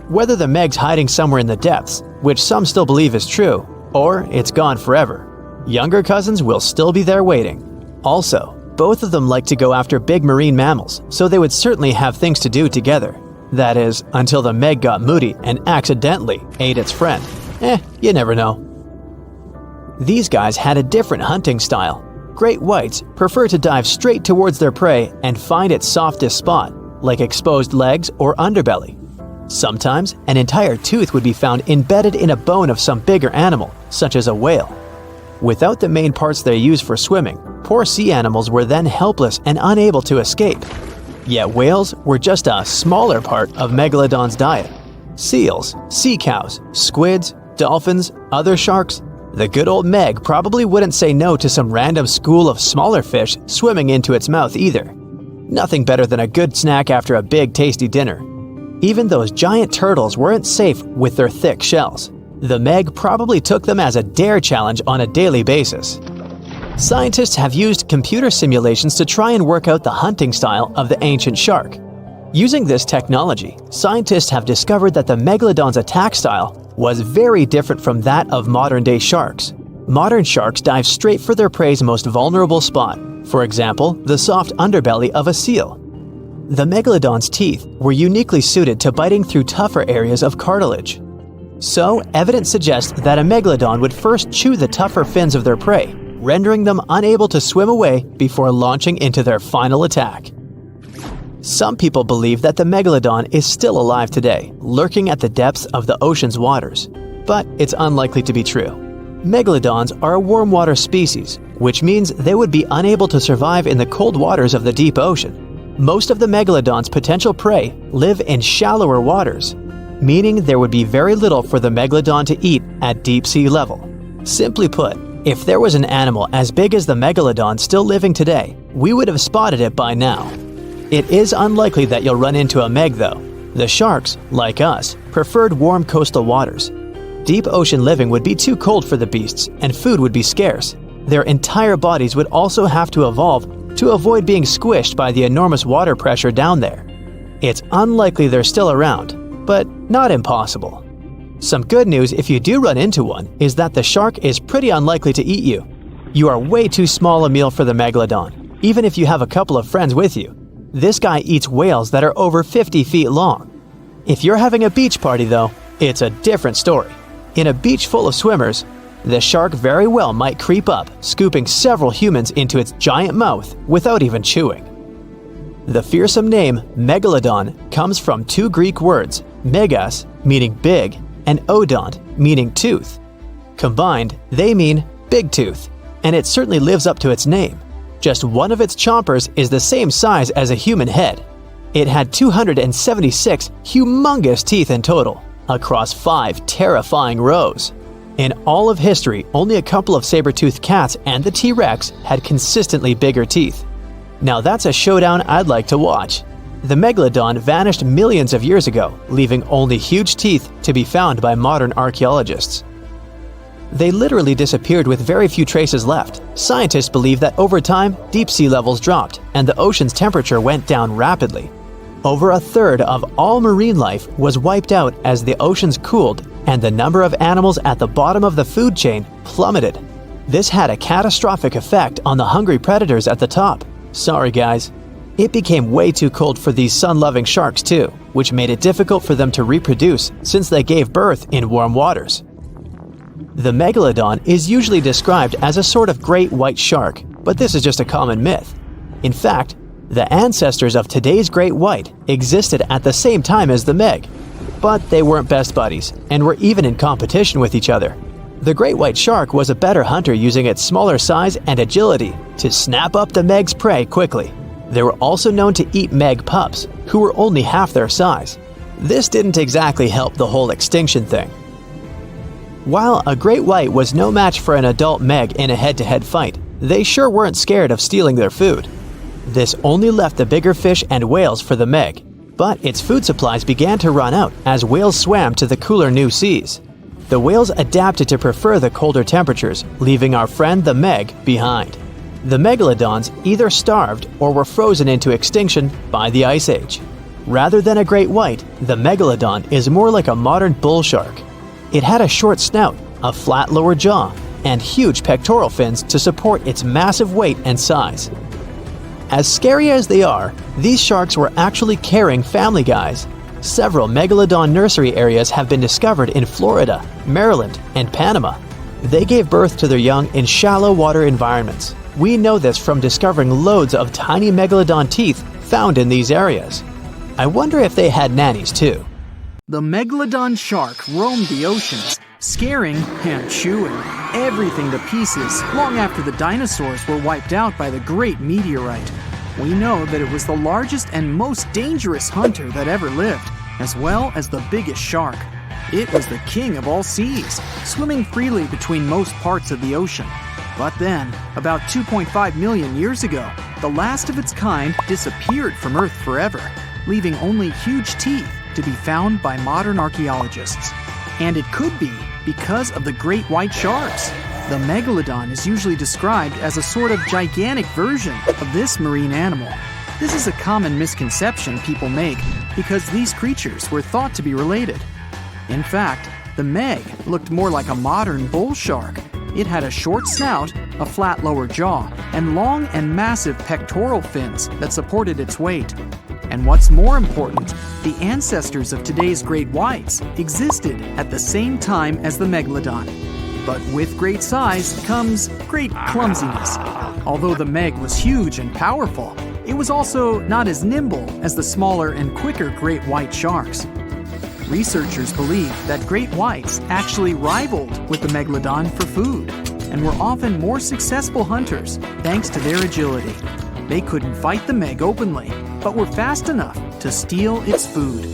Whether the Meg's hiding somewhere in the depths, which some still believe is true, or it's gone forever, younger cousins will still be there waiting. Also, both of them like to go after big marine mammals, so they would certainly have things to do together. That is, until the Meg got moody and accidentally ate its friend. You never know. These guys had a different hunting style. Great whites prefer to dive straight towards their prey and find its softest spot, like exposed legs or underbelly. Sometimes, an entire tooth would be found embedded in a bone of some bigger animal, such as a whale. Without the main parts they use for swimming, poor sea animals were then helpless and unable to escape. Yet whales were just a smaller part of Megalodon's diet. Seals, sea cows, squids, dolphins, other sharks. The good old Meg probably wouldn't say no to some random school of smaller fish swimming into its mouth either. Nothing better than a good snack after a big tasty dinner. Even those giant turtles weren't safe with their thick shells. The Meg probably took them as a dare challenge on a daily basis. Scientists have used computer simulations to try and work out the hunting style of the ancient shark. Using this technology, scientists have discovered that the Megalodon's attack style was very different from that of modern-day sharks. Modern sharks dive straight for their prey's most vulnerable spot, for example, the soft underbelly of a seal. The Megalodon's teeth were uniquely suited to biting through tougher areas of cartilage. So, evidence suggests that a Megalodon would first chew the tougher fins of their prey, rendering them unable to swim away before launching into their final attack. Some people believe that the Megalodon is still alive today, lurking at the depths of the ocean's waters. But it's unlikely to be true. Megalodons are a warm water species, which means they would be unable to survive in the cold waters of the deep ocean. Most of the Megalodon's potential prey live in shallower waters, meaning there would be very little for the Megalodon to eat at deep sea level. Simply put, if there was an animal as big as the Megalodon still living today, we would have spotted it by now. It is unlikely that you'll run into a Meg though. The sharks, like us, preferred warm coastal waters. Deep ocean living would be too cold for the beasts, and food would be scarce. their entire bodies would also have to evolve to avoid being squished by the enormous water pressure down there. It's unlikely they're still around, but not impossible. Some good news if you do run into one is that the shark is pretty unlikely to eat you. You are way too small a meal for the Megalodon, even if you have a couple of friends with you. This guy eats whales that are over 50 feet long. If you're having a beach party though, it's a different story. In a beach full of swimmers, the shark very well might creep up, scooping several humans into its giant mouth without even chewing. The fearsome name Megalodon comes from two Greek words, megas, meaning big, and odont, meaning tooth. Combined, they mean big tooth, and it certainly lives up to its name. Just one of its chompers is the same size as a human head. It had 276 humongous teeth in total, across 5 terrifying rows. In all of history, only a couple of saber-toothed cats and the T-Rex had consistently bigger teeth. Now that's a showdown I'd like to watch. The Megalodon vanished millions of years ago, leaving only huge teeth to be found by modern archaeologists. They literally disappeared with very few traces left. Scientists believe that over time, deep sea levels dropped and the ocean's temperature went down rapidly. Over a third of all marine life was wiped out as the oceans cooled and the number of animals at the bottom of the food chain plummeted. This had a catastrophic effect on the hungry predators at the top. Sorry guys. It became way too cold for these sun-loving sharks too, which made it difficult for them to reproduce since they gave birth in warm waters. The Megalodon is usually described as a sort of great white shark, but this is just a common myth. In fact, the ancestors of today's great white existed at the same time as the Meg, but they weren't best buddies and were even in competition with each other. The great white shark was a better hunter using its smaller size and agility to snap up the Meg's prey quickly. They were also known to eat Meg pups, who were only half their size. This didn't exactly help the whole extinction thing. While a great white was no match for an adult Meg in a head-to-head fight, they sure weren't scared of stealing their food. This only left the bigger fish and whales for the Meg, but its food supplies began to run out as whales swam to the cooler new seas. The whales adapted to prefer the colder temperatures, leaving our friend the Meg behind. The Megalodons either starved or were frozen into extinction by the Ice Age. Rather than a great white, the Megalodon is more like a modern bull shark. It had a short snout, a flat lower jaw, and huge pectoral fins to support its massive weight and size. As scary as they are, these sharks were actually caring family guys. Several Megalodon nursery areas have been discovered in Florida, Maryland, and Panama. They gave birth to their young in shallow water environments. We know this from discovering loads of tiny Megalodon teeth found in these areas. I wonder if they had nannies too. The Megalodon shark roamed the oceans, scaring and chewing everything to pieces long after the dinosaurs were wiped out by the great meteorite. We know that it was the largest and most dangerous hunter that ever lived, as well as the biggest shark. It was the king of all seas, swimming freely between most parts of the ocean. But then, about 2.5 million years ago, the last of its kind disappeared from Earth forever, leaving only huge teeth to be found by modern archaeologists. And it could be because of the great white sharks. The Megalodon is usually described as a sort of gigantic version of this marine animal. This is a common misconception people make because these creatures were thought to be related. In fact, the Meg looked more like a modern bull shark. It had a short snout, a flat lower jaw, and long and massive pectoral fins that supported its weight. And what's more important, the ancestors of today's great whites existed at the same time as the Megalodon. But with great size comes great clumsiness. Although the Meg was huge and powerful, it was also not as nimble as the smaller and quicker great white sharks. Researchers believe that great whites actually rivaled with the Megalodon for food and were often more successful hunters thanks to their agility. They couldn't fight the Meg openly, but were fast enough to steal its food.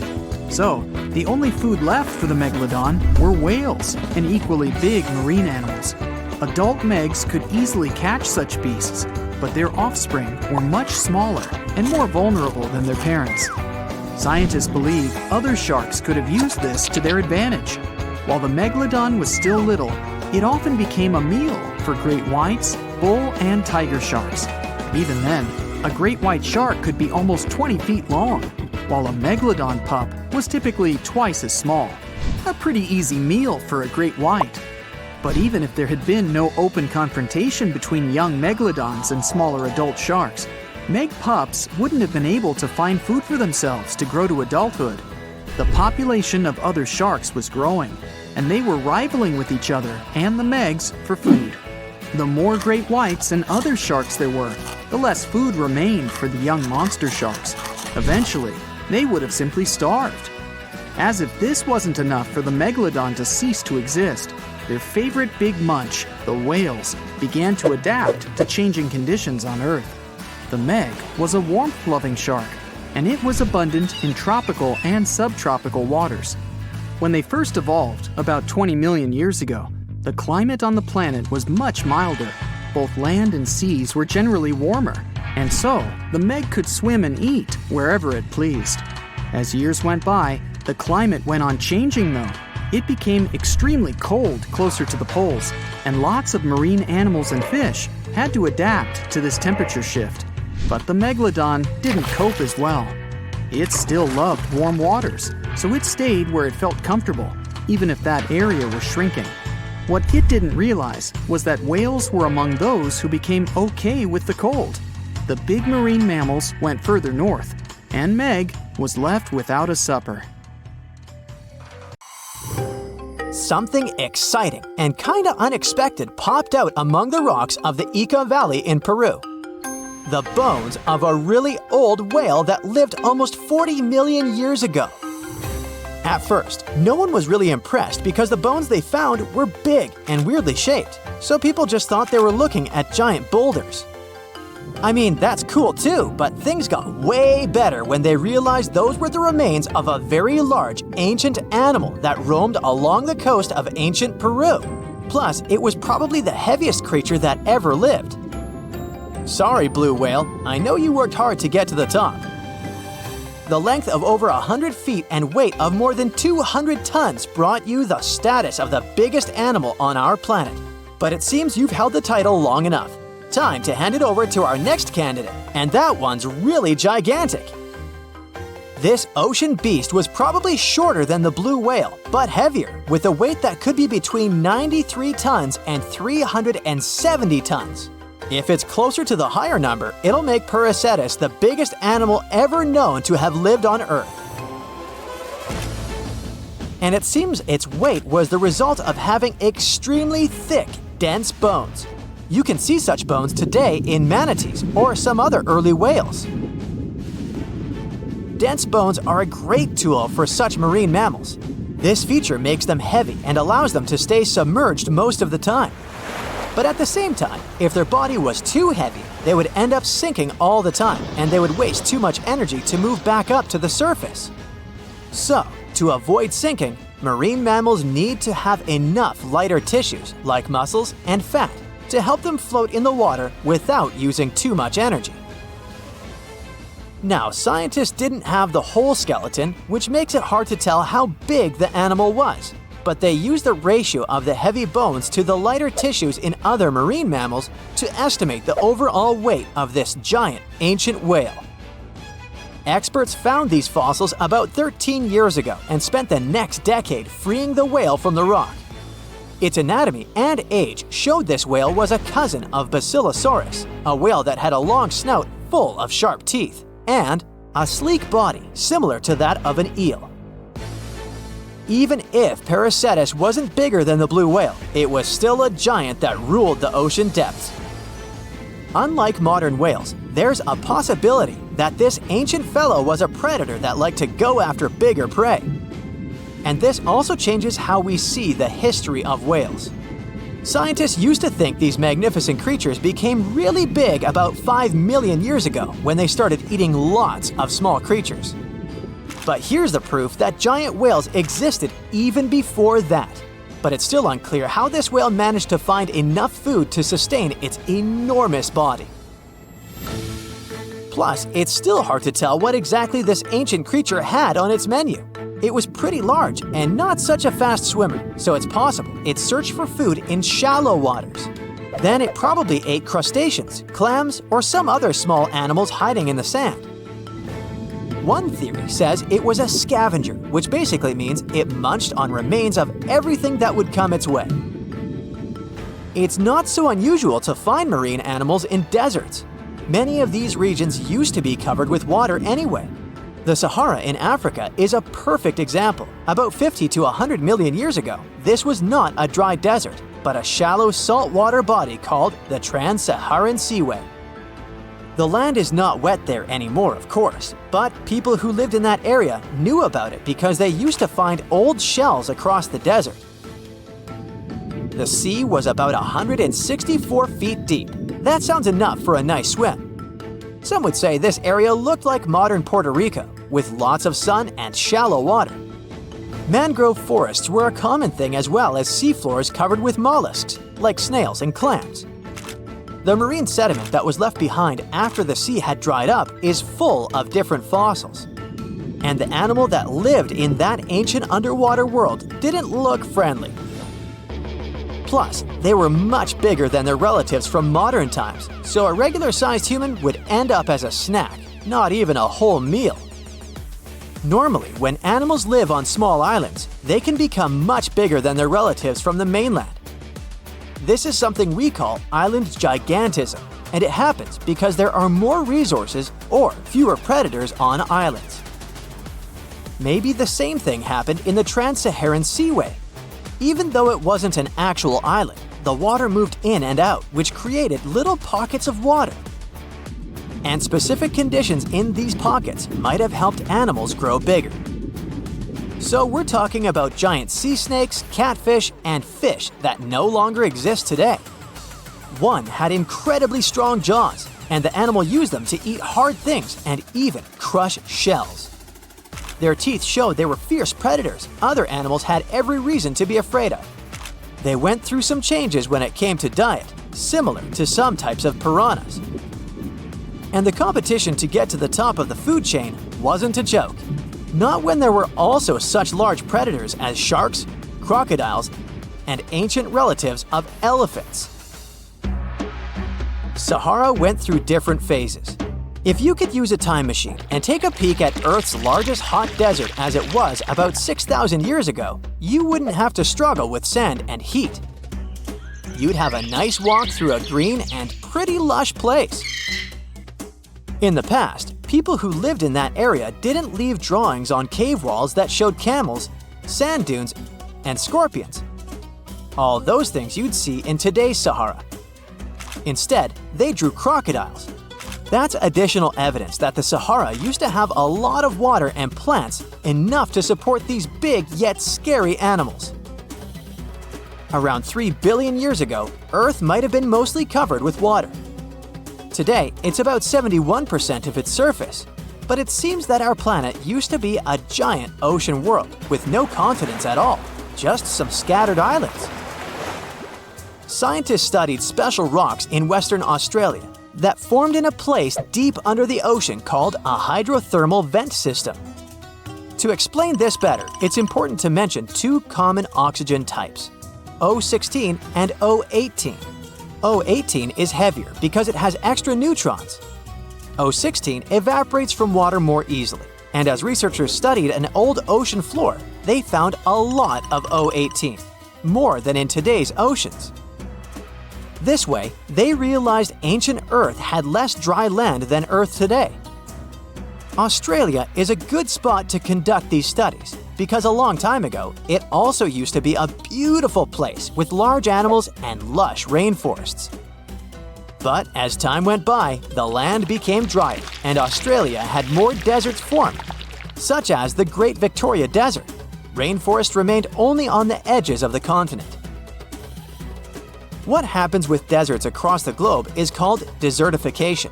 So, the only food left for the Megalodon were whales and equally big marine animals. Adult Megs could easily catch such beasts, but their offspring were much smaller and more vulnerable than their parents. Scientists believe other sharks could have used this to their advantage. While the Megalodon was still little, it often became a meal for great whites, bull, and tiger sharks. Even then, a great white shark could be almost 20 feet long, while a megalodon pup was typically twice as small. A pretty easy meal for a great white. But even if there had been no open confrontation between young megalodons and smaller adult sharks, meg pups wouldn't have been able to find food for themselves to grow to adulthood. The population of other sharks was growing, and they were rivaling with each other and the megs for food. The more great whites and other sharks there were, the less food remained for the young monster sharks. Eventually, they would have simply starved. As if this wasn't enough for the megalodon to cease to exist, their favorite big munch, the whales, began to adapt to changing conditions on Earth. The meg was a warmth-loving shark, and it was abundant in tropical and subtropical waters. When they first evolved, about 20 million years ago, the climate on the planet was much milder. Both land and seas were generally warmer, and so the meg could swim and eat wherever it pleased. As years went by, the climate went on changing though. It became extremely cold closer to the poles, and lots of marine animals and fish had to adapt to this temperature shift. But the megalodon didn't cope as well. It still loved warm waters, so it stayed where it felt comfortable, even if that area was shrinking. What it didn't realize was that whales were among those who became okay with the cold. The big marine mammals went further north, and Meg was left without a supper. Something exciting and kinda unexpected popped out among the rocks of the Ica Valley in Peru. The bones of a really old whale that lived almost 40 million years ago. At first, no one was really impressed because the bones they found were big and weirdly shaped, so people just thought they were looking at giant boulders. I mean, that's cool too, but things got way better when they realized those were the remains of a very large ancient animal that roamed along the coast of ancient Peru. Plus, it was probably the heaviest creature that ever lived. Sorry, blue whale, I know you worked hard to get to the top. The length of over 100 feet and weight of more than 200 tons brought you the status of the biggest animal on our planet. But it seems you've held the title long enough. Time to hand it over to our next candidate, and that one's really gigantic. This ocean beast was probably shorter than the blue whale, but heavier, with a weight that could be between 93 tons and 370 tons. If it's closer to the higher number, it'll make Prehistoric the biggest animal ever known to have lived on Earth. And it seems its weight was the result of having extremely thick, dense bones. You can see such bones today in manatees or some other early whales. Dense bones are a great tool for such marine mammals. This feature makes them heavy and allows them to stay submerged most of the time. But at the same time, if their body was too heavy, they would end up sinking all the time, and they would waste too much energy to move back up to the surface. So, to avoid sinking, marine mammals need to have enough lighter tissues, like muscles and fat, to help them float in the water without using too much energy. Now, scientists didn't have the whole skeleton, which makes it hard to tell how big the animal was. But they used the ratio of the heavy bones to the lighter tissues in other marine mammals to estimate the overall weight of this giant ancient whale. Experts found these fossils about 13 years ago and spent the next decade freeing the whale from the rock. Its anatomy and age showed this whale was a cousin of Basilosaurus, a whale that had a long snout full of sharp teeth, and a sleek body similar to that of an eel. Even if Prehistoric wasn't bigger than the blue whale, it was still a giant that ruled the ocean depths. Unlike modern whales, there's a possibility that this ancient fellow was a predator that liked to go after bigger prey. And this also changes how we see the history of whales. Scientists used to think these magnificent creatures became really big about 5 million years ago when they started eating lots of small creatures. But here's the proof that giant whales existed even before that. But it's still unclear how this whale managed to find enough food to sustain its enormous body. Plus, it's still hard to tell what exactly this ancient creature had on its menu. It was pretty large and not such a fast swimmer, so it's possible it searched for food in shallow waters. Then it probably ate crustaceans, clams, or some other small animals hiding in the sand. One theory says it was a scavenger, which basically means it munched on remains of everything that would come its way. It's not so unusual to find marine animals in deserts. Many of these regions used to be covered with water anyway. The Sahara in Africa is a perfect example. About 50 to 100 million years ago, this was not a dry desert, but a shallow saltwater body called the Trans-Saharan Seaway. The land is not wet there anymore, of course, but people who lived in that area knew about it because they used to find old shells across the desert. The sea was about 164 feet deep. That sounds enough for a nice swim. Some would say this area looked like modern Puerto Rico, with lots of sun and shallow water. Mangrove forests were a common thing as well as seafloors covered with mollusks, like snails and clams. The marine sediment that was left behind after the sea had dried up is full of different fossils. And the animal that lived in that ancient underwater world didn't look friendly. Plus, they were much bigger than their relatives from modern times, so a regular-sized human would end up as a snack, not even a whole meal. Normally, when animals live on small islands, they can become much bigger than their relatives from the mainland. This is something we call island gigantism, and it happens because there are more resources or fewer predators on islands. Maybe the same thing happened in the Trans-Saharan Seaway. Even though it wasn't an actual island, the water moved in and out, which created little pockets of water. And specific conditions in these pockets might have helped animals grow bigger. So we're talking about giant sea snakes, catfish, and fish that no longer exist today. One had incredibly strong jaws, and the animal used them to eat hard things and even crush shells. Their teeth showed they were fierce predators other animals had every reason to be afraid of. They went through some changes when it came to diet, similar to some types of piranhas. And the competition to get to the top of the food chain wasn't a joke. Not when there were also such large predators as sharks, crocodiles, and ancient relatives of elephants. Sahara went through different phases. If you could use a time machine and take a peek at Earth's largest hot desert as it was about 6,000 years ago, you wouldn't have to struggle with sand and heat. You'd have a nice walk through a green and pretty lush place. In the past, people who lived in that area didn't leave drawings on cave walls that showed camels, sand dunes, and scorpions. All those things you'd see in today's Sahara. Instead, they drew crocodiles. That's additional evidence that the Sahara used to have a lot of water and plants, enough to support these big yet scary animals. Around 3 billion years ago, Earth might have been mostly covered with water. Today, it's about 71% of its surface, but it seems that our planet used to be a giant ocean world with no continents at all, just some scattered islands. Scientists studied special rocks in Western Australia that formed in a place deep under the ocean called a hydrothermal vent system. To explain this better, it's important to mention two common oxygen types, O16 and O18. O18 is heavier because it has extra neutrons. O16 evaporates from water more easily, and as researchers studied an old ocean floor, they found a lot of O18, more than in today's oceans. This way, they realized ancient Earth had less dry land than Earth today. Australia is a good spot to conduct these studies because a long time ago, it also used to be a beautiful place with large animals and lush rainforests. But as time went by, the land became drier and Australia had more deserts formed, such as the Great Victoria Desert. Rainforest remained only on the edges of the continent. What happens with deserts across the globe is called desertification.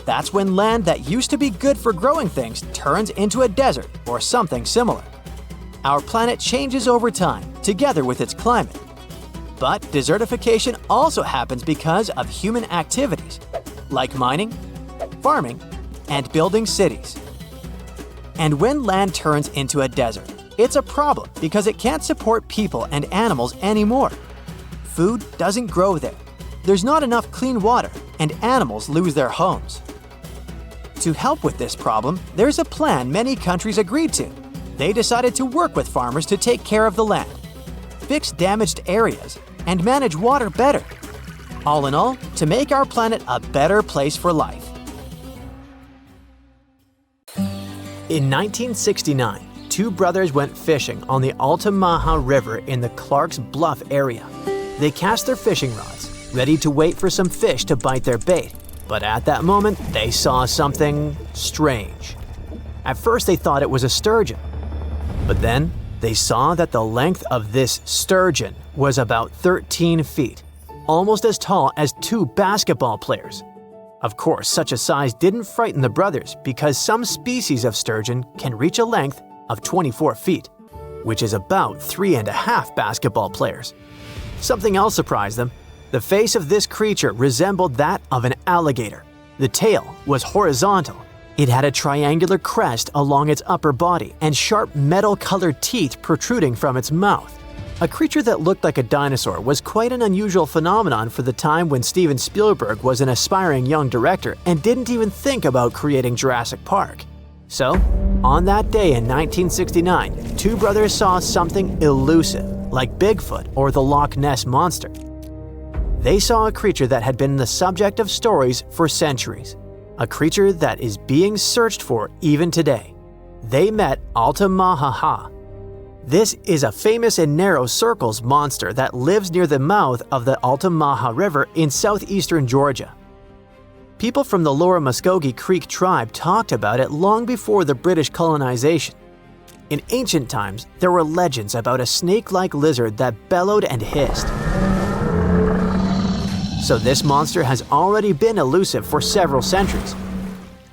That's when land that used to be good for growing things turns into a desert or something similar. Our planet changes over time, together with its climate. But desertification also happens because of human activities, like mining, farming, and building cities. And when land turns into a desert, It's a problem because it can't support people and animals anymore. Food doesn't grow there. There's not enough clean water, and animals lose their homes. To help with this problem, there's a plan many countries agreed to. They decided to work with farmers to take care of the land, fix damaged areas, and manage water better. All in all, to make our planet a better place for life. In 1969, two brothers went fishing on the Altamaha River in the Clark's Bluff area. They cast their fishing rods, ready to wait for some fish to bite their bait. But at that moment, they saw something strange. At first, they thought it was a sturgeon. But then, they saw that the length of this sturgeon was about 13 feet, almost as tall as two basketball players. Of course, such a size didn't frighten the brothers because some species of sturgeon can reach a length of 24 feet, which is about 3.5 basketball players. Something else surprised them. The face of this creature resembled that of an alligator. The tail was horizontal. It had a triangular crest along its upper body and sharp metal-colored teeth protruding from its mouth. A creature that looked like a dinosaur was quite an unusual phenomenon for the time when Steven Spielberg was an aspiring young director and didn't even think about creating Jurassic Park. So, on that day in 1969, two brothers saw something elusive, like Bigfoot or the Loch Ness Monster. They saw a creature that had been the subject of stories for centuries, a creature that is being searched for even today. They met Altamaha. This is a famous and narrow circles monster that lives near the mouth of the Altamaha River in southeastern Georgia. People from the Lower Muskogee Creek tribe talked about it long before the British colonization. In ancient times, there were legends about a snake-like lizard that bellowed and hissed. So this monster has already been elusive for several centuries.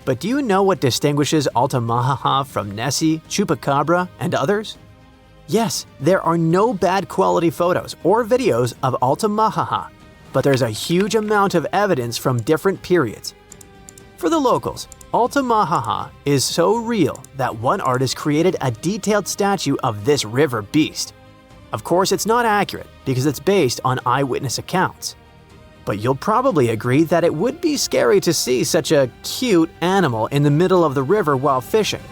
But do you know what distinguishes Altamaha from Nessie, Chupacabra, and others? Yes, there are no bad quality photos or videos of Altamaha, but there's a huge amount of evidence from different periods. For the locals, Altamaha is so real that one artist created a detailed statue of this river beast. Of course, it's not accurate because it's based on eyewitness accounts. But you'll probably agree that it would be scary to see such a cute animal in the middle of the river while fishing.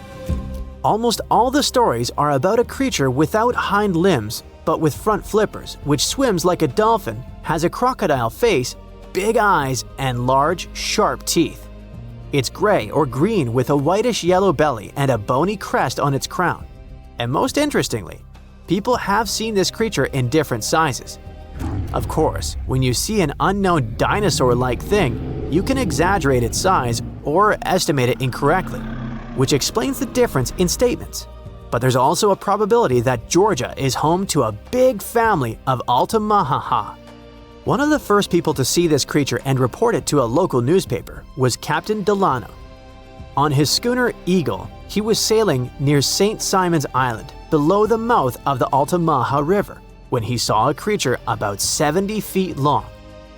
Almost all the stories are about a creature without hind limbs, but with front flippers, which swims like a dolphin, has a crocodile face, big eyes, and large, sharp teeth. It's gray or green with a whitish yellow belly and a bony crest on its crown. And most interestingly, people have seen this creature in different sizes. Of course, when you see an unknown dinosaur-like thing, you can exaggerate its size or estimate it incorrectly, which explains the difference in statements. But there's also a probability that Georgia is home to a big family of Altamaha. One of the first people to see this creature and report it to a local newspaper was Captain Delano. On his schooner Eagle, he was sailing near St. Simon's Island, below the mouth of the Altamaha River, when he saw a creature about 70 feet long,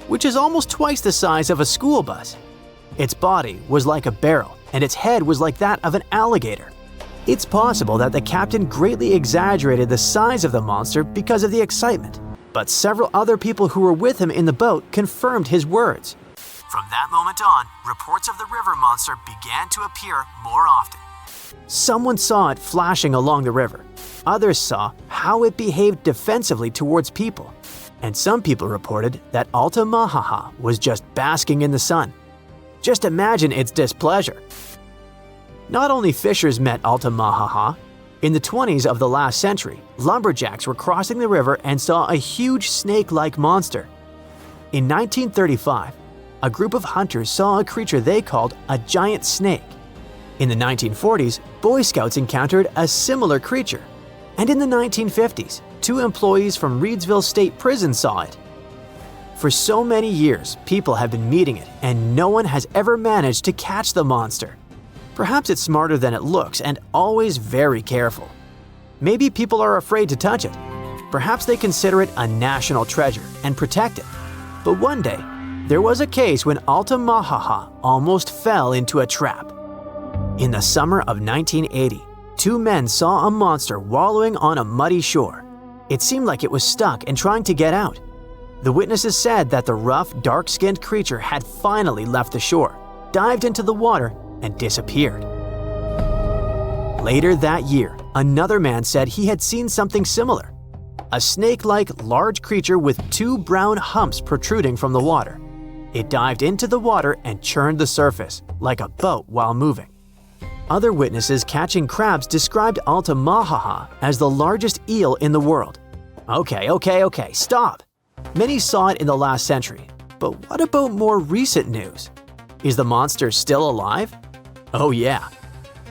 which is almost twice the size of a school bus. Its body was like a barrel, and its head was like that of an alligator. It's possible that the captain greatly exaggerated the size of the monster because of the excitement, but several other people who were with him in the boat confirmed his words. From that moment on, reports of the river monster began to appear more often. Someone saw it flashing along the river. Others saw how it behaved defensively towards people. And some people reported that Altamaha was just basking in the sun. Just imagine its displeasure. Not only fishers met Altamaha. In the 20s of the last century, lumberjacks were crossing the river and saw a huge snake-like monster. In 1935, a group of hunters saw a creature they called a giant snake. In the 1940s, Boy Scouts encountered a similar creature. And in the 1950s, two employees from Reidsville State Prison saw it. For so many years, people have been meeting it, and no one has ever managed to catch the monster. Perhaps it's smarter than it looks and always very careful. Maybe people are afraid to touch it. Perhaps they consider it a national treasure and protect it. But one day, there was a case when Altamaha almost fell into a trap. In the summer of 1980, 2 men saw a monster wallowing on a muddy shore. It seemed like it was stuck and trying to get out. The witnesses said that the rough, dark-skinned creature had finally left the shore, dived into the water, and disappeared. Later that year, another man said he had seen something similar. A snake-like large creature with 2 brown humps protruding from the water. It dived into the water and churned the surface, like a boat while moving. Other witnesses catching crabs described Altamahaha as the largest eel in the world. Okay, stop! Many saw it in the last century, but what about more recent news? Is the monster still alive? Oh yeah.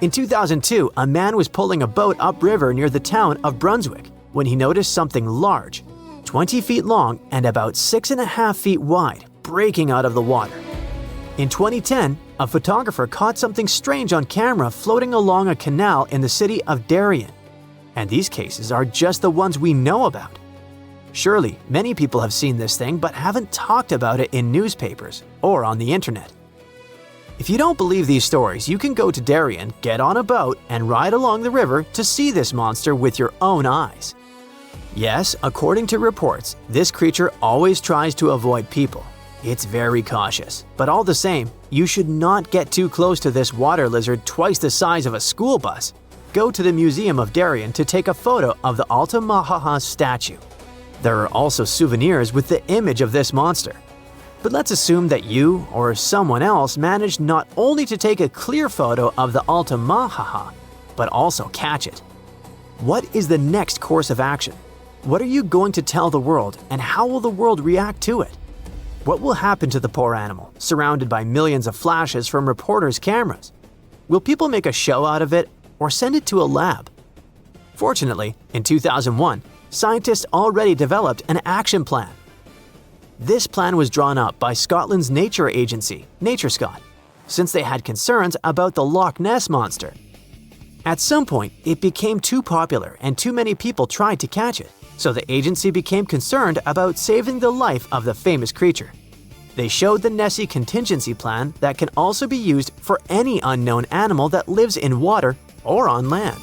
In 2002, a man was pulling a boat upriver near the town of Brunswick when he noticed something large, 20 feet long and about 6.5 feet wide, breaking out of the water. In 2010, a photographer caught something strange on camera floating along a canal in the city of Darien. And these cases are just the ones we know about. Surely, many people have seen this thing but haven't talked about it in newspapers or on the internet. If you don't believe these stories, you can go to Darien, get on a boat, and ride along the river to see this monster with your own eyes. Yes, according to reports, this creature always tries to avoid people. It's very cautious, but all the same, you should not get too close to this water lizard twice the size of a school bus. Go to the Museum of Darien to take a photo of the Altamahaha statue. There are also souvenirs with the image of this monster. But let's assume that you or someone else managed not only to take a clear photo of the Altamahaha, but also catch it. What is the next course of action? What are you going to tell the world, and how will the world react to it? What will happen to the poor animal, surrounded by millions of flashes from reporters' cameras? Will people make a show out of it or send it to a lab? Fortunately, in 2001, scientists already developed an action plan. This plan was drawn up by Scotland's nature agency, NatureScot, since they had concerns about the Loch Ness Monster. At some point, it became too popular and too many people tried to catch it, so the agency became concerned about saving the life of the famous creature. They showed the Nessie contingency plan that can also be used for any unknown animal that lives in water or on land.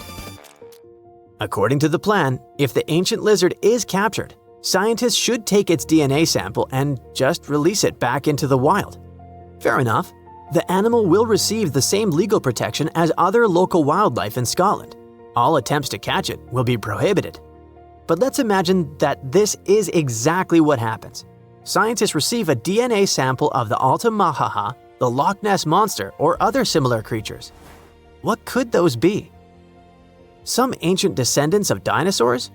According to the plan, if the ancient lizard is captured, scientists should take its DNA sample and just release it back into the wild. Fair enough. The animal will receive the same legal protection as other local wildlife in Scotland. All attempts to catch it will be prohibited. But let's imagine that this is exactly what happens. Scientists receive a DNA sample of the Altamahaha, the Loch Ness Monster, or other similar creatures. What could those be? Some ancient descendants of dinosaurs?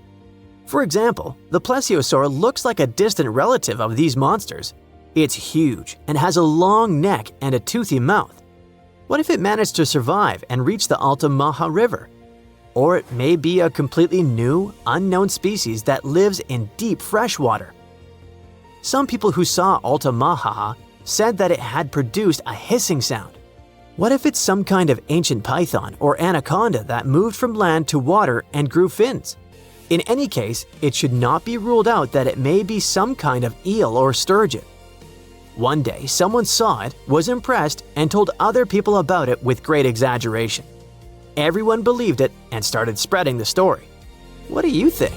For example, the plesiosaur looks like a distant relative of these monsters. It's huge and has a long neck and a toothy mouth. What if it managed to survive and reach the Altamaha River? Or it may be a completely new, unknown species that lives in deep freshwater. Some people who saw Altamahaha said that it had produced a hissing sound. What if it's some kind of ancient python or anaconda that moved from land to water and grew fins? In any case, it should not be ruled out that it may be some kind of eel or sturgeon. One day, someone saw it, was impressed, and told other people about it with great exaggeration. Everyone believed it and started spreading the story. What do you think?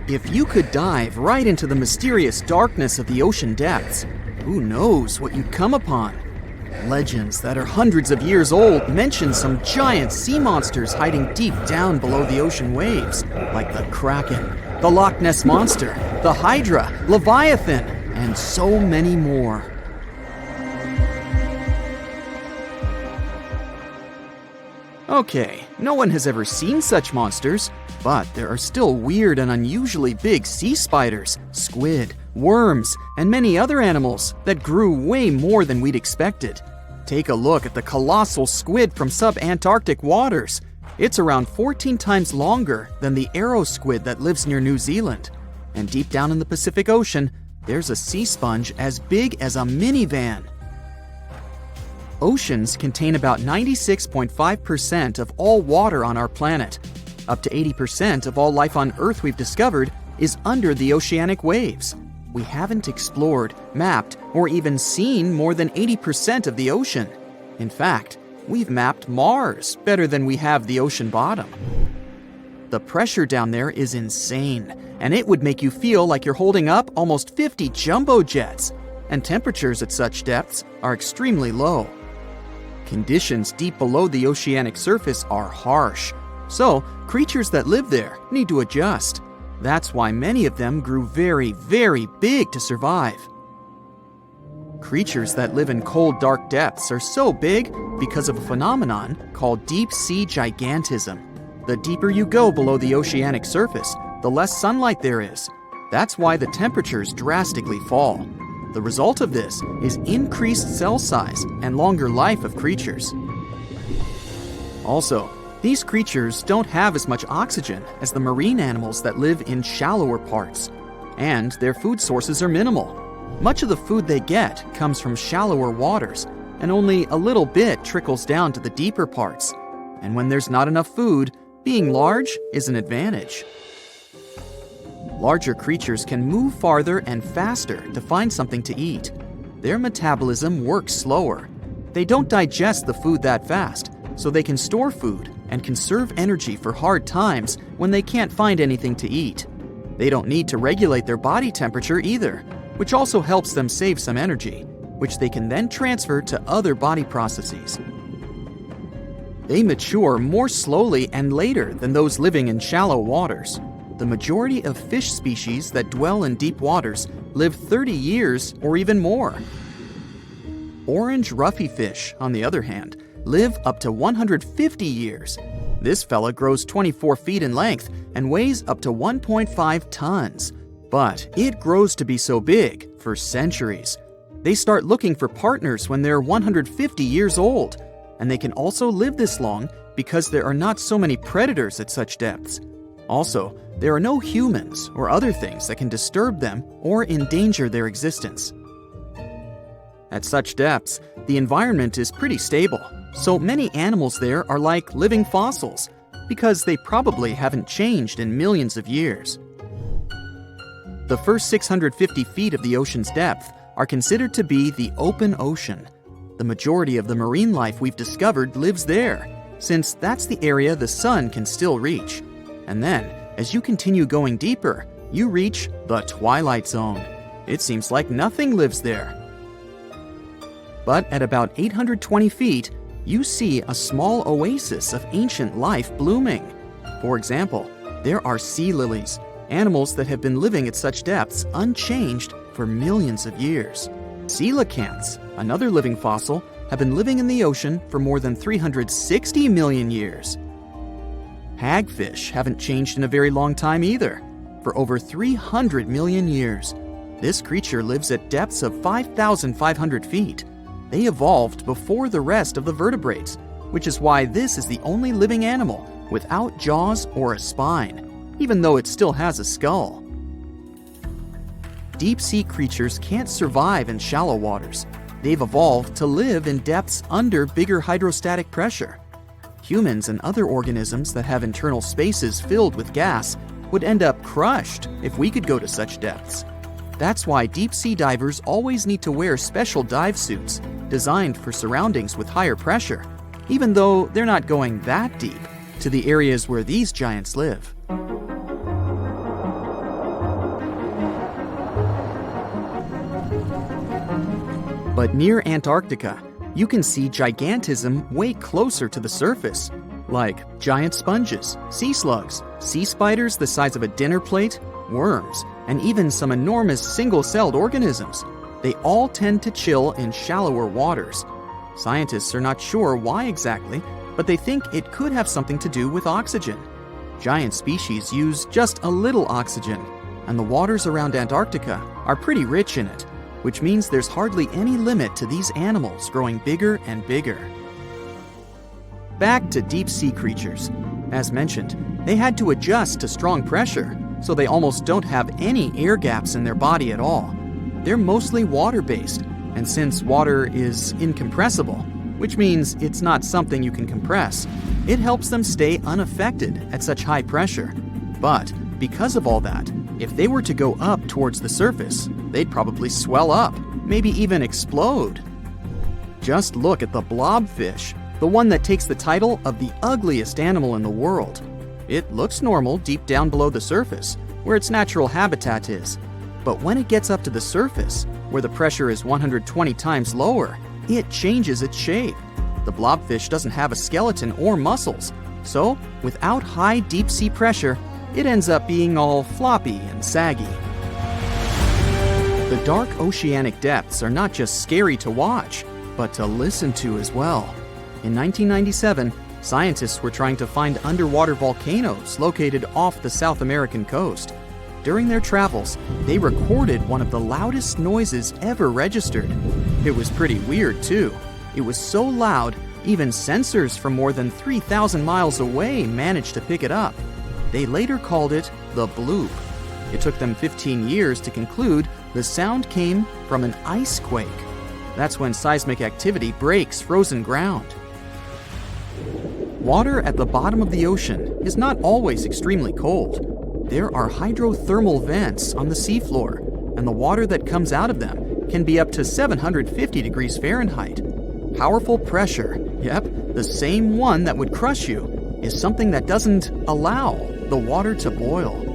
If you could dive right into the mysterious darkness of the ocean depths, who knows what you'd come upon? Legends that are hundreds of years old mention some giant sea monsters hiding deep down below the ocean waves, like the Kraken, the Loch Ness Monster, the Hydra, Leviathan, and so many more. Okay, no one has ever seen such monsters, but there are still weird and unusually big sea spiders, squid, worms, and many other animals that grew way more than we'd expected. Take a look at the colossal squid from sub-Antarctic waters. It's around 14 times longer than the arrow squid that lives near New Zealand. And deep down in the Pacific Ocean, there's a sea sponge as big as a minivan. Oceans contain about 96.5% of all water on our planet. Up to 80% of all life on Earth we've discovered is under the oceanic waves. We haven't explored, mapped, or even seen more than 80% of the ocean. In fact, we've mapped Mars better than we have the ocean bottom. The pressure down there is insane, and it would make you feel like you're holding up almost 50 jumbo jets, and temperatures at such depths are extremely low. Conditions deep below the oceanic surface are harsh, so creatures that live there need to adjust. That's why many of them grew very, very big to survive. Creatures that live in cold, dark depths are so big because of a phenomenon called deep-sea gigantism. The deeper you go below the oceanic surface, the less sunlight there is. That's why the temperatures drastically fall. The result of this is increased cell size and longer life of creatures. Also, these creatures don't have as much oxygen as the marine animals that live in shallower parts, and their food sources are minimal. Much of the food they get comes from shallower waters, and only a little bit trickles down to the deeper parts. And when there's not enough food, being large is an advantage. Larger creatures can move farther and faster to find something to eat. Their metabolism works slower. They don't digest the food that fast, so they can store food and conserve energy for hard times when they can't find anything to eat. They don't need to regulate their body temperature either, which also helps them save some energy, which they can then transfer to other body processes. They mature more slowly and later than those living in shallow waters. The majority of fish species that dwell in deep waters live 30 years or even more. Orange ruffy fish, on the other hand, live up to 150 years. This fella grows 24 feet in length and weighs up to 1.5 tons. But it grows to be so big for centuries. They start looking for partners when they're 150 years old. And they can also live this long because there are not so many predators at such depths. Also, there are no humans or other things that can disturb them or endanger their existence. At such depths, the environment is pretty stable, so many animals there are like living fossils because they probably haven't changed in millions of years. The first 650 feet of the ocean's depth are considered to be the open ocean. The majority of the marine life we've discovered lives there, since that's the area the sun can still reach. And then, as you continue going deeper, you reach the twilight zone. It seems like nothing lives there. But at about 820 feet, you see a small oasis of ancient life blooming. For example, there are sea lilies, animals that have been living at such depths unchanged for millions of years. Coelacanths, another living fossil, have been living in the ocean for more than 360 million years. Hagfish haven't changed in a very long time either, for over 300 million years. This creature lives at depths of 5,500 feet. They evolved before the rest of the vertebrates, which is why this is the only living animal without jaws or a spine, even though it still has a skull. Deep-sea creatures can't survive in shallow waters. They've evolved to live in depths under bigger hydrostatic pressure. Humans and other organisms that have internal spaces filled with gas would end up crushed if we could go to such depths. That's why deep-sea divers always need to wear special dive suits designed for surroundings with higher pressure, even though they're not going that deep to the areas where these giants live. But near Antarctica, you can see gigantism way closer to the surface, like giant sponges, sea slugs, sea spiders the size of a dinner plate, worms, and even some enormous single-celled organisms. They all tend to chill in shallower waters. Scientists are not sure why exactly, but they think it could have something to do with oxygen. Giant species use just a little oxygen, and the waters around Antarctica are pretty rich in it, which means there's hardly any limit to these animals growing bigger and bigger. Back to deep-sea creatures. As mentioned, they had to adjust to strong pressure, so they almost don't have any air gaps in their body at all. They're mostly water-based, and since water is incompressible, which means it's not something you can compress, it helps them stay unaffected at such high pressure. But because of all that, if they were to go up towards the surface, they'd probably swell up, maybe even explode. Just look at the blobfish, the one that takes the title of the ugliest animal in the world. It looks normal deep down below the surface, where its natural habitat is. But when it gets up to the surface, where the pressure is 120 times lower, it changes its shape. The blobfish doesn't have a skeleton or muscles, so without high deep-sea pressure, it ends up being all floppy and saggy. The dark oceanic depths are not just scary to watch, but to listen to as well. In 1997, scientists were trying to find underwater volcanoes located off the South American coast. During their travels, they recorded one of the loudest noises ever registered. It was pretty weird, too. It was so loud, even sensors from more than 3,000 miles away managed to pick it up. They later called it the bloop. It took them 15 years to conclude the sound came from an ice quake. That's when seismic activity breaks frozen ground. Water at the bottom of the ocean is not always extremely cold. There are hydrothermal vents on the seafloor, and the water that comes out of them can be up to 750 degrees Fahrenheit. Powerful pressure, yep, the same one that would crush you, is something that doesn't allow the water to boil.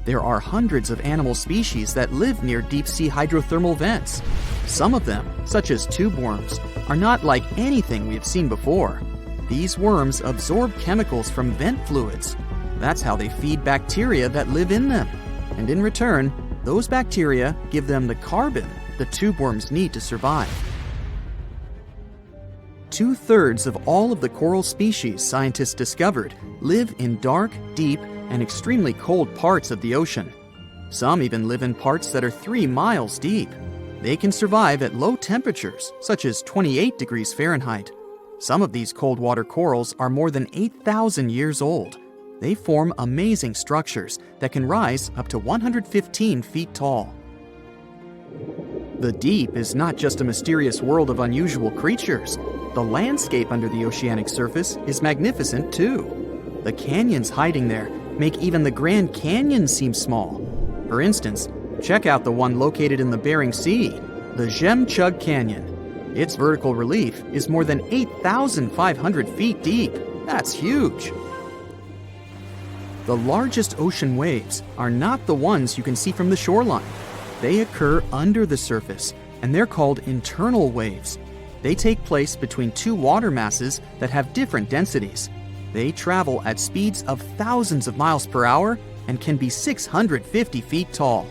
There are hundreds of animal species that live near deep-sea hydrothermal vents. Some of them, such as tube worms, are not like anything we have seen before. These worms absorb chemicals from vent fluids. That's how they feed bacteria that live in them. And in return, those bacteria give them the carbon the tube worms need to survive. 2/3 of all of the coral species scientists discovered live in dark, deep, and extremely cold parts of the ocean. Some even live in parts that are 3 miles deep. They can survive at low temperatures, such as 28 degrees Fahrenheit. Some of these cold water corals are more than 8,000 years old. They form amazing structures that can rise up to 115 feet tall. The deep is not just a mysterious world of unusual creatures. The landscape under the oceanic surface is magnificent too. The canyons hiding there make even the Grand Canyon seem small. For instance, check out the one located in the Bering Sea, the Jemchug Canyon. Its vertical relief is more than 8,500 feet deep. That's huge. The largest ocean waves are not the ones you can see from the shoreline. They occur under the surface, and they're called internal waves. They take place between two water masses that have different densities. They travel at speeds of thousands of miles per hour and can be 650 feet tall.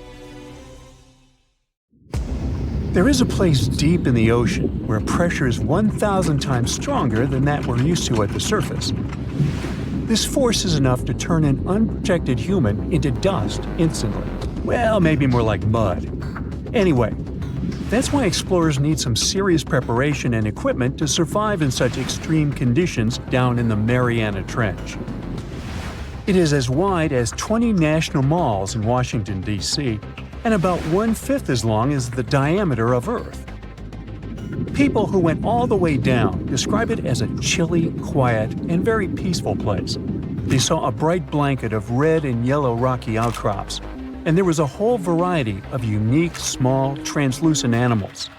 There is a place deep in the ocean where pressure is 1,000 times stronger than that we're used to at the surface. This force is enough to turn an unprotected human into dust instantly. Well, maybe more like mud. Anyway, that's why explorers need some serious preparation and equipment to survive in such extreme conditions down in the Mariana Trench. It is as wide as 20 national malls in Washington, D.C., and about 1/5 as long as the diameter of Earth. People who went all the way down describe it as a chilly, quiet, and very peaceful place. They saw a bright blanket of red and yellow rocky outcrops, and there was a whole variety of unique, small, translucent animals.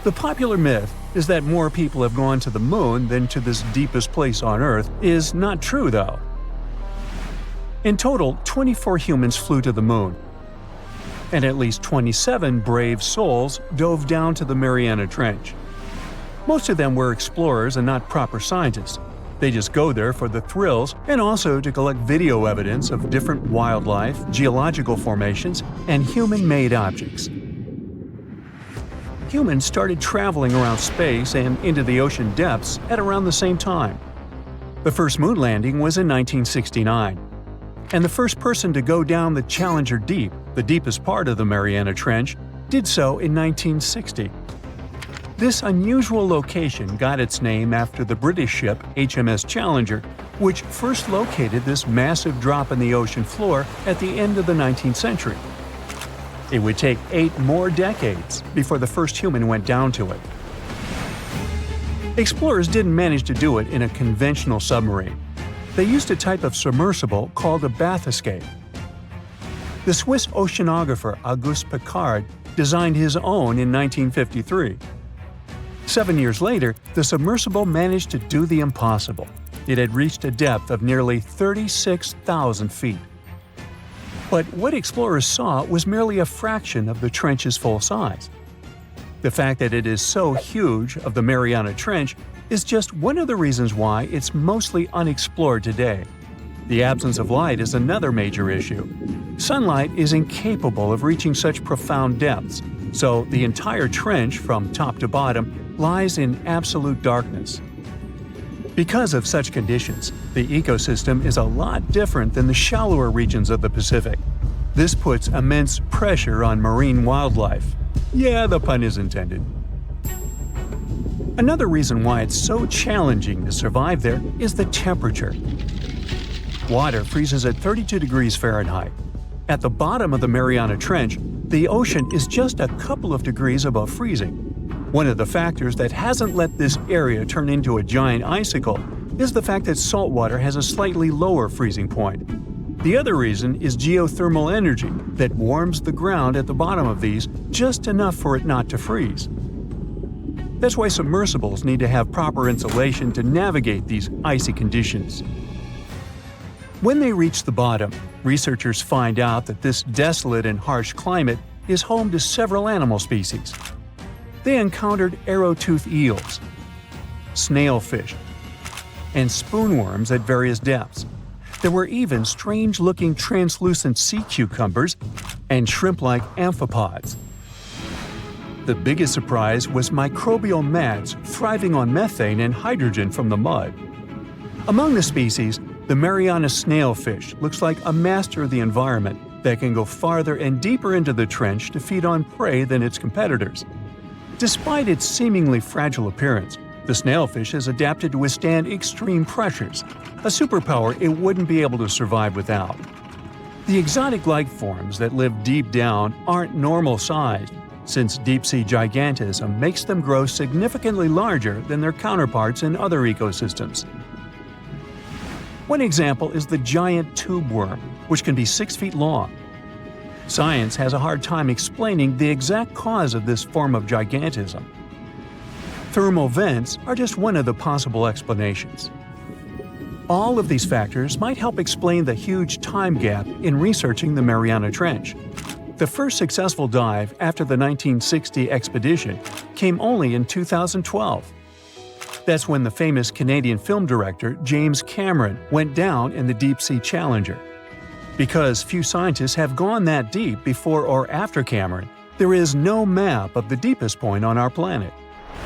The popular myth is that more people have gone to the moon than to this deepest place on Earth is not true, though. In total, 24 humans flew to the moon, and at least 27 brave souls dove down to the Mariana Trench. Most of them were explorers and not proper scientists. They just go there for the thrills and also to collect video evidence of different wildlife, geological formations, and human-made objects. Humans started traveling around space and into the ocean depths at around the same time. The first moon landing was in 1969, and the first person to go down the Challenger Deep, the deepest part of the Mariana Trench, did so in 1960. This unusual location got its name after the British ship HMS Challenger, which first located this massive drop in the ocean floor at the end of the 19th century. It would take 8 more decades before the first human went down to it. Explorers didn't manage to do it in a conventional submarine. They used a type of submersible called a bathyscaphe. The Swiss oceanographer Auguste Piccard designed his own in 1953. 7 years later, the submersible managed to do the impossible. It had reached a depth of nearly 36,000 feet. But what explorers saw was merely a fraction of the trench's full size. The fact that it is so huge of the Mariana Trench is just one of the reasons why it's mostly unexplored today. The absence of light is another major issue. Sunlight is incapable of reaching such profound depths, so the entire trench, from top to bottom, lies in absolute darkness. Because of such conditions, the ecosystem is a lot different than the shallower regions of the Pacific. This puts immense pressure on marine wildlife. Yeah, the pun is intended. Another reason why it's so challenging to survive there is the temperature. Water freezes at 32 degrees Fahrenheit. At the bottom of the Mariana Trench, the ocean is just a couple of degrees above freezing. One of the factors that hasn't let this area turn into a giant icicle is the fact that salt water has a slightly lower freezing point. The other reason is geothermal energy that warms the ground at the bottom of these just enough for it not to freeze. That's why submersibles need to have proper insulation to navigate these icy conditions. When they reach the bottom, researchers find out that this desolate and harsh climate is home to several animal species. They encountered arrow-toothed eels, snailfish, and spoonworms at various depths. There were even strange-looking translucent sea cucumbers and shrimp-like amphipods. The biggest surprise was microbial mats thriving on methane and hydrogen from the mud. Among the species, the Mariana snailfish looks like a master of the environment that can go farther and deeper into the trench to feed on prey than its competitors. Despite its seemingly fragile appearance, the snailfish has adapted to withstand extreme pressures, a superpower it wouldn't be able to survive without. The exotic life forms that live deep down aren't normal-sized, since deep-sea gigantism makes them grow significantly larger than their counterparts in other ecosystems. One example is the giant tube worm, which can be 6 feet long. Science has a hard time explaining the exact cause of this form of gigantism. Thermal vents are just one of the possible explanations. All of these factors might help explain the huge time gap in researching the Mariana Trench. The first successful dive after the 1960 expedition came only in 2012. That's when the famous Canadian film director James Cameron went down in the Deep-Sea Challenger. Because few scientists have gone that deep before or after Cameron, there is no map of the deepest point on our planet.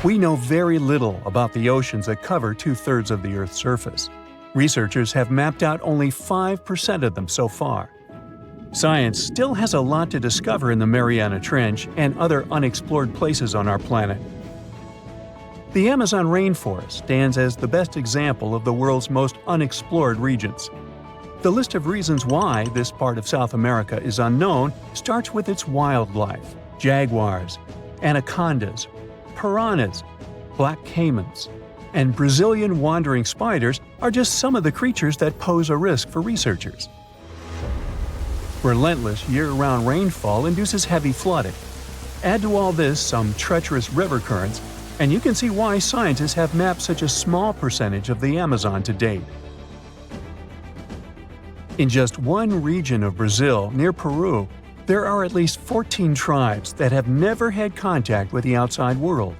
We know very little about the oceans that cover 2/3 of the Earth's surface. Researchers have mapped out only 5% of them so far. Science still has a lot to discover in the Mariana Trench and other unexplored places on our planet. The Amazon rainforest stands as the best example of the world's most unexplored regions. The list of reasons why this part of South America is unknown starts with its wildlife: jaguars, anacondas, piranhas, black caimans, and Brazilian wandering spiders are just some of the creatures that pose a risk for researchers. Relentless year-round rainfall induces heavy flooding. Add to all this some treacherous river currents, and you can see why scientists have mapped such a small percentage of the Amazon to date. In just one region of Brazil, near Peru, there are at least 14 tribes that have never had contact with the outside world.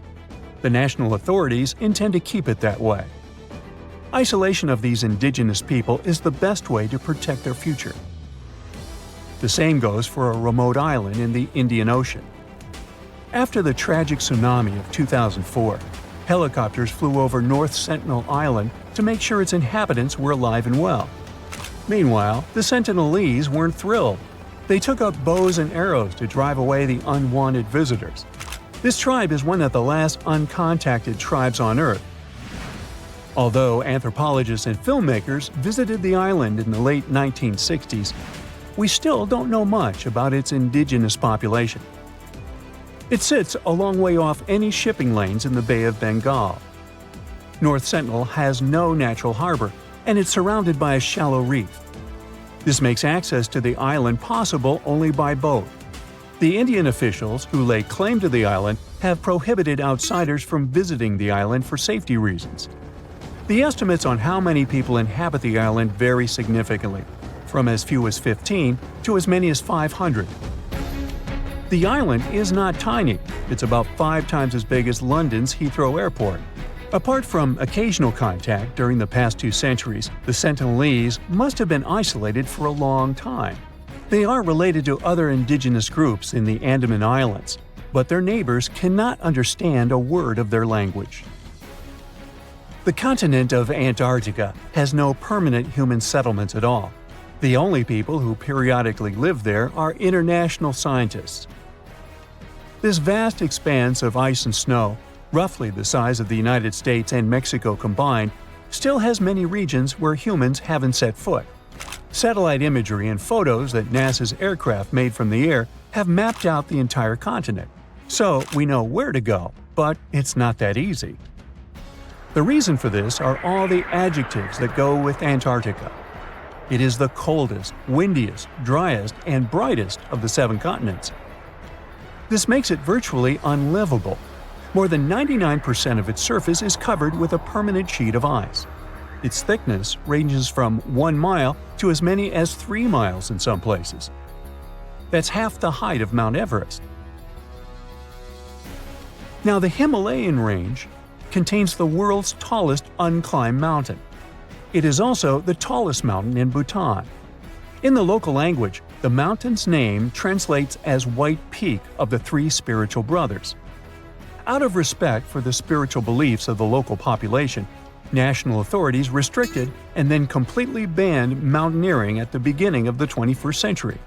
The national authorities intend to keep it that way. Isolation of these indigenous people is the best way to protect their future. The same goes for a remote island in the Indian Ocean. After the tragic tsunami of 2004, helicopters flew over North Sentinel Island to make sure its inhabitants were alive and well. Meanwhile, the Sentinelese weren't thrilled. They took up bows and arrows to drive away the unwanted visitors. This tribe is one of the last uncontacted tribes on Earth. Although anthropologists and filmmakers visited the island in the late 1960s, we still don't know much about its indigenous population. It sits a long way off any shipping lanes in the Bay of Bengal. North Sentinel has no natural harbor, and it's surrounded by a shallow reef. This makes access to the island possible only by boat. The Indian officials who lay claim to the island have prohibited outsiders from visiting the island for safety reasons. The estimates on how many people inhabit the island vary significantly, from as few as 15 to as many as 500. The island is not tiny. It's about 5 times as big as London's Heathrow Airport. Apart from occasional contact during the past 2 centuries, the Sentinelese must have been isolated for a long time. They are related to other indigenous groups in the Andaman Islands, but their neighbors cannot understand a word of their language. The continent of Antarctica has no permanent human settlements at all. The only people who periodically live there are international scientists. This vast expanse of ice and snow, roughly the size of the United States and Mexico combined, still has many regions where humans haven't set foot. Satellite imagery and photos that NASA's aircraft made from the air have mapped out the entire continent. So we know where to go, but it's not that easy. The reason for this are all the adjectives that go with Antarctica. It is the coldest, windiest, driest, and brightest of the 7 continents. This makes it virtually unlivable. More than 99% of its surface is covered with a permanent sheet of ice. Its thickness ranges from 1 mile to as many as 3 miles in some places. That's half the height of Mount Everest. Now, the Himalayan range contains the world's tallest unclimbed mountain. It is also the tallest mountain in Bhutan. In the local language, the mountain's name translates as White Peak of the 3 spiritual brothers. Out of respect for the spiritual beliefs of the local population, national authorities restricted and then completely banned mountaineering at the beginning of the 21st century.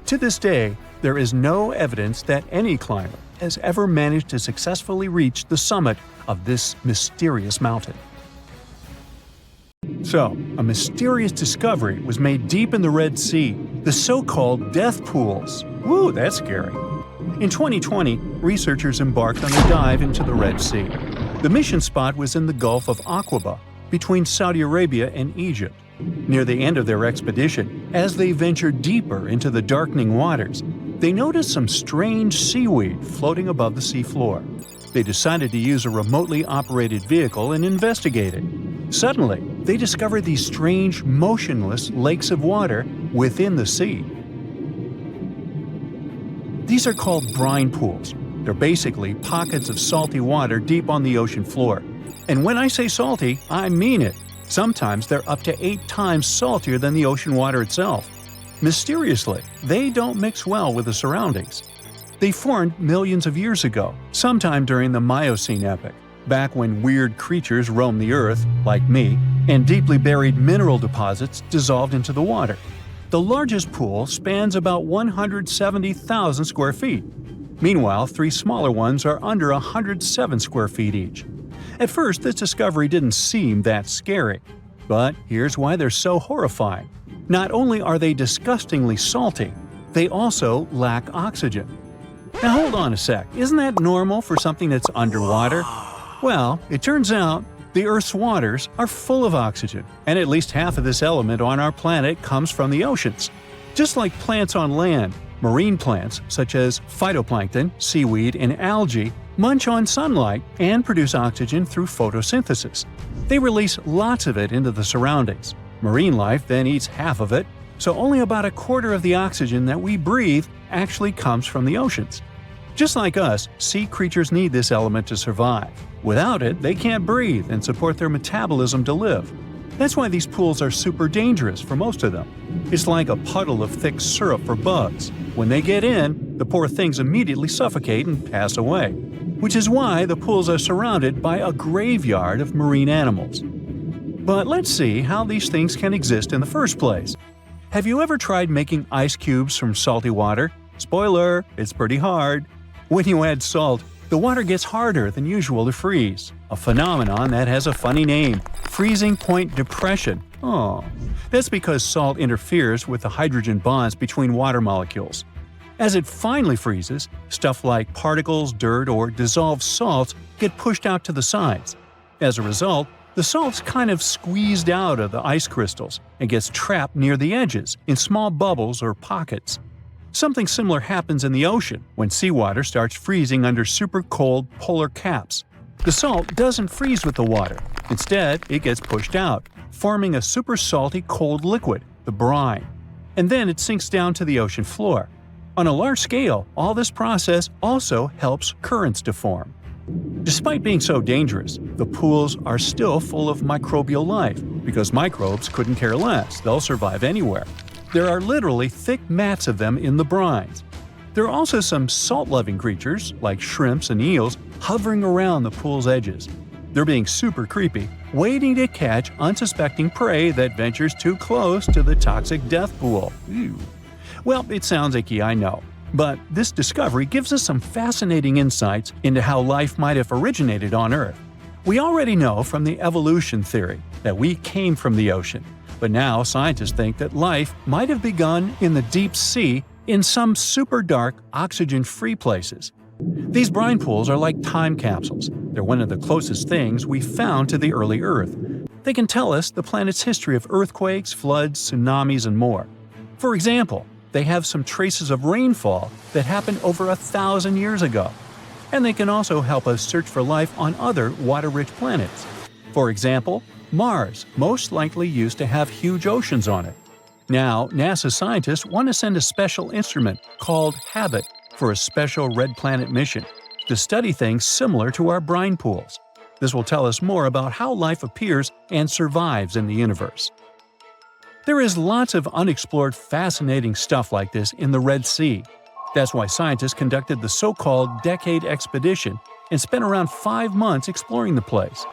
To this day, there is no evidence that any climber has ever managed to successfully reach the summit of this mysterious mountain. So, a mysterious discovery was made deep in the Red Sea, the so-called death pools. Woo, that's scary. In 2020, researchers embarked on a dive into the Red Sea. The mission spot was in the Gulf of Aqaba, between Saudi Arabia and Egypt. Near the end of their expedition, as they ventured deeper into the darkening waters, they noticed some strange seaweed floating above the seafloor. They decided to use a remotely operated vehicle and investigate it. Suddenly, they discovered these strange, motionless lakes of water within the sea. These are called brine pools. They're basically pockets of salty water deep on the ocean floor. And when I say salty, I mean it. Sometimes they're up to 8 times saltier than the ocean water itself. Mysteriously, they don't mix well with the surroundings. They formed millions of years ago, sometime during the Miocene epoch, back when weird creatures roamed the earth, like me, and deeply buried mineral deposits dissolved into the water. The largest pool spans about 170,000 square feet. Meanwhile, 3 smaller ones are under 107 square feet each. At first, this discovery didn't seem that scary. But here's why they're so horrifying. Not only are they disgustingly salty, they also lack oxygen. Now hold on a sec, isn't that normal for something that's underwater? Well, it turns out the Earth's waters are full of oxygen, and at least half of this element on our planet comes from the oceans. Just like plants on land, marine plants, such as phytoplankton, seaweed, and algae, munch on sunlight and produce oxygen through photosynthesis. They release lots of it into the surroundings. Marine life then eats half of it, so only about a quarter of the oxygen that we breathe actually comes from the oceans. Just like us, sea creatures need this element to survive. Without it, they can't breathe and support their metabolism to live. That's why these pools are super dangerous for most of them. It's like a puddle of thick syrup for bugs. When they get in, the poor things immediately suffocate and pass away. Which is why the pools are surrounded by a graveyard of marine animals. But let's see how these things can exist in the first place. Have you ever tried making ice cubes from salty water? Spoiler, it's pretty hard. When you add salt, the water gets harder than usual to freeze, a phenomenon that has a funny name, freezing point depression. Oh, that's because salt interferes with the hydrogen bonds between water molecules. As it finally freezes, stuff like particles, dirt, or dissolved salts get pushed out to the sides. As a result, the salt's kind of squeezed out of the ice crystals and gets trapped near the edges in small bubbles or pockets. Something similar happens in the ocean when seawater starts freezing under super cold polar caps. The salt doesn't freeze with the water. Instead, it gets pushed out, forming a super salty cold liquid, the brine. And then it sinks down to the ocean floor. On a large scale, all this process also helps currents to form. Despite being so dangerous, the pools are still full of microbial life because microbes couldn't care less, they'll survive anywhere. There are literally thick mats of them in the brines. There are also some salt-loving creatures, like shrimps and eels, hovering around the pool's edges. They're being super creepy, waiting to catch unsuspecting prey that ventures too close to the toxic death pool. Ew. Well, it sounds icky, I know. But this discovery gives us some fascinating insights into how life might have originated on Earth. We already know from the evolution theory that we came from the ocean, but now scientists think that life might have begun in the deep sea in some super dark, oxygen-free places. These brine pools are like time capsules. They're one of the closest things we found to the early Earth. They can tell us the planet's history of earthquakes, floods, tsunamis, and more. For example, they have some traces of rainfall that happened over 1,000 years ago. And they can also help us search for life on other water-rich planets. For example, Mars most likely used to have huge oceans on it. Now, NASA scientists want to send a special instrument called HABIT for a special red planet mission to study things similar to our brine pools. This will tell us more about how life appears and survives in the universe. There is lots of unexplored fascinating stuff like this in the Red Sea. That's why scientists conducted the so-called Decade Expedition and spent around 5 months exploring the place.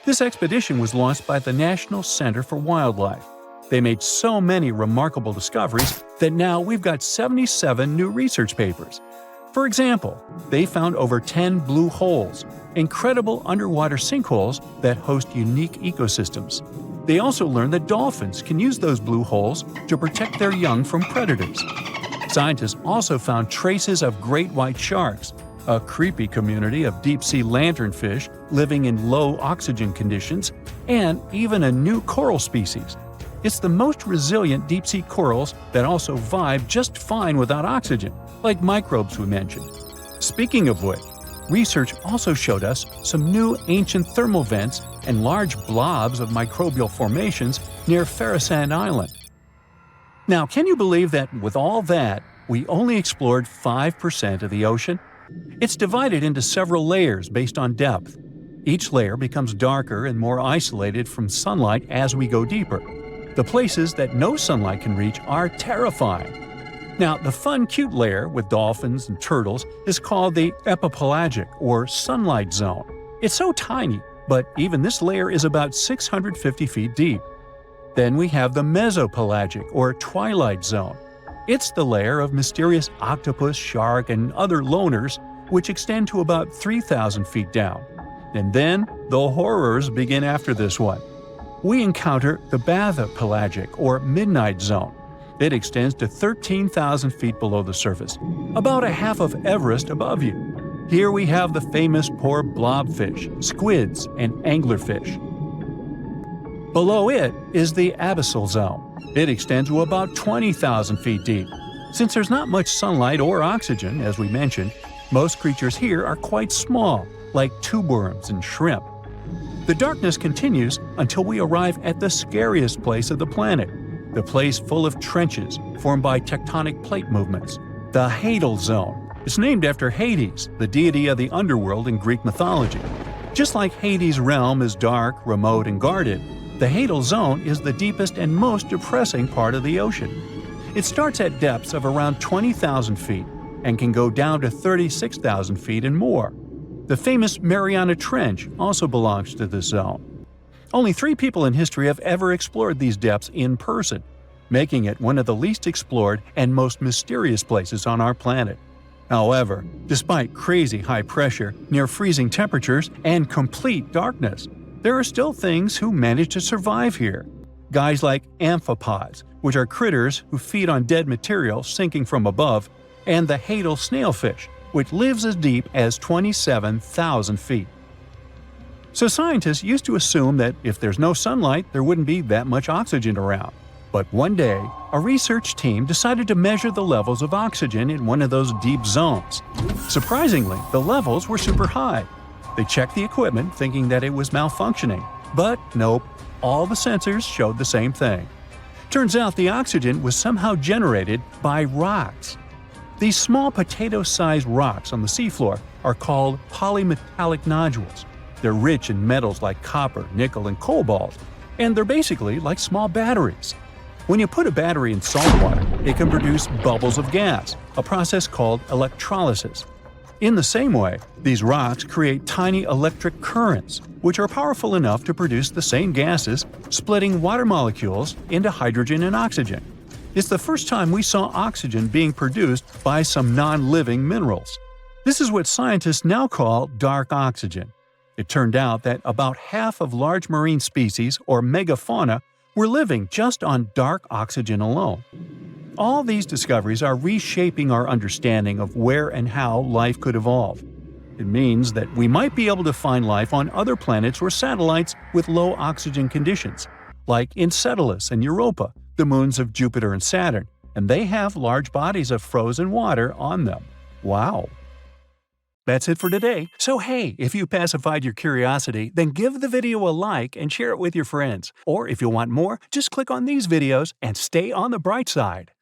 This expedition was launched by the National Center for Wildlife. They made so many remarkable discoveries that now we've got 77 new research papers. For example, they found over 10 blue holes, incredible underwater sinkholes that host unique ecosystems. They also learned that dolphins can use those blue holes to protect their young from predators. Scientists also found traces of great white sharks, a creepy community of deep-sea lanternfish living in low oxygen conditions, and even a new coral species. It's the most resilient deep-sea corals that also vibe just fine without oxygen, like microbes we mentioned. Speaking of which, research also showed us some new ancient thermal vents and large blobs of microbial formations near Farasand Island. Now, can you believe that with all that, we only explored 5% of the ocean? It's divided into several layers based on depth. Each layer becomes darker and more isolated from sunlight as we go deeper. The places that no sunlight can reach are terrifying. Now, the fun, cute layer with dolphins and turtles is called the epipelagic or sunlight zone. It's so tiny, but even this layer is about 650 feet deep. Then we have the mesopelagic or twilight zone. It's the layer of mysterious octopus, shark, and other loners, which extend to about 3,000 feet down. And then the horrors begin after this one. We encounter the bathypelagic or midnight zone. It extends to 13,000 feet below the surface, about a half of Everest above you. Here we have the famous poor blobfish, squids, and anglerfish. Below it is the abyssal zone. It extends to about 20,000 feet deep. Since there's not much sunlight or oxygen, as we mentioned, most creatures here are quite small, like tube worms and shrimp. The darkness continues until we arrive at the scariest place of the planet, the place full of trenches formed by tectonic plate movements, the Hadal Zone. It's named after Hades, the deity of the underworld in Greek mythology. Just like Hades' realm is dark, remote, and guarded, the Hadal Zone is the deepest and most depressing part of the ocean. It starts at depths of around 20,000 feet and can go down to 36,000 feet and more. The famous Mariana Trench also belongs to this zone. Only 3 people in history have ever explored these depths in person, making it one of the least explored and most mysterious places on our planet. However, despite crazy high pressure, near freezing temperatures, and complete darkness, there are still things who manage to survive here. Guys like amphipods, which are critters who feed on dead material sinking from above, and the Hadal snailfish, which lives as deep as 27,000 feet. So scientists used to assume that if there's no sunlight, there wouldn't be that much oxygen around. But one day, a research team decided to measure the levels of oxygen in one of those deep zones. Surprisingly, the levels were super high. They checked the equipment thinking that it was malfunctioning, but nope, all the sensors showed the same thing. Turns out the oxygen was somehow generated by rocks. These small potato-sized rocks on the seafloor are called polymetallic nodules. They're rich in metals like copper, nickel, and cobalt, and they're basically like small batteries. When you put a battery in salt water, it can produce bubbles of gas, a process called electrolysis. In the same way, these rocks create tiny electric currents, which are powerful enough to produce the same gases, splitting water molecules into hydrogen and oxygen. It's the first time we saw oxygen being produced by some non-living minerals. This is what scientists now call dark oxygen. It turned out that about half of large marine species, or megafauna, were living just on dark oxygen alone. All these discoveries are reshaping our understanding of where and how life could evolve. It means that we might be able to find life on other planets or satellites with low oxygen conditions, like Enceladus and Europa, the moons of Jupiter and Saturn, and they have large bodies of frozen water on them. Wow! That's it for today. So hey, if you pacified your curiosity, then give the video a like and share it with your friends. Or if you want more, just click on these videos and stay on the bright side.